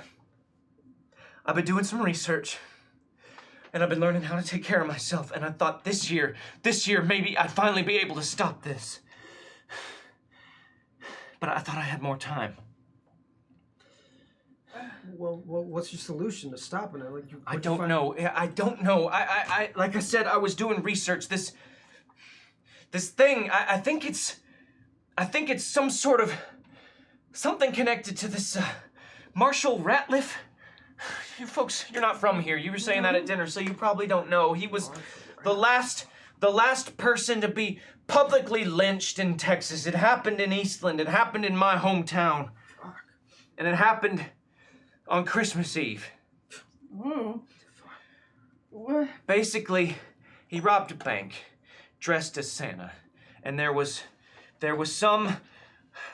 I've been doing some research, and I've been learning how to take care of myself, and I thought this year, maybe I'd finally be able to stop this. But I thought I had more time. Well, what's your solution to stopping it? I don't know. I don't know. I like I said, I was doing research. This thing, I think it's some sort of, something connected to this, Marshall Ratliff. You folks, you're not from here. You were saying that at dinner, so you probably don't know. He was the last the last person to be publicly lynched in Texas. It happened in Eastland. It happened in my hometown. And it happened on Christmas Eve. Oh. What? Basically, he robbed a bank, dressed as Santa. And there was some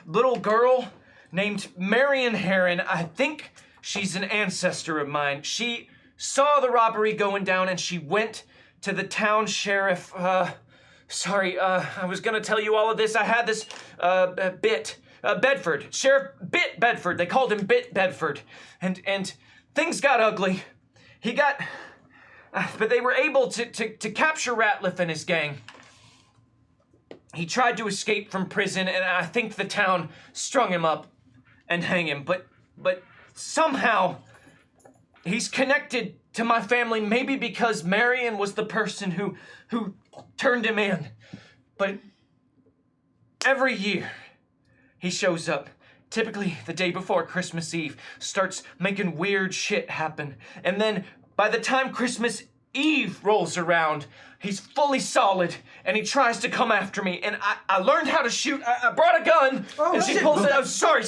little girl named Marion Heron. I think she's an ancestor of mine. She saw the robbery going down and she went to the town sheriff. I was gonna tell you all of this. I had this Bedford. Sheriff Bit Bedford. They called him Bit Bedford. And things got ugly. But they were able to capture Ratliff and his gang. He tried to escape from prison, and I think the town strung him up and hang him. But somehow he's connected to my family, maybe because Marion was the person who turned him in. But every year he shows up, typically the day before Christmas Eve, starts making weird shit happen. And then by the time Christmas Eve rolls around, he's fully solid, and he tries to come after me. And I learned how to shoot. I brought a gun, and she pulls it. Oh, sorry.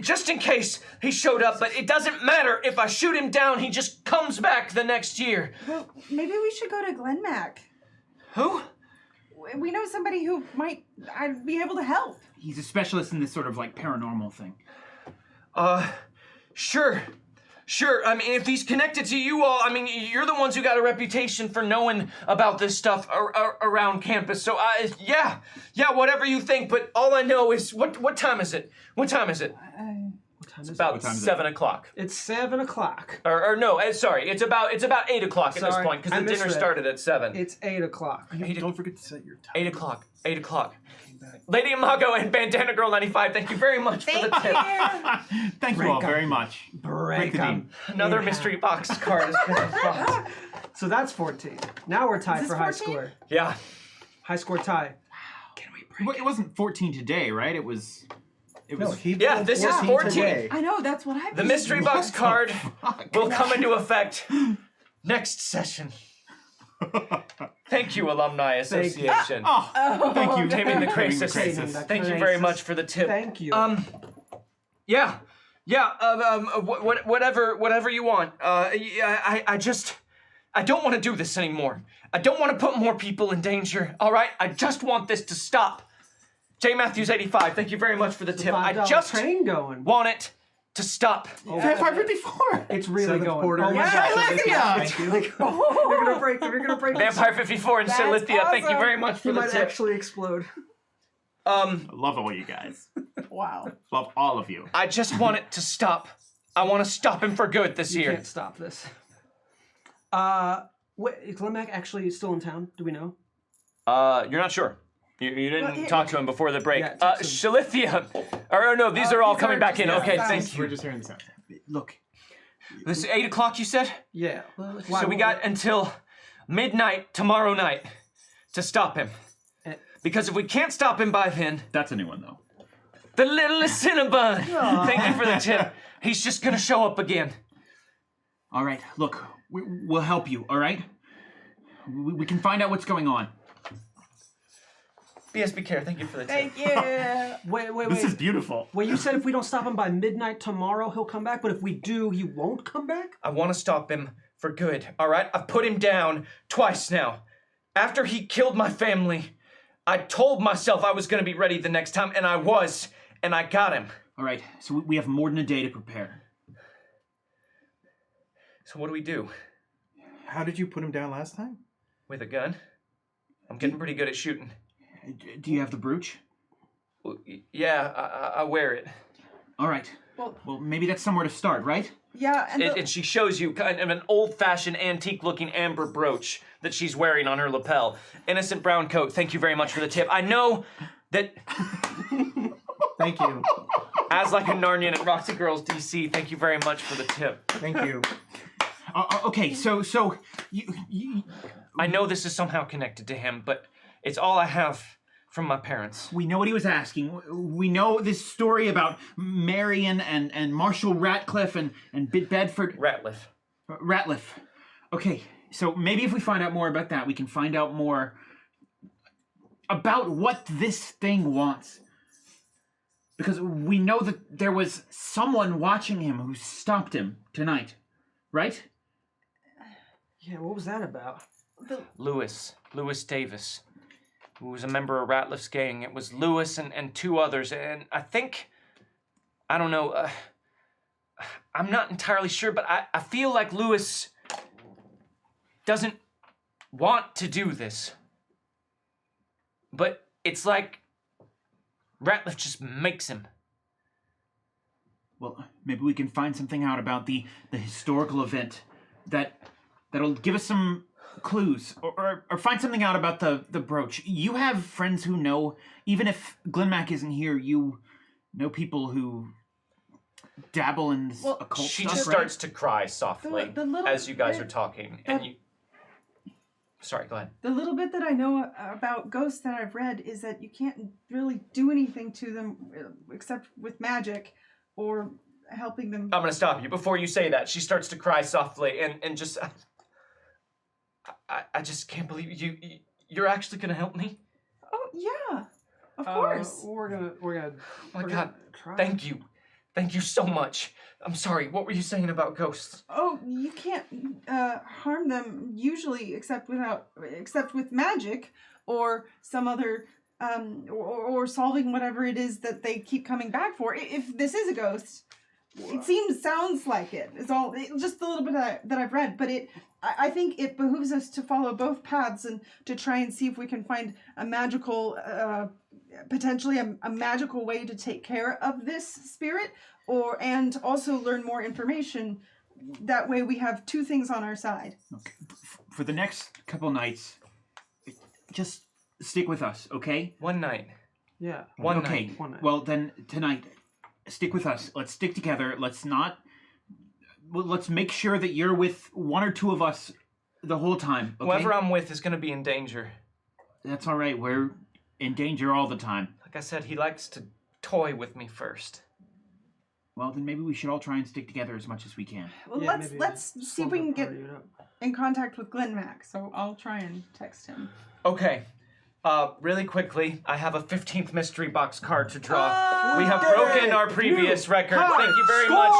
Just in case he showed up, but it doesn't matter. If I shoot him down, he just comes back the next year. Well, maybe we should go to Glen Mac. Who? We know somebody who might be able to help. He's a specialist in this sort of like paranormal thing. Sure. I mean, if he's connected to you all, I mean, you're the ones who got a reputation for knowing about this stuff around campus. So, yeah, whatever you think. But all I know is, what time is it? What time is it? It's About 7 o'clock. It's 7 o'clock. Or no, sorry. It's about 8 o'clock at this Sorry, point because I the dinner misread. started at 7. It's 8 o'clock. Don't forget to set your time. 8 o'clock. 8 o'clock. Lady Imago and Bandana Girl 95, thank you very much for the tip. Thank you all very much. Break 'em. Another in mystery box card has been unlocked. So that's 14. Now we're tied Is for this high 14? score. Yeah. High score tie. Can we break It wasn't 14 today, right? It was. No, he Yeah, rolled this is 14. today. I know, that's what I've The been mystery box card will come into effect next session. Thank you, Alumni Association. Oh, thank you. Taming the Taming Crisis. Taming the Thank you very Crisis. much for the tip. Thank you. Whatever you want. I don't want to do this anymore. I don't want to put more people in danger. All right, I just want this to stop. J Matthews 85. Thank you very much for the tip. I $5 just train going. want it to stop. 554. It's really Seventh going. quarter. Oh my Yeah, gosh. Thank you. You're gonna break them. You're gonna break them. Vampire 54 and That's Silithia. Thank you awesome. very much for You the might tip. actually explode. I love all you guys. Wow. Love all of you. I just want it to stop. I want to stop him for good this You year. can't stop this. Wait, is Glen Mac actually still in town? Do we know? You're not sure. You didn't Well, talk to him before the break. Yeah, text him. Shalithia. Or no, these are all these coming are back in. just- Okay, yeah, thank We're you. just hearing the sound. Look, This is 8 o'clock, you said? Yeah. So we got until midnight tomorrow night to stop him. Eh. Because if we can't stop him by then, that's a new one though. the little Cinnabon. Thank you for the tip. He's just gonna show up again. All right, look, we'll help you. All right, we can find out what's going on. BSB Care, thank you for the tip. Thank you. Wait. This is beautiful. Well, you said if we don't stop him by midnight tomorrow, he'll come back. But if we do, he won't come back. I want to stop him for good, all right? I've put him down twice now. After he killed my family, I told myself I was going to be ready the next time, and I was, and I got him. All right, so we have more than a day to prepare. So what do we do? How did you put him down last time? With a gun? I'm getting pretty good at shooting. Do you have the brooch? Well, yeah, I wear it. All right. Well, maybe that's somewhere to start, right? Yeah, and And she shows you kind of an old-fashioned, antique-looking amber brooch that she's wearing on her lapel. Innocent brown coat. Thank you very much for the tip. I know that Thank you. as like a Narnian at Roxy Girls DC, thank you very much for the tip. Thank you. Okay, so you I know this is somehow connected to him, but it's all I have from my parents. we know what he was asking. We know this story about Marion and Marshall Ratcliffe and Bit Bedford. Ratliff. Ratliff. Okay, So maybe if we find out more about that, we can find out more about what this thing wants. Because we know that there was someone watching him who stopped him tonight, right? Yeah, what was that about? Lewis Davis, who was a member of Ratliff's gang. It was Lewis and two others, and I think, I don't know, I'm not entirely sure, but I feel like Lewis doesn't want to do this. But it's like Ratliff just makes him. Well, maybe we can find something out about the historical event that'll give us some clues, or find something out about the brooch. You have friends who know, even if Glenmac isn't here, you know people who dabble in this occult She stuff, just right? starts to cry softly The little as you guys bit are talking, and you. Sorry, go ahead. The little bit that I know about ghosts that I've read is that you can't really do anything to them except with magic or helping them. I'm gonna stop you before you say that. She starts to cry softly and just. I just can't believe you're actually gonna help me. Oh yeah, of course. We're gonna. Oh my we're God, gonna try. thank you so much. I'm sorry. What were you saying about ghosts? Oh, you can't harm them usually except with magic or some other or solving whatever it is that they keep coming back for. If this is a ghost, it sounds like it. It's all just a little bit that I've read, but I think it behooves us to follow both paths and to try and see if we can find a magical, potentially a magical way to take care of this spirit, and also learn more information. That way we have two things on our side. Okay. For the next couple nights, just stick with us, okay? One night. Yeah. One okay. night. One night. Well, then tonight, stick with us. Let's stick together. Let's make sure that you're with one or two of us the whole time. Okay? Whoever I'm with is gonna be in danger. That's all right. We're in danger all the time. Like I said, he likes to toy with me first. Well, then maybe we should all try and stick together as much as we can. Well, Yeah, let's maybe see if we can get party it up. in contact with Glenn Mac. So I'll try and text him. Okay. Really quickly, I have a 15th mystery box card to draw. We have broken our previous record. Thank you very much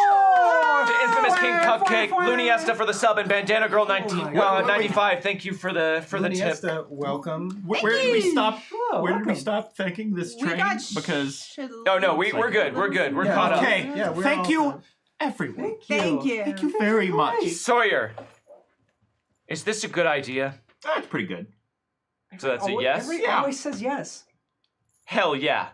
to Infamous King Cupcake, Luniesta for the sub, and Bandana Girl 95. Thank you for the tip. Luniesta, welcome. Where did we stop? Hello, Where did we welcome. stop thanking this We train? got Because Oh no, we're good. We're good. We're Yeah, caught up. Okay. Yeah, we're Thank all you, done. everyone. Thank you. Thank you very much. Sawyer, is this a good idea? That's pretty good. So that's a yes? Every Yeah. always says yes. Hell yeah.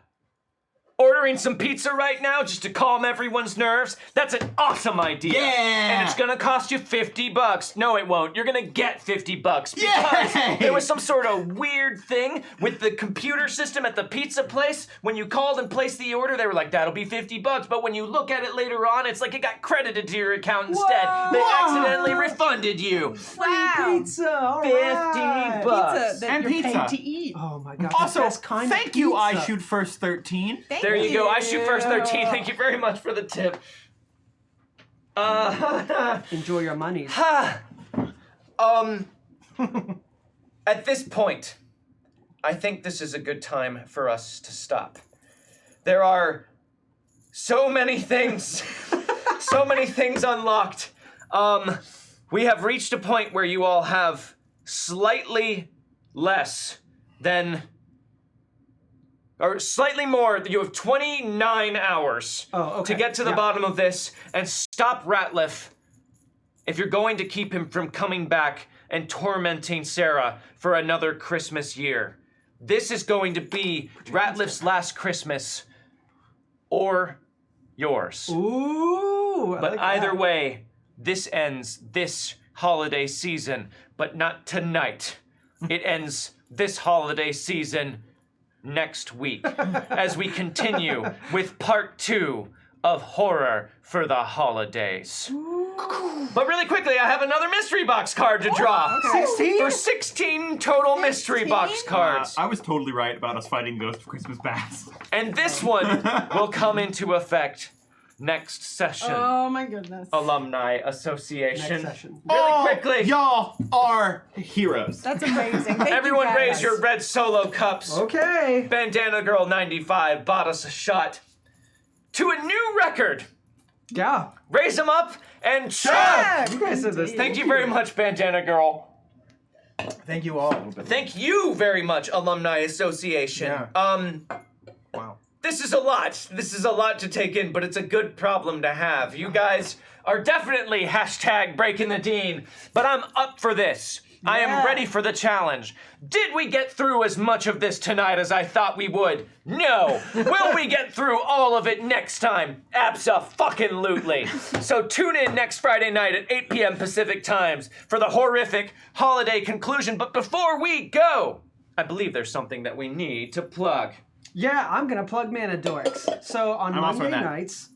Ordering some pizza right now just to calm everyone's nerves? That's an awesome idea. Yeah. And it's gonna cost you $50. No, it won't. You're gonna get $50 because Yay! there was some sort of weird thing with the computer system at the pizza place. When you called and placed the order, they were like, that'll be $50. But when you look at it later on, it's like it got credited to your account instead. They accidentally refunded you. Wow. Pizza. All 50 right. bucks. Pizza that And you're pizza. paid to eat. Oh my god. Also, the best kind thank of you, pizza. I Shoot First 13. There you go. I shoot first 13. Thank you very much for the tip. Enjoy your money. At this point, I think this is a good time for us to stop. There are so many things, so many things unlocked. We have reached a point where you all have slightly less than, or slightly more, you have 29 hours Oh, okay. to get to the Yeah. bottom of this and stop Ratliff if you're going to keep him from coming back and tormenting Sarah for another Christmas year. This is going to be Ratliff's last Christmas or yours. Ooh. I But like either that. way, this ends this holiday season, but not tonight. It ends this holiday season next week as we continue with part 2 of Horror for the Holidays. But really quickly, I have another mystery box card to draw. 16? For 16 total mystery box cards. I was totally right about us fighting ghosts for Christmas past. And this one will come into effect next session. Oh my goodness. Alumni Association. Next session. Really quickly. Y'all are heroes. That's amazing. Thank Everyone you raise guys. your red solo cups. Okay. Bandana Girl 95 bought us a shot to a new record. Yeah. Raise them up and chug. You guys said this. Thank you very much, Bandana Girl. Thank you all. Thank you very much, Alumni Association. Yeah. Wow. This is a lot. This is a lot to take in, but it's a good problem to have. You guys are definitely hashtag breaking the dean, but I'm up for this. I am ready for the challenge. Did we get through as much of this tonight as I thought we would? No. Will we get through all of it next time? Abso-fucking-lutely. So tune in next Friday night at 8 p.m. Pacific Times for the horrific holiday conclusion. But before we go, I believe there's something that we need to plug. Yeah, I'm gonna plug Mana Dorks. So on I'm also Monday in that. nights,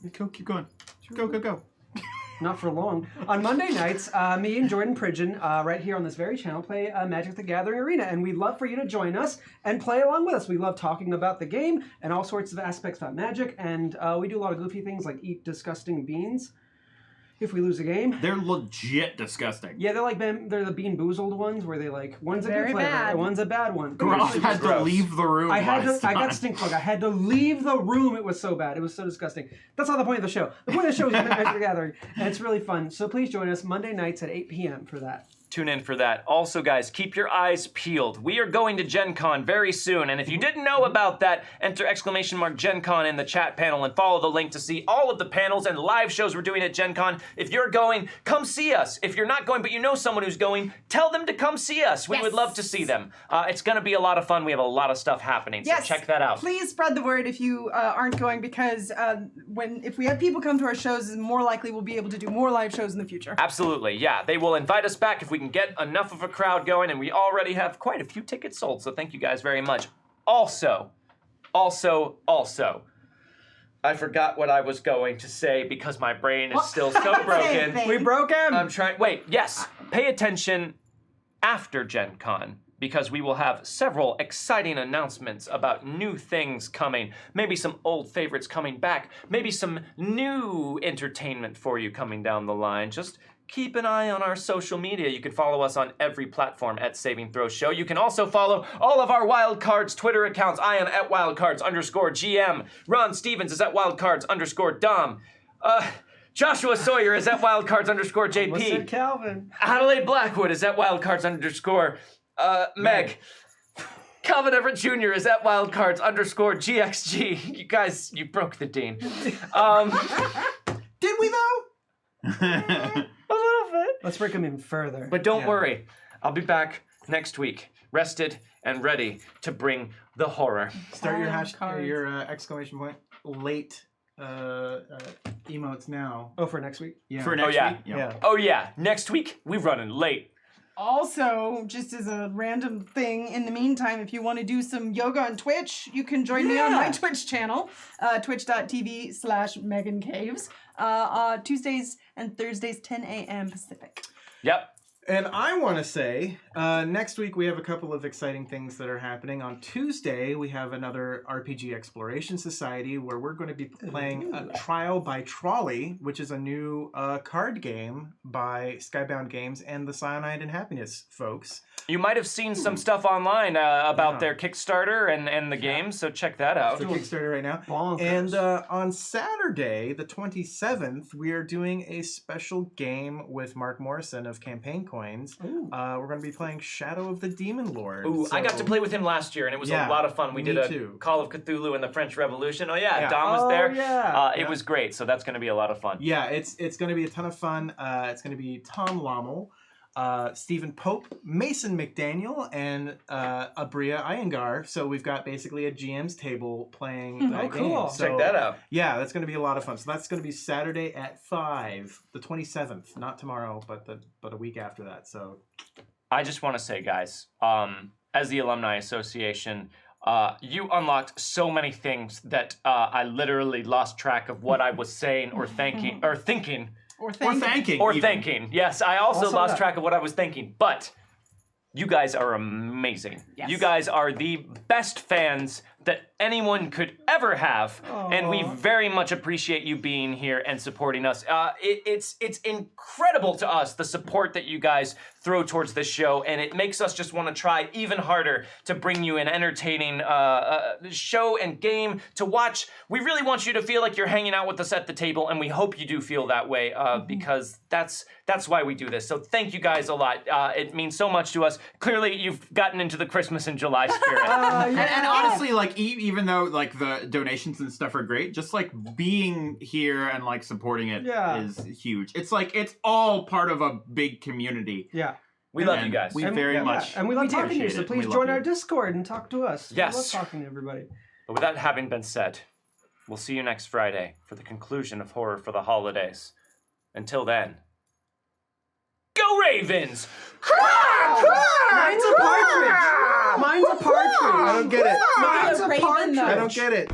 Keep going. Go. not for long. On Monday nights, me and Jordan Pridgeon, right here on this very channel, play Magic the Gathering Arena, and we'd love for you to join us and play along with us. We love talking about the game and all sorts of aspects about Magic, and we do a lot of goofy things like eat disgusting beans if we lose a game. They're legit disgusting. Yeah, they're the Bean Boozled ones where they like one's a Very good flavor, bad. and one's a bad one. Groff had to gross. leave the room. I last got time. stink bug. I had to leave the room. It was so bad. It was so disgusting. That's not the point of the show. The point of the show is Magic the Gathering, and it's really fun. So please join us Monday nights at 8 p.m. for that. Tune in for that. Also, guys, keep your eyes peeled. We are going to Gen Con very soon, and if you didn't know about that, enter !Gen Con in the chat panel and follow the link to see all of the panels and live shows we're doing at Gen Con. If you're going, come see us. If you're not going, but you know someone who's going, tell them to come see us. We would love to see them. It's going to be a lot of fun. We have a lot of stuff happening, so check that out. Please spread the word if you aren't going, because if we have people come to our shows, more likely we'll be able to do more live shows in the future. Absolutely, yeah. They will invite us back if we can get enough of a crowd going, and we already have quite a few tickets sold, so thank you guys very much. Also, I forgot what I was going to say because my brain is still so broken. Same We thing. broke him. I'm trying. Wait, yes. Pay attention after Gen Con, because we will have several exciting announcements about new things coming. Maybe some old favorites coming back. Maybe some new entertainment for you coming down the line. Just keep an eye on our social media. You can follow us on every platform at Saving Throw Show. You can also follow all of our Wildcards Twitter accounts. I am at Wildcards_GM. Ron Stevens is at Wildcards_Dom. Joshua Sawyer is at Wildcards_JP. What's it, Calvin? Adelaide Blackwood is at Wildcards_Meg. Calvin Everett Jr. is at Wildcards_GXG. You guys, you broke the dean. Did we though? A little bit. Let's break him in further. But don't worry, I'll be back next week, rested and ready to bring the horror. Start your Wildcards. exclamation point late emotes now. Oh, for next week? Yeah. For next yeah. week. Yeah. Oh yeah, next week we running late. Also, just as a random thing, in the meantime, if you want to do some yoga on Twitch, you can join me on my Twitch channel, twitch.tv/Meghan Caves, Tuesdays and Thursdays, 10 a.m. Pacific. Yep. And I want to say, next week we have a couple of exciting things that are happening. On Tuesday, we have another RPG Exploration Society where we're going to be playing a Trial by Trolley, which is a new card game by Skybound Games and the Cyanide and Happiness folks. You might have seen some stuff online about their Kickstarter and the game, so check that out. It's a Kickstarter right now. Bonkers. And on Saturday, the 27th, we are doing a special game with Mark Morrison of Campaign Coins. We're going to be playing Shadow of the Demon Lord. Ooh, I got to play with him last year, and it was a lot of fun. We me did a too. Call of Cthulhu and the French Revolution. Oh yeah, Yeah. Dom was there. Yeah. It was great, so that's going to be a lot of fun. Yeah, it's going to be a ton of fun. It's going to be Tom Lommel, Stephen Pope, Mason McDaniel, and Abria Iyengar. So we've got basically a GM's table playing that game. cool. So, Check that out. Yeah, that's going to be a lot of fun. So that's going to be Saturday at 5, the 27th. Not tomorrow, but a week after that. So I just want to say, guys, as the Alumni Association, you unlocked so many things that I literally lost track of what I was saying or thinking. Or thanking. Thinking. Yes, I also Also lost that. track of what I was thinking. But you guys are amazing. Yes. You guys are the best fans that anyone could ever have, and we Aw. very much appreciate you being here and supporting us. It's incredible to us, the support that you guys throw towards this show, and it makes us just want to try even harder to bring you an entertaining show and game to watch. We really want you to feel like you're hanging out with us at the table, and we hope you do feel that way, because that's why we do this. So thank you guys a lot. It means so much to us. Clearly, you've gotten into the Christmas in July spirit. And honestly, like even though like the donations and stuff are great, just like being here and like supporting it is huge. It's like it's all part of a big community. Yeah. We love you guys. We very much And we love talking to you, appreciate so it. please We join love our you. Discord and talk to us. Yes. We love talking to everybody. But with that having been said, we'll see you next Friday for the conclusion of Horror for the Holidays. Until then, go Ravens! Mine's a partridge. Mine's a partridge. I don't get it. Mine's a Raven, partridge. though. I don't get it.